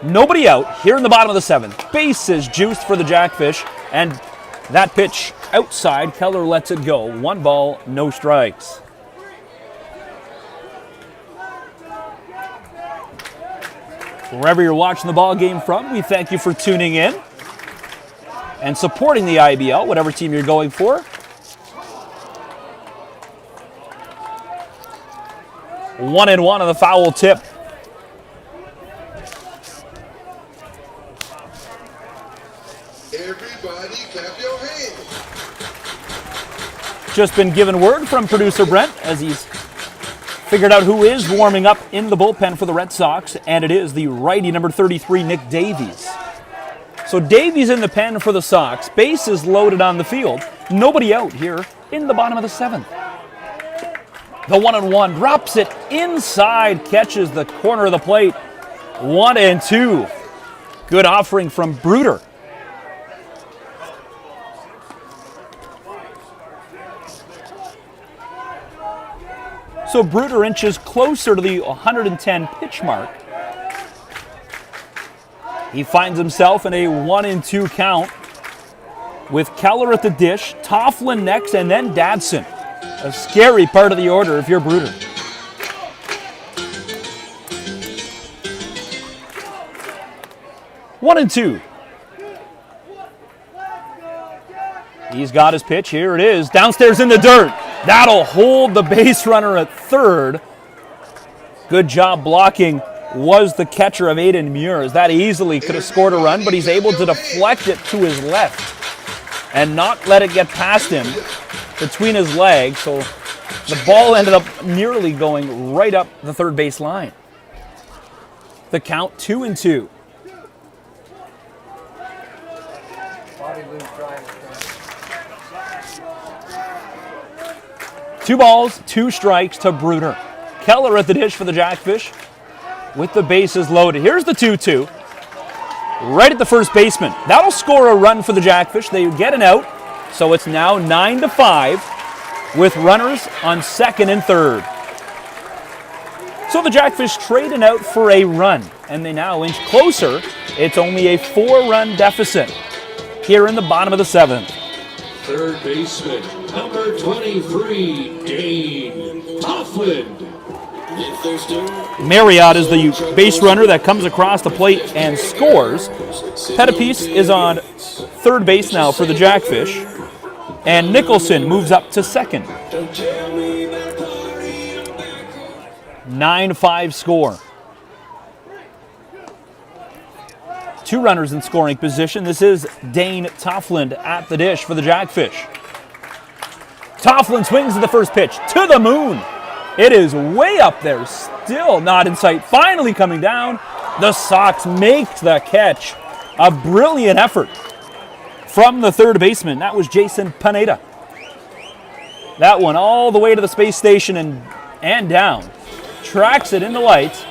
Nobody out here in the bottom of the 7th. Bases juiced for the Jackfish, and that pitch outside, Keller lets it go. 1 ball, no strikes. Wherever you're watching the ball game from, we thank you for tuning in and supporting the IBL, whatever team you're going for. One on the foul tip. Everybody clap your hands. Just been given word from producer Brent as he's figured out who is warming up in the bullpen for the Red Sox, and it is the righty number 33, Nick Davies. So Davies in the pen for the Sox. Bases loaded on the field. Nobody out here in the bottom of the 7th. The 1-1 drops it inside, catches the corner of the plate. 1-2. Good offering from Bruder. So Bruder inches closer to the 110 pitch mark. He finds himself in a 1-2 count with Keller at the dish, Tofflin next, and then Dadson. A scary part of the order if you're Bruder. One and two. He's got his pitch. Here it is. Downstairs in the dirt. That'll hold the base runner at third. Good job blocking was the catcher of Aiden Muir. That easily could have scored a run, but he's able to deflect it to his left. and not let it get past him between his legs. So the ball ended up nearly going right up the third base line. The count 2-2. Two balls, two strikes to Bruder. Keller at the dish for the Jackfish with the bases loaded. Here's the 2-2. Right at the first baseman. That'll score a run for the Jackfish. They get an out. So it's now 9-5 with runners on second and third. So the Jackfish trade an out for a run, and they now inch closer. It's only a 4-run deficit here in the bottom of the seventh. Third baseman, number 23, Dane Toffland. Marriott is the base runner that comes across the plate and scores. Pettipies is on third base now for the Jackfish, and Nicholson moves up to second. 9-5 score. Two runners in scoring position. This is Dane Toffland at the dish for the Jackfish. Toffland swings at the first pitch to the moon. It is way up there, still not in sight. Finally coming down. The Sox make the catch. A brilliant effort from the third baseman. That was Jason Pineda. That one all the way to the space station and down. Tracks it in the lights,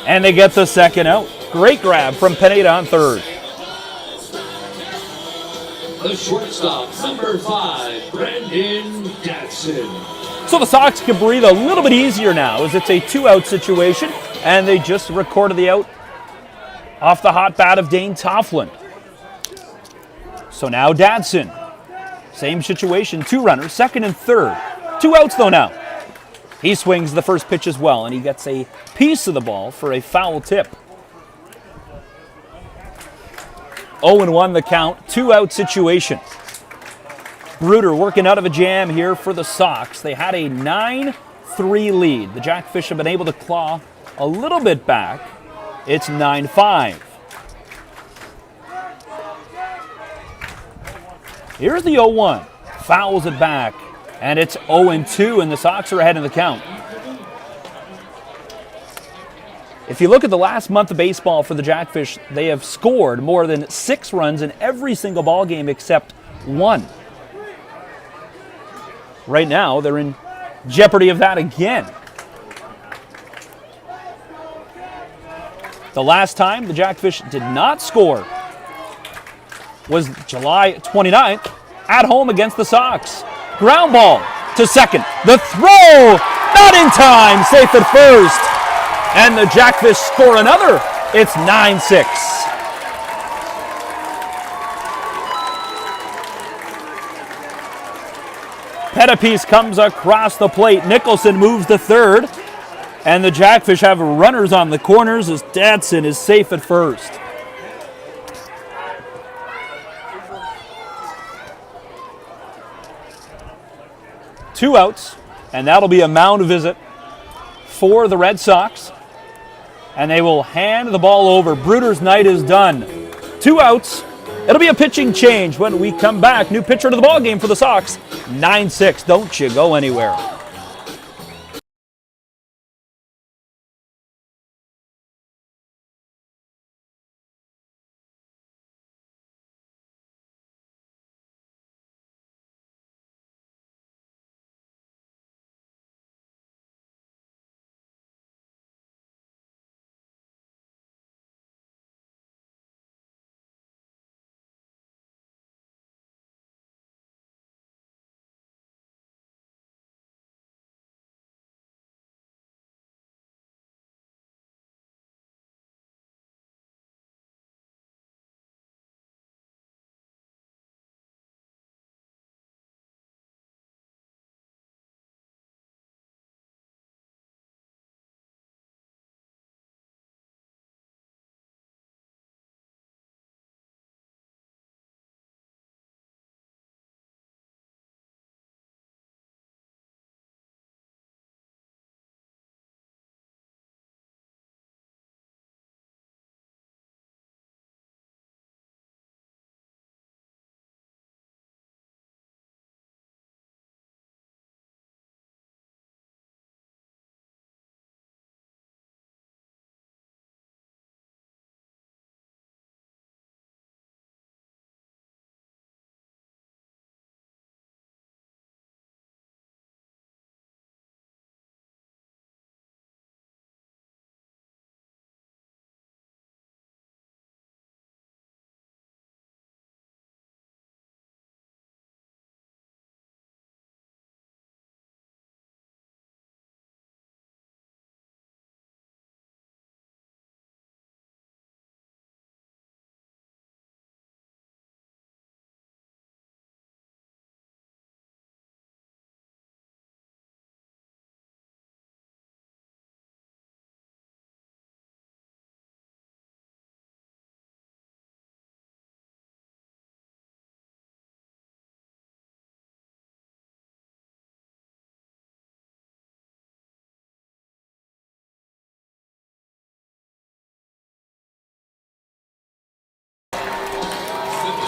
and they get the second out. Great grab from Pineda on third. The shortstop, number 5, Brandon Jackson. So the Sox can breathe a little bit easier now as it's a 2-out situation, and they just recorded the out off the hot bat of Dane Toffland. So now Dadson. Same situation, 2 runners, second and third. 2 outs though now. He swings the first pitch as well, and he gets a piece of the ball for a foul tip. 0-1 the count, 2-out situation. Bruder working out of a jam here for the Sox. They had a 9-3 lead. The Jackfish have been able to claw a little bit back. It's 9-5. Here's the 0-1. Fouls it back, and it's 0-2, and the Sox are ahead in the count. If you look at the last month of baseball for the Jackfish, they have scored more than 6 runs in every single ball game except one. Right now, they're in jeopardy of that again. The last time the Jackfish did not score was July 29th at home against the Sox. Ground ball to second. The throw, not in time, safe at first. And the Jackfish score another. It's 9-6. Pettipies comes across the plate. Nicholson moves to third. And the Jackfish have runners on the corners as Dadson is safe at first. Two outs, and that'll be a mound visit for the Red Sox. And they will hand the ball over. Bruder's night is done. 2 outs. It'll be a pitching change when we come back. New pitcher to the ball game for the Sox. 9-6. Don't you go anywhere.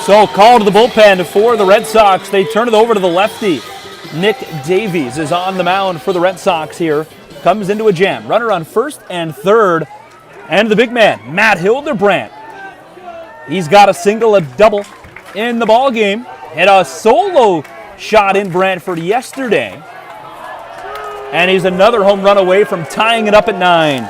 So call to the bullpen for the Red Sox. They turn it over to the lefty. Nick Davies is on the mound for the Red Sox here. Comes into a jam. Runner on first and third. And the big man, Matt Hildebrand. He's got a single, a double in the ball game. Hit a solo shot in Brantford yesterday. And he's another home run away from tying it up at 9.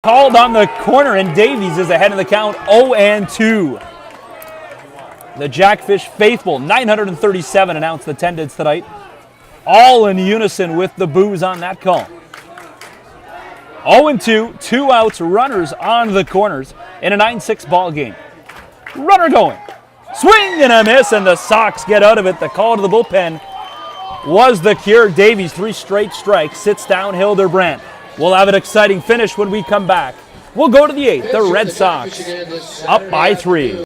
Called on the corner, and Davies is ahead of the count, 0-2. The Jackfish faithful, 937 announced attendance tonight. All in unison with the boos on that call. 0-2, 2 outs, runners on the corners in a 9-6 ball game. Runner going. Swing and a miss, and the Sox get out of it. The call to the bullpen was the cure. Davies, 3 straight strikes, sits down Hildebrand. We'll have an exciting finish when we come back. We'll go to the 8th. The Red Sox up by 3.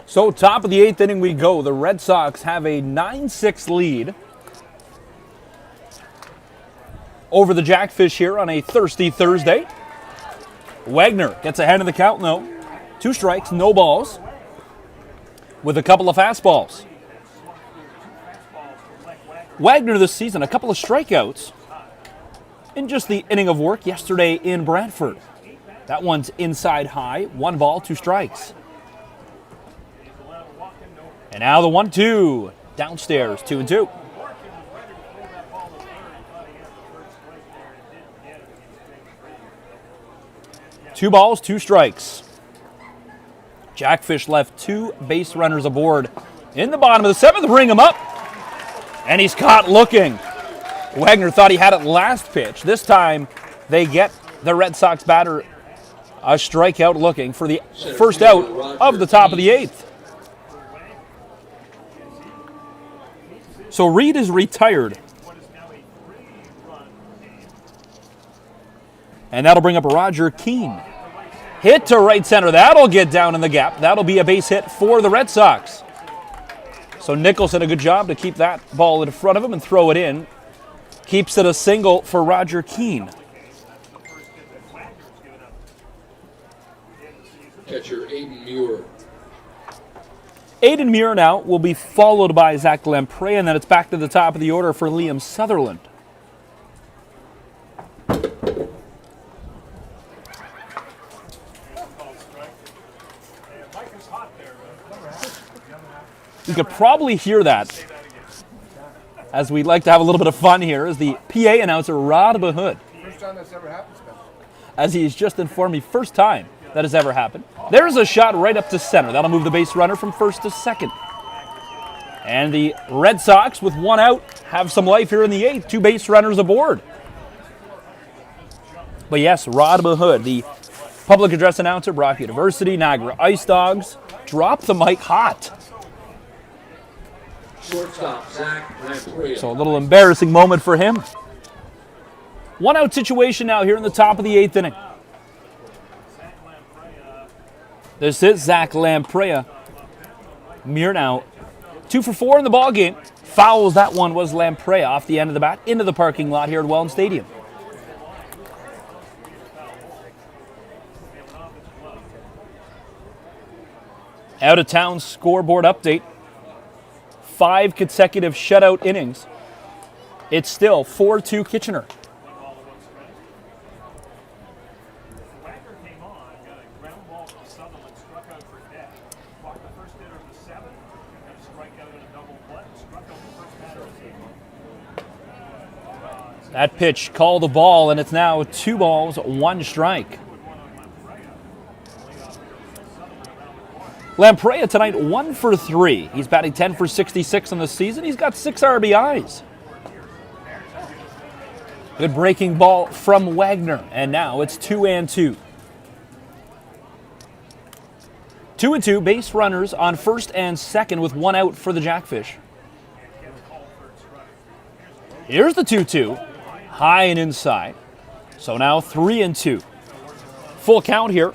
So top of the 8th inning we go. The Red Sox have a 9-6 lead over the Jackfish here on a thirsty Thursday. Wagner gets ahead of the count, though. 2 strikes, no balls, with a couple of fastballs. Wagner this season, a couple of strikeouts in just the inning of work yesterday in Brantford. That one's inside high, 1 ball, 2 strikes. And now the 1-2, downstairs, 2-2. Two balls, 2 strikes. Jackfish left 2 base runners aboard in the bottom of the 7th. Bring him up, and he's caught looking. Wagner thought he had it last pitch. This time they get the Red Sox batter a strikeout looking for the first out of the top of the 8th. So Reed is retired. And that'll bring up Roger Keane. Hit to right center. That'll get down in the gap. That'll be a base hit for the Red Sox. So Nicholson, a good job to keep that ball in front of him and throw it in. Keeps it a single for Roger Keane. Catcher Aiden Muir. Aiden Muir now will be followed by Zach Lamprey, and then it's back to the top of the order for Liam Sutherland. You could probably hear that, as we like to have a little bit of fun here, as the PA announcer, Rod Bahood. First time that's ever happened, Spencer. As he's just informed me, first time that has ever happened. There's a shot right up to center. That'll move the base runner from first to second. And the Red Sox, with one out, have some life here in the eighth. 2 base runners aboard. But yes, Rod Bahood, the public address announcer, Brock University, Niagara Ice Dogs, dropped the mic hot. Shortstop Zach Lamprey. So a little embarrassing moment for him. 1 out situation now here in the top of the 8th inning. This is Zach Lamprey. Muir now 2 for 4 in the ball game. Fouls, that one was Lamprey off the end of the bat into the parking lot here at Welland Stadium. Out of town scoreboard update. 5 consecutive shutout innings. It's still 4-2 Kitchener. That pitch called the ball, and it's now 2 balls, 1 strike. Lamprey tonight 1 for 3. He's batting 10 for 66 on the season. He's got 6 RBIs. Good breaking ball from Wagner, and now it's 2-2. 2-2, base runners on first and second with 1 out for the Jackfish. Here's the 2-2, high and inside. So now 3-2. Full count here.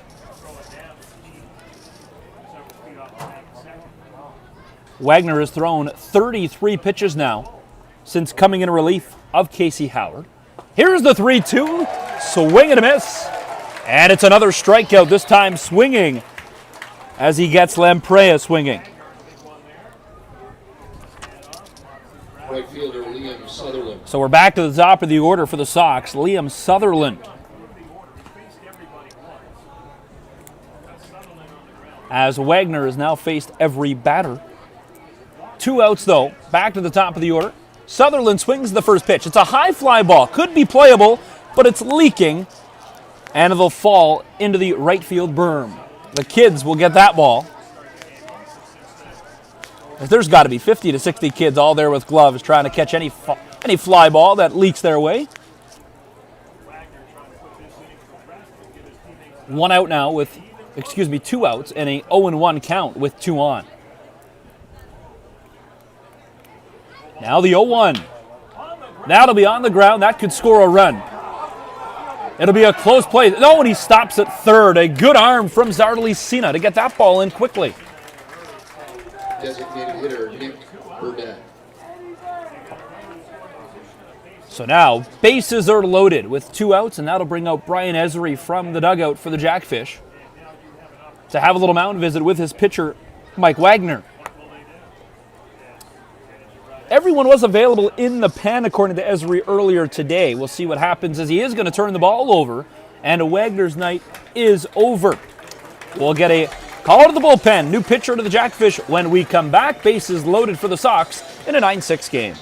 Wagner has thrown 33 pitches now since coming in relief of Casey Howard. Here's the 3-2, swing and a miss. And it's another strikeout, this time swinging as he gets Lamprey swinging. Right fielder Liam Sutherland. So we're back to the top of the order for the Sox. Liam Sutherland. As Wagner has now faced every batter. 2 outs, though. Back to the top of the order. Sutherland swings the first pitch. It's a high fly ball. Could be playable, but it's leaking. And it'll fall into the right field berm. The kids will get that ball. There's got to be 50 to 60 kids all there with gloves trying to catch any fly ball that leaks their way. 1 out now with, 2 outs and a 0-1 count with 2 on. Now the 0-1. That'll be on the ground. That could score a run. It'll be a close play. No, and he stops at third. A good arm from Zardali Sina to get that ball in quickly. Designated hitter Nick Burdett. So now bases are loaded with 2 outs, and that'll bring out Brian Esri from the dugout for the Jackfish to have a little mound visit with his pitcher, Mike Wagner. Everyone was available in the pen, according to Esri earlier today. We'll see what happens as he is going to turn the ball over, and Wagner's night is over. We'll get a call to the bullpen. New pitcher to the Jackfish when we come back. Bases loaded for the Sox in a 9-6 game.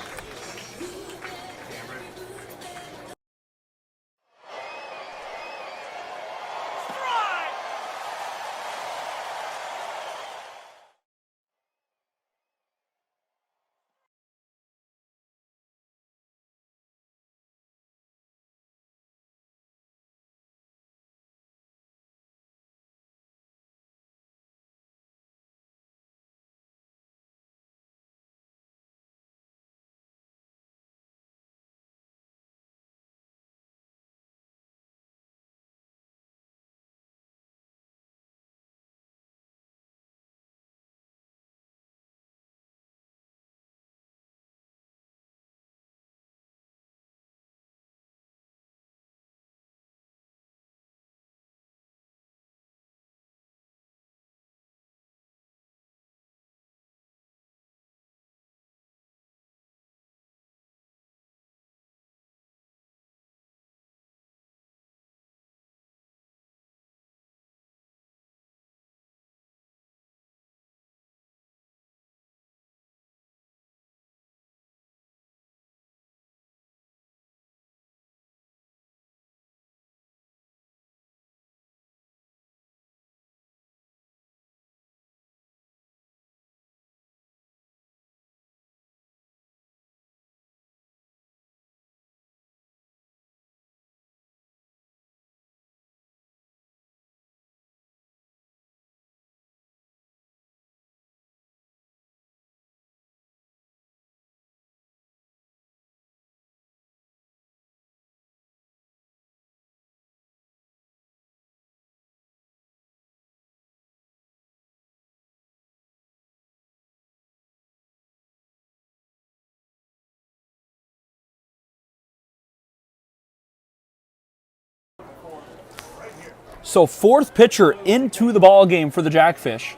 So fourth pitcher into the ball game for the Jackfish.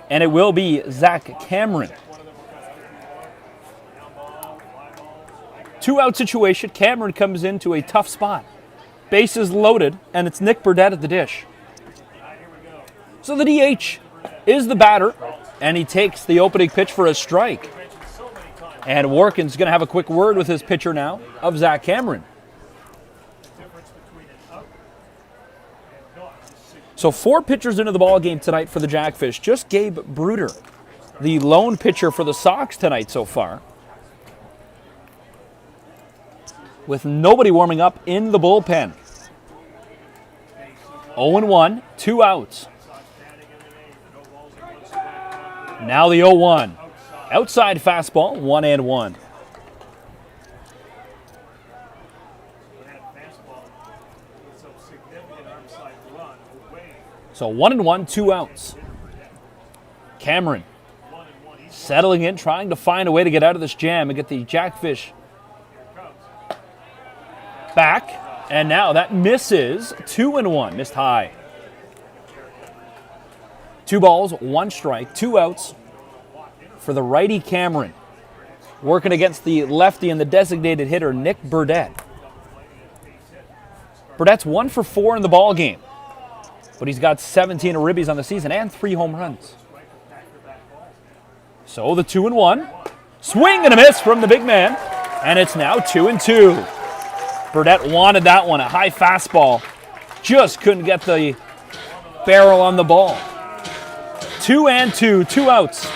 And it will be Zach Cameron. 2-out situation. Cameron comes into a tough spot. Bases loaded, and it's Nick Burdett at the dish. So the DH is the batter, and he takes the opening pitch for a strike. And Warkin's going to have a quick word with his pitcher now of Zach Cameron. So 4 pitchers into the ball game tonight for the Jackfish. Just Gabe Bruder, the lone pitcher for the Sox tonight so far. With nobody warming up in the bullpen. 0-1, 2 outs. Now the 0-1. Outside fastball, 1-1. So 1-1, 2 outs. Cameron settling in, trying to find a way to get out of this jam and get the Jackfish back. And now that misses. 2-1, missed high. 2 balls, 1 strike, 2 outs for the righty Cameron. Working against the lefty and the designated hitter, Nick Burdett. Burdett's 1 for 4 in the ball game, but he's got 17 ribbies on the season and 3 home runs. So the 2-1. Swing and a miss from the big man, and it's now 2-2. Burdett wanted that one, a high fastball. Just couldn't get the barrel on the ball. 2-2, 2 outs.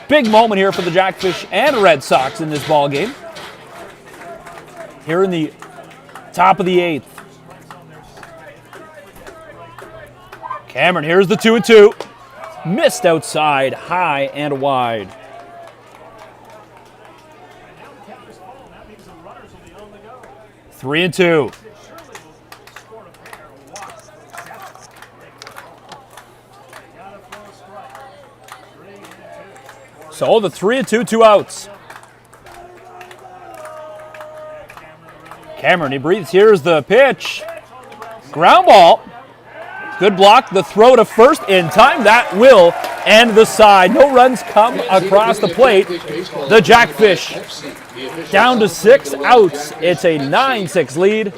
Big moment here for the Jackfish and Red Sox in this ball game. Here in the top of the 8th. Cameron, here's the 2-2. Missed outside, high and wide. Three and 2. So the 3-2, 2 outs. Cameron, he breathes. Here's the pitch. Ground ball. Good block. The throw to first in time. That will end the side. No runs come across the plate. The Jackfish down to 6 outs. It's a 9-6 lead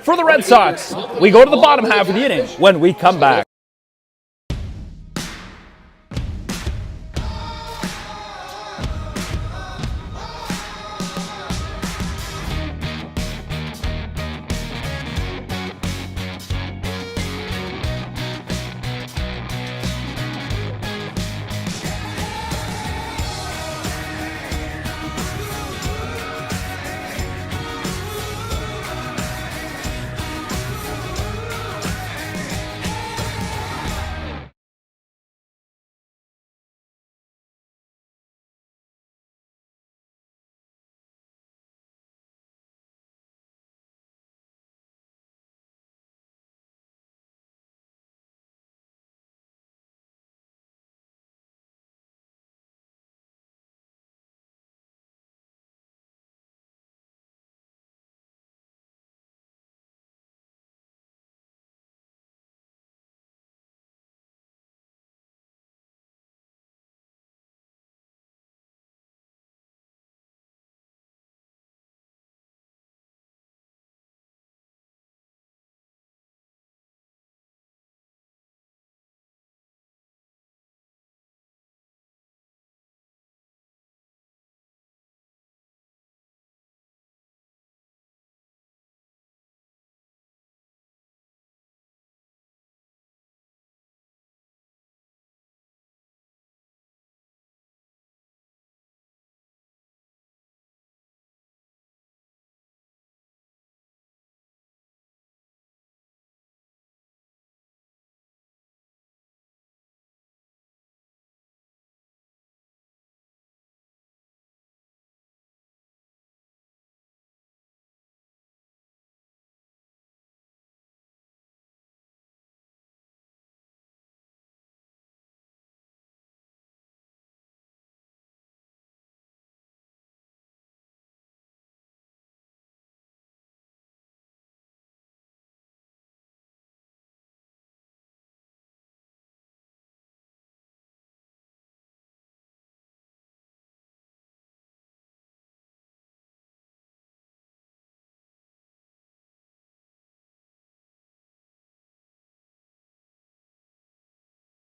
for the Red Sox. We go to the bottom half of the inning when we come back.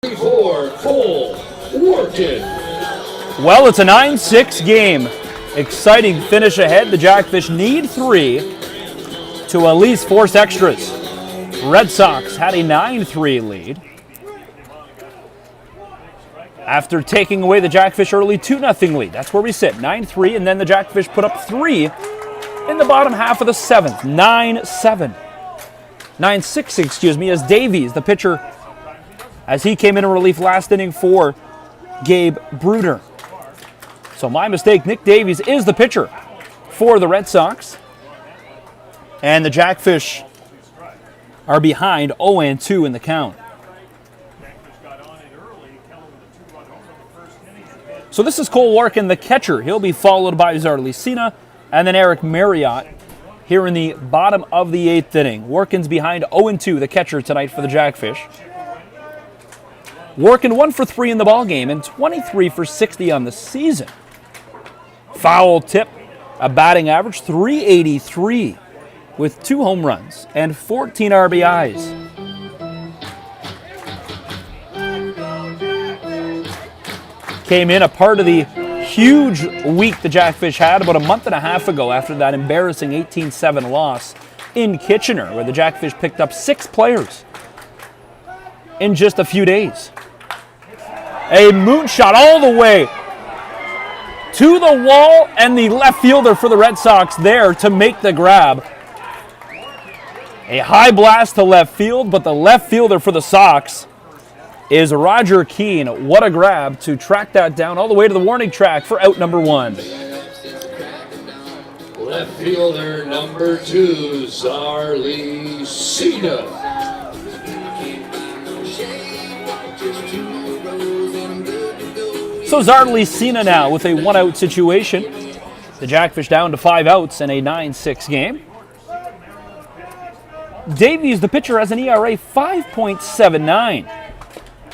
4, Cole Wharton. Well, it's a 9-6 game. Exciting finish ahead. The Jackfish need 3 to at least force extras. Red Sox had a 9-3 lead after taking away the Jackfish early 2-0 lead. That's where we sit, 9-3, and then the Jackfish put up 3 in the bottom half of the 7th, 9-7. 9-6, excuse me, as Davies, the pitcher, as he came in relief last inning for Gabe Bruder. So my mistake, Nick Davies is the pitcher for the Red Sox. And the Jackfish are behind 0-2 in the count. So this is Cole Warkin, the catcher. He'll be followed by Zardley Sina and then Eric Marriott here in the bottom of the 8th inning. Warkin's behind 0-2, the catcher tonight for the Jackfish. Warkin 1 for 3 in the ballgame and 23 for 60 on the season. Foul tip, a batting average, .383 with 2 home runs and 14 RBIs. Came in a part of the huge week the Jackfish had about a month and a half ago after that embarrassing 18-7 loss in Kitchener, where the Jackfish picked up 6 players in just a few days. A moonshot all the way to the wall, and the left fielder for the Red Sox there to make the grab. A high blast to left field, but the left fielder for the Sox is Roger Keane. What a grab to track that down all the way to the warning track for out number 1. Left fielder number 2, Zardley Sina. So Zardley Sina now with a 1-out situation. The Jackfish down to 5 outs in a 9-6 game. Davies, the pitcher, has an ERA 5.79.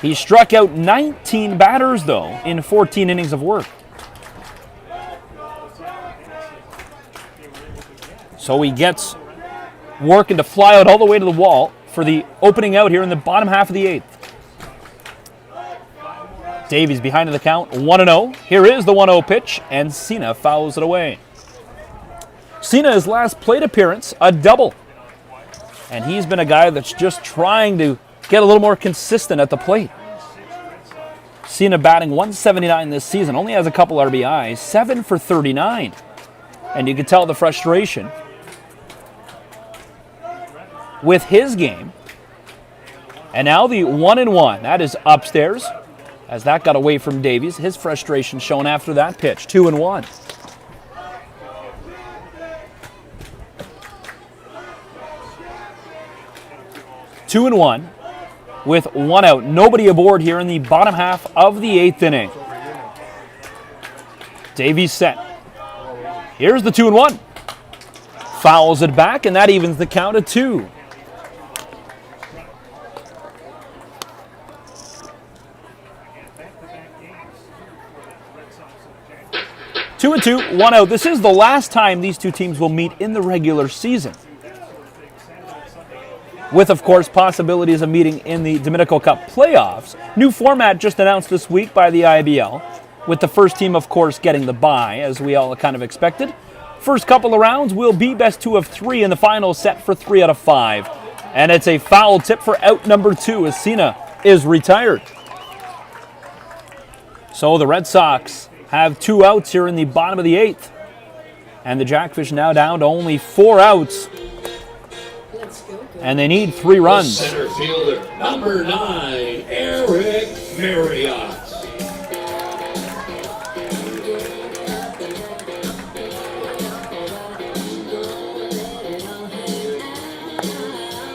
He struck out 19 batters, though, in 14 innings of work. So he gets working to fly out all the way to the wall for the opening out here in the bottom half of the 8th. Davies behind in the count, 1-0. Here is the 1-0 pitch, and Sina fouls it away. Sina, his last plate appearance, a double. And he's been a guy that's just trying to get a little more consistent at the plate. Sina batting .179 this season, only has a couple RBIs, 7 for 39. And you can tell the frustration with his game. And now the 1-1, that is upstairs, as that got away from Davies. His frustration shown after that pitch, 2-1. Two and one with 1 out. Nobody aboard here in the bottom half of the 8th inning. Davies set. Here's the 2-1. Fouls it back, and that evens the count at 2. Two and 2, 1 out. This is the last time these two teams will meet in the regular season, with, of course, possibilities of meeting in the Dominical Cup playoffs. New format just announced this week by the IBL, with the first team, of course, getting the bye, as we all kind of expected. First couple of rounds will be best 2 of 3 in the final set for 3 out of 5. And it's a foul tip for out number 2 as Sina is retired. So the Red Sox have 2 outs here in the bottom of the 8th. And the Jackfish now down to only 4 outs. And they need 3 runs. Center fielder number 9, Eric Marriott.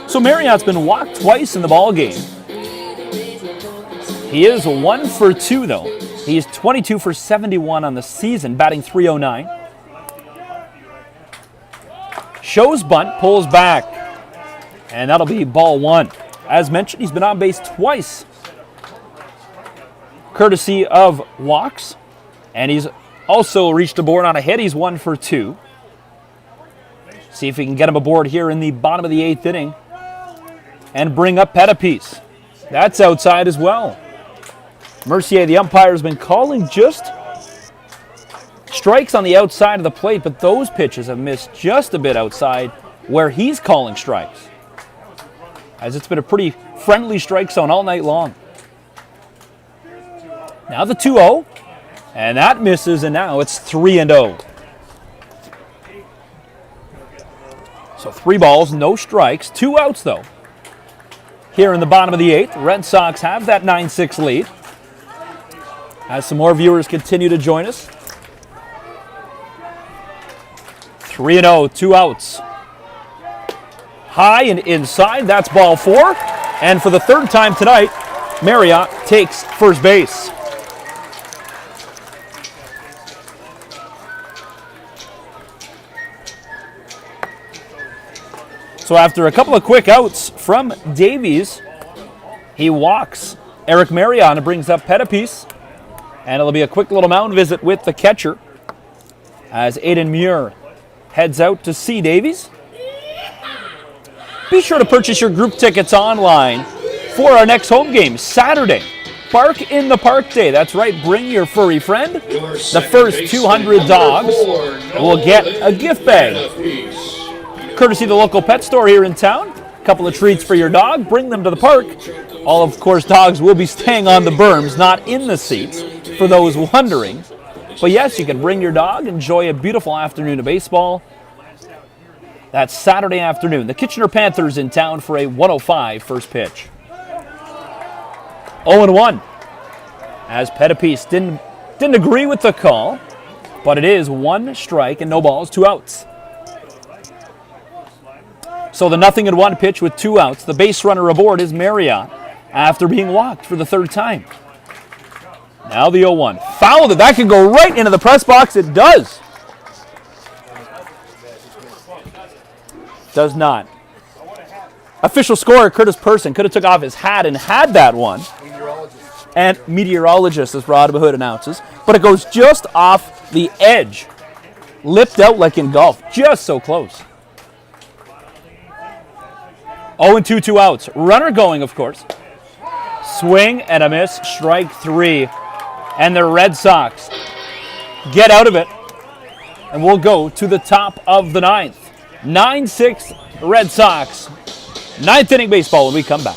So Marriott's been walked twice in the ball game. He is 1 for 2, though. He is 22 for 71 on the season, batting .309. Shows bunt, pulls back, and that'll be ball 1. As mentioned, he's been on base twice, courtesy of walks, and he's also reached aboard on a hit. He's 1 for 2. See if we can get him aboard here in the bottom of the 8th inning and bring up Pettipies. That's outside as well. Mercier, the umpire, has been calling just strikes on the outside of the plate, but those pitches have missed just a bit outside where he's calling strikes, as it's been a pretty friendly strike zone all night long. Now the 2-0, and that misses, and now it's 3-0. So 3 balls, no strikes, 2 outs though. Here in the bottom of the 8th, Red Sox have that 9-6 lead. As some more viewers continue to join us. 3-0, 2 outs. High and inside, that's ball 4. And for the 3rd time tonight, Marriott takes first base. So after a couple of quick outs from Davies, he walks Eric Marriott and brings up Pettipies. And it'll be a quick little mound visit with the catcher as Aiden Muir heads out to see Davies. Be sure to purchase your group tickets online for our next home game, Saturday. Bark in the Park Day. That's right, bring your furry friend. The first 200 dogs will get a gift bag. Courtesy of the local pet store here in town. A couple of treats for your dog. Bring them to the park. All, of course, dogs will be staying on the berms, not in the seats, for those wondering. But yes, you can bring your dog, enjoy a beautiful afternoon of baseball. That's Saturday afternoon. The Kitchener Panthers in town for a 1:05 first pitch. 0-1. As Pettipies didn't agree with the call, but it is 1 strike and no balls, 2 outs. So the 0-1 pitch with 2 outs. The base runner aboard is Marriott after being walked for the 3rd time. Now the 0-1. Fouled it. That could go right into the press box. It does. Does not. Official scorer Curtis Person could have took off his hat and had that one. And meteorologist, as Rod Mahood announces. But it goes just off the edge. Lipped out like in golf. Just so close. 0-2, 2 outs. Runner going, of course. Swing and a miss. Strike 3. And the Red Sox get out of it. And we'll go to the top of the 9th. 9-6 Red Sox. 9th inning baseball when we come back.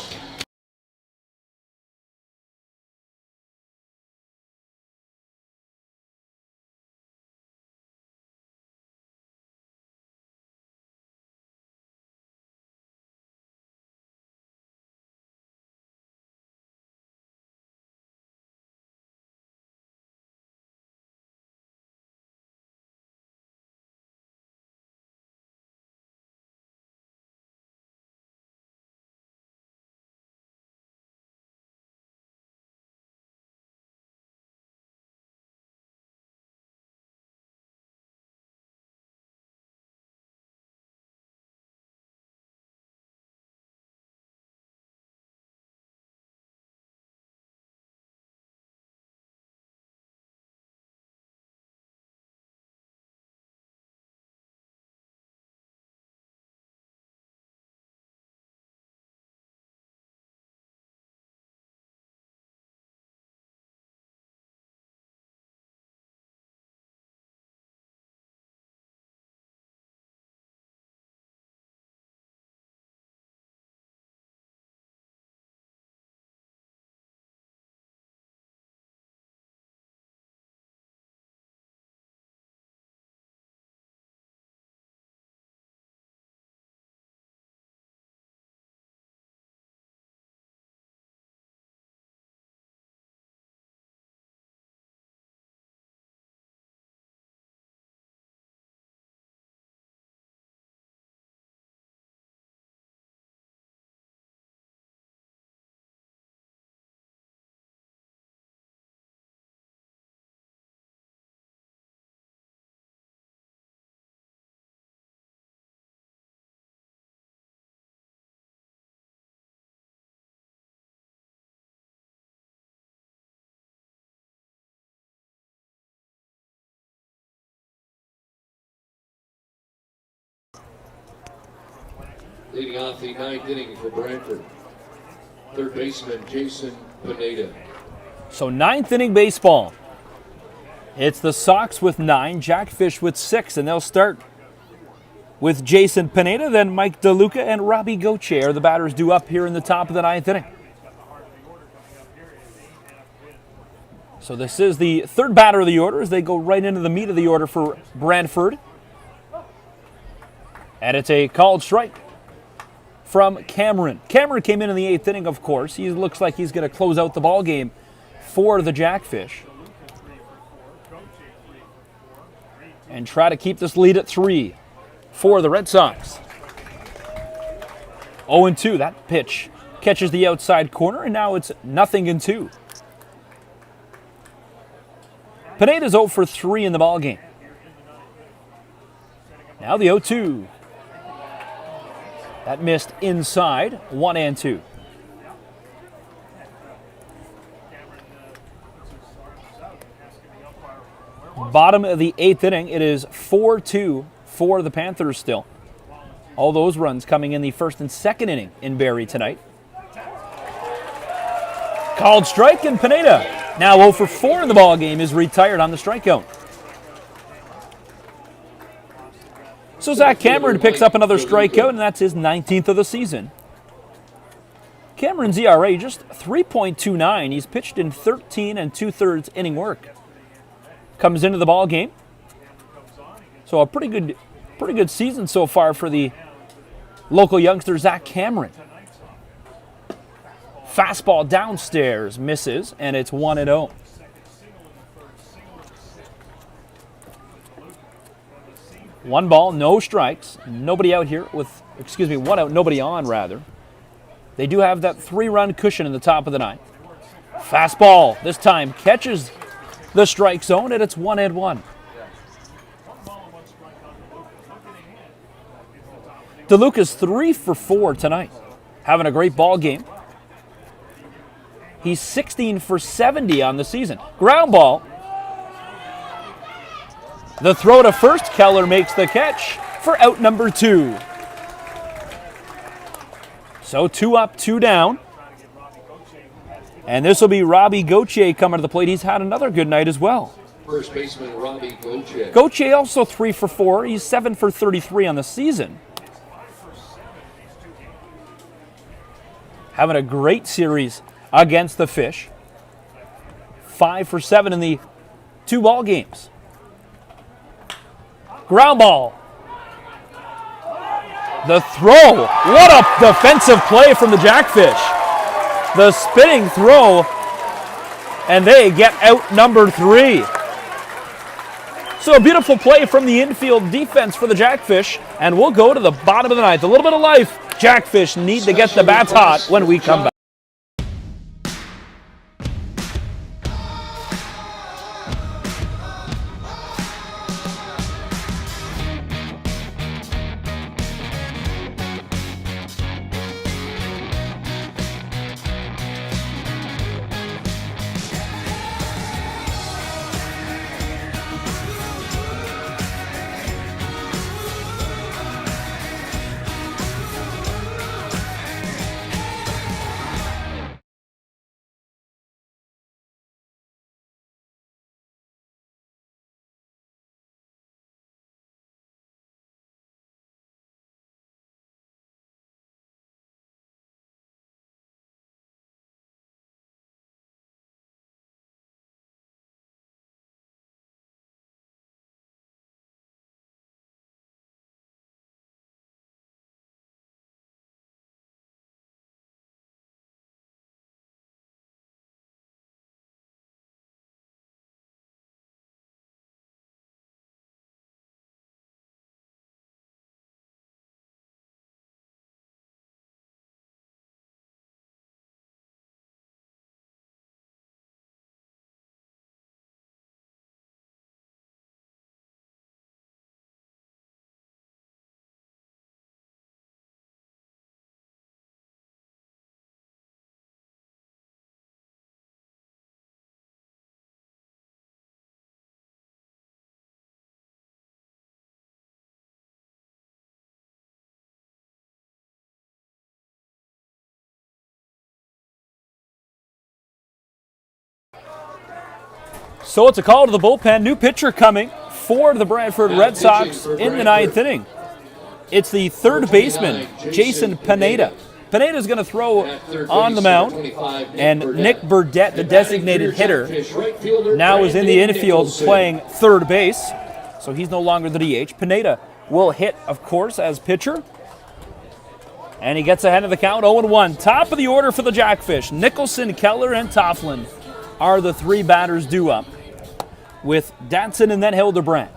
Leading off the 9th inning for Brantford. Third baseman Jason Pineda. So 9th inning baseball. It's the Sox with 9, Jackfish with 6, and they'll start with Jason Pineda, then Mike DeLuca and Robbie Gauthier are the batters due up here in the top of the 9th inning. So this is the third batter of the order as they go right into the meat of the order for Brantford. And it's a called strike from Cameron. Cameron came in the 8th inning, of course. He looks like he's going to close out the ball game for the Jackfish and try to keep this lead at 3 for the Red Sox. 0-2. That pitch catches the outside corner, and now it's 0-2. Pineda's 0 for 3 in the ball game. Now the 0-2. That missed inside, 1-2. Bottom of the 8th inning, it is 4-2 for the Panthers still. All those runs coming in the 1st and 2nd inning in Barrie tonight. Called strike, and Pineda, now 0 for 4 in the ball game, is retired on the strikeout. So Zach Cameron picks up another strikeout, and that's his 19th of the season. Cameron's ERA just 3.29. He's pitched in 13 2/3 inning work. Comes into the ball game. So a pretty good season so far for the local youngster Zach Cameron. Fastball downstairs misses, and it's 1-0. One ball, no strikes. Nobody out here with, one out, nobody on rather. They do have that 3-run cushion in the top of the 9th. Fastball this time catches the strike zone, and it's 1-1. DeLuca's 3 for 4 tonight, having a great ball game. He's 16 for 70 on the season. Ground ball. The throw to first, Keller makes the catch for out number 2. So 2 up, 2 down. And this will be Robbie Gauthier coming to the plate. He's had another good night as well. First baseman Robbie Gauthier. Gauthier also 3 for 4. He's 7 for 33 on the season. Having a great series against the Fish. 5 for 7 in the 2 ball games. Ground ball. The throw. What a defensive play from the Jackfish. The spinning throw, and they get out number 3. So a beautiful play from the infield defense for the Jackfish, and we'll go to the bottom of the 9th. A little bit of life. Jackfish need to get the bats hot when we come back. So it's a call to the bullpen. New pitcher coming for the Brantford Red Sox in the ninth inning. It's the third baseman, Jason Pineda. Pineda's going to throw on the mound, and Nick Burdett, the designated hitter, now is in the infield playing third base, so he's no longer the DH. Pineda will hit, of course, as pitcher, and he gets ahead of the count, 0-1. Top of the order for the Jackfish. Nicholson, Keller, and Tofflin are the three batters due up, with Datsun and then Hildebrandt.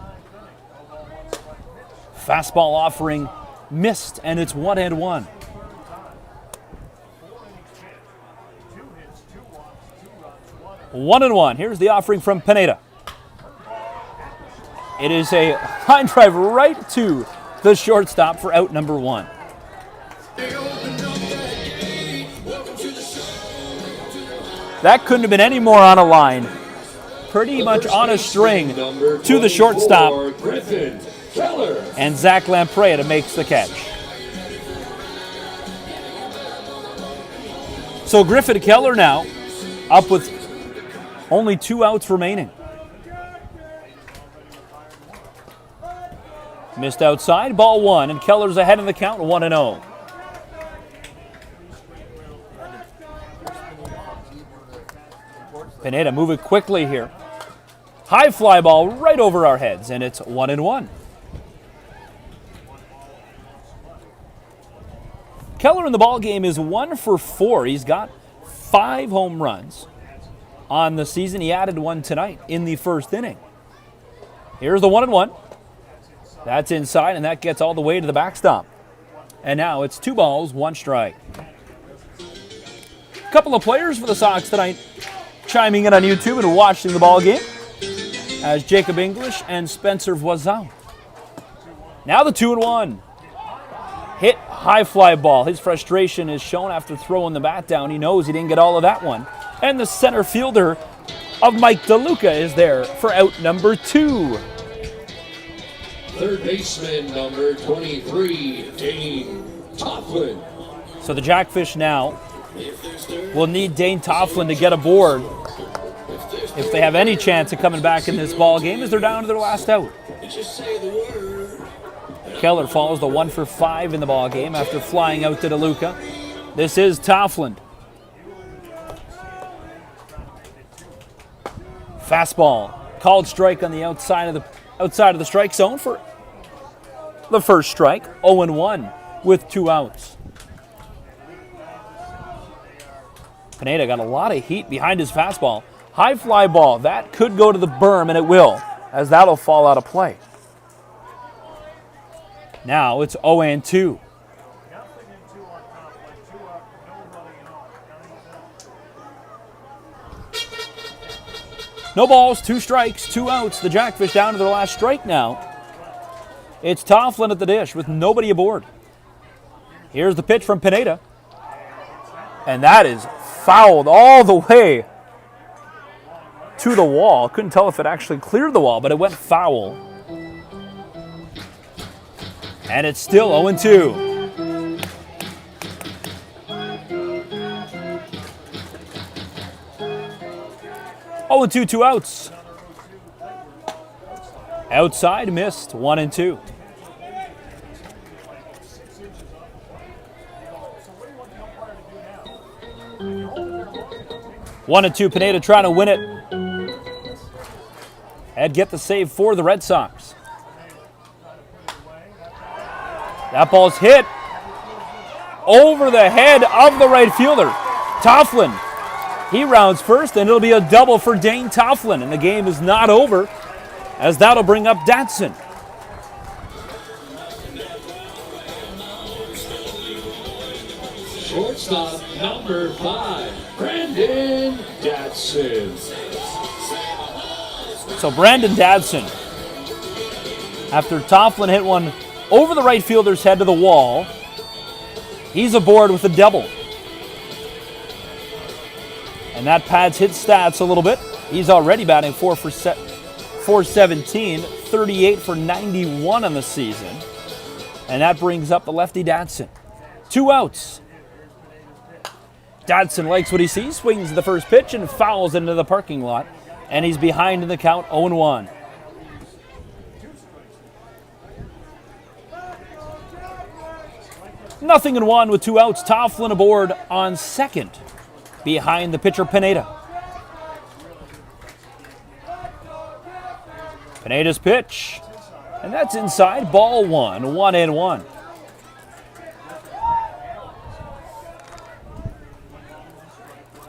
Fastball offering missed, and it's 1-1. One and one. Here's the offering from Pineda. It is a line drive right to the shortstop for out number one. That couldn't have been any more on a line. Pretty much on a string to the shortstop. And Zach Lamprey makes the catch. So Griffin Keller now up with only 2 outs remaining. Missed outside, ball one, and Keller's ahead in the count, 1-0. Pineda moving quickly here. High fly ball right over our heads, and it's 1-1. Keller in the ball game is 1 for 4. He's got 5 home runs on the season. He added one tonight in the first inning. Here's the 1-1. That's inside, and that gets all the way to the backstop. And now it's 2 balls, 1 strike. A couple of players for the Sox tonight chiming in on YouTube and watching the ball game, as Jacob English and Spencer Voisin. Now the 2-1. Hit high fly ball. His frustration is shown after throwing the bat down. He knows he didn't get all of that one. And the center fielder of Mike DeLuca is there for out number 2. Third baseman, number 23, Dane Tofflin. So the Jackfish now will need Dane Tofflin to get aboard if they have any chance of coming back in this ball game, as they're down to their last out. Keller follows the 1 for 5 in the ball game after flying out to DeLuca. This is Tofflin. Fastball, called strike on the outside of the strike zone for the first strike. 0-1 with 2 outs. Pineda got a lot of heat behind his fastball. High fly ball, that could go to the berm, and it will, as that'll fall out of play. Now it's 0-2. No balls, 2 strikes, 2 outs. The Jackfish down to their last strike now. It's Tofflin at the dish with nobody aboard. Here's the pitch from Pineda. And that is fouled all the way to the wall. Couldn't tell if it actually cleared the wall, but it went foul. And it's still 0-2. 0-2, 2 outs. Outside, missed, 1-2. One and two, Pineda trying to win it. And get the save for the Red Sox. That ball's hit over the head of the right fielder. Tofflin, he rounds first, and it'll be a double for Dane Tofflin. And the game is not over, as that'll bring up Datsun. Shortstop number 5, Brandon Datsun. So Brandon Datsun, after Tofflin hit one over the right fielder's head to the wall, he's aboard with a double. And that pads his stats a little bit. He's already batting 417, 38 for 91 on the season. And that brings up the lefty Datsun. 2 outs. Datsun likes what he sees, swings the first pitch and fouls into the parking lot. And he's behind in the count, 0-1. Nothing in one with 2 outs. Tofflin aboard on second, behind the pitcher Pineda. Pineda's pitch, and that's inside. Ball 1, 1-1.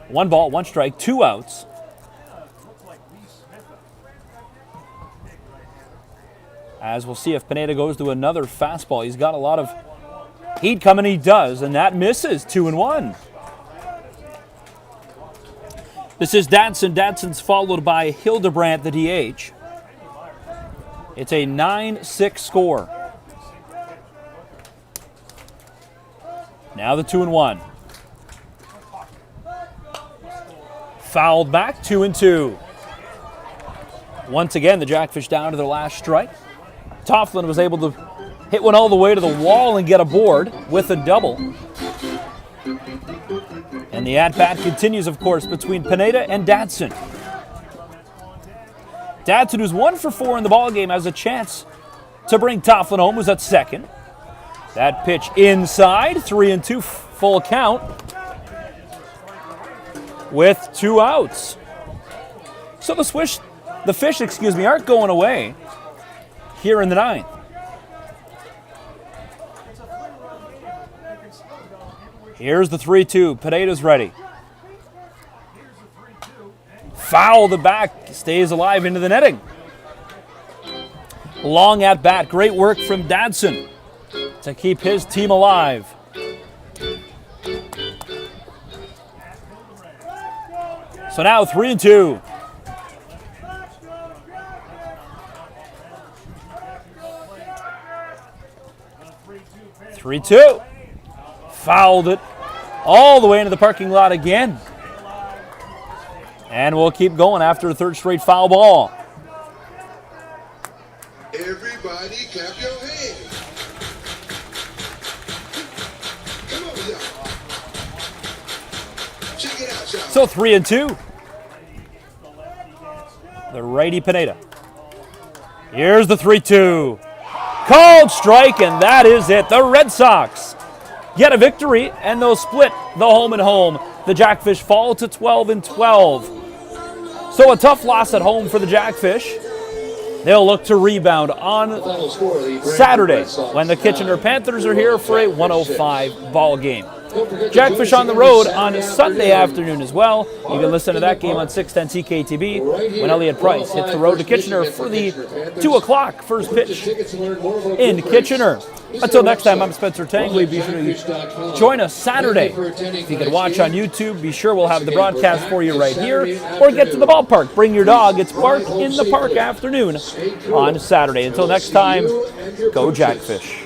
One ball, 1 strike, 2 outs. As we'll see if Pineda goes to another fastball. He's got a lot of heat coming, he does, and that misses. 2-1. This is Datsun. Datson's followed by Hildebrandt, the DH. It's a 9-6 score. Now the 2-1. Fouled back, 2-2. Once again, the Jackfish down to their last strike. Tofflin was able to hit one all the way to the wall and get aboard with a double. And the at-bat continues, of course, between Pineda and Datsun. Datsun, who's 1 for 4 in the ballgame, has a chance to bring Tofflin home, who's at second. That pitch inside, 3-2, full count, with 2 outs. So the fish, aren't going away here in the 9th. Here's the 3-2. Pineda's ready. Foul the back, stays alive into the netting. Long at bat, great work from Datsun to keep his team alive. So now 3-2. Fouled it all the way into the parking lot again. And we'll keep going after a 3rd straight foul ball. Everybody clap your hands. Come on, y'all. Check it out, y'all. So 3-2. The righty Pineda. Here's the 3-2. Called strike, and that is it. The Red Sox get a victory, and they'll split the home and home. The Jackfish fall to 12-12. So a tough loss at home for the Jackfish. They'll look to rebound on Saturday when the Kitchener Panthers are here for a 105 ball game. Jackfish on the road on Sunday afternoon as well. You can listen to that game on 610 TKTB when Elliott Price hits the road to Kitchener for the 2 o'clock first pitch in Kitchener. Until next time, I'm Spencer Tangley. Be sure to join us Saturday. If you can watch on YouTube, be sure we'll have the broadcast for you right here. Or get to the ballpark. Bring your dog. It's Bark in the Park afternoon on Saturday. Until next time, go Jackfish.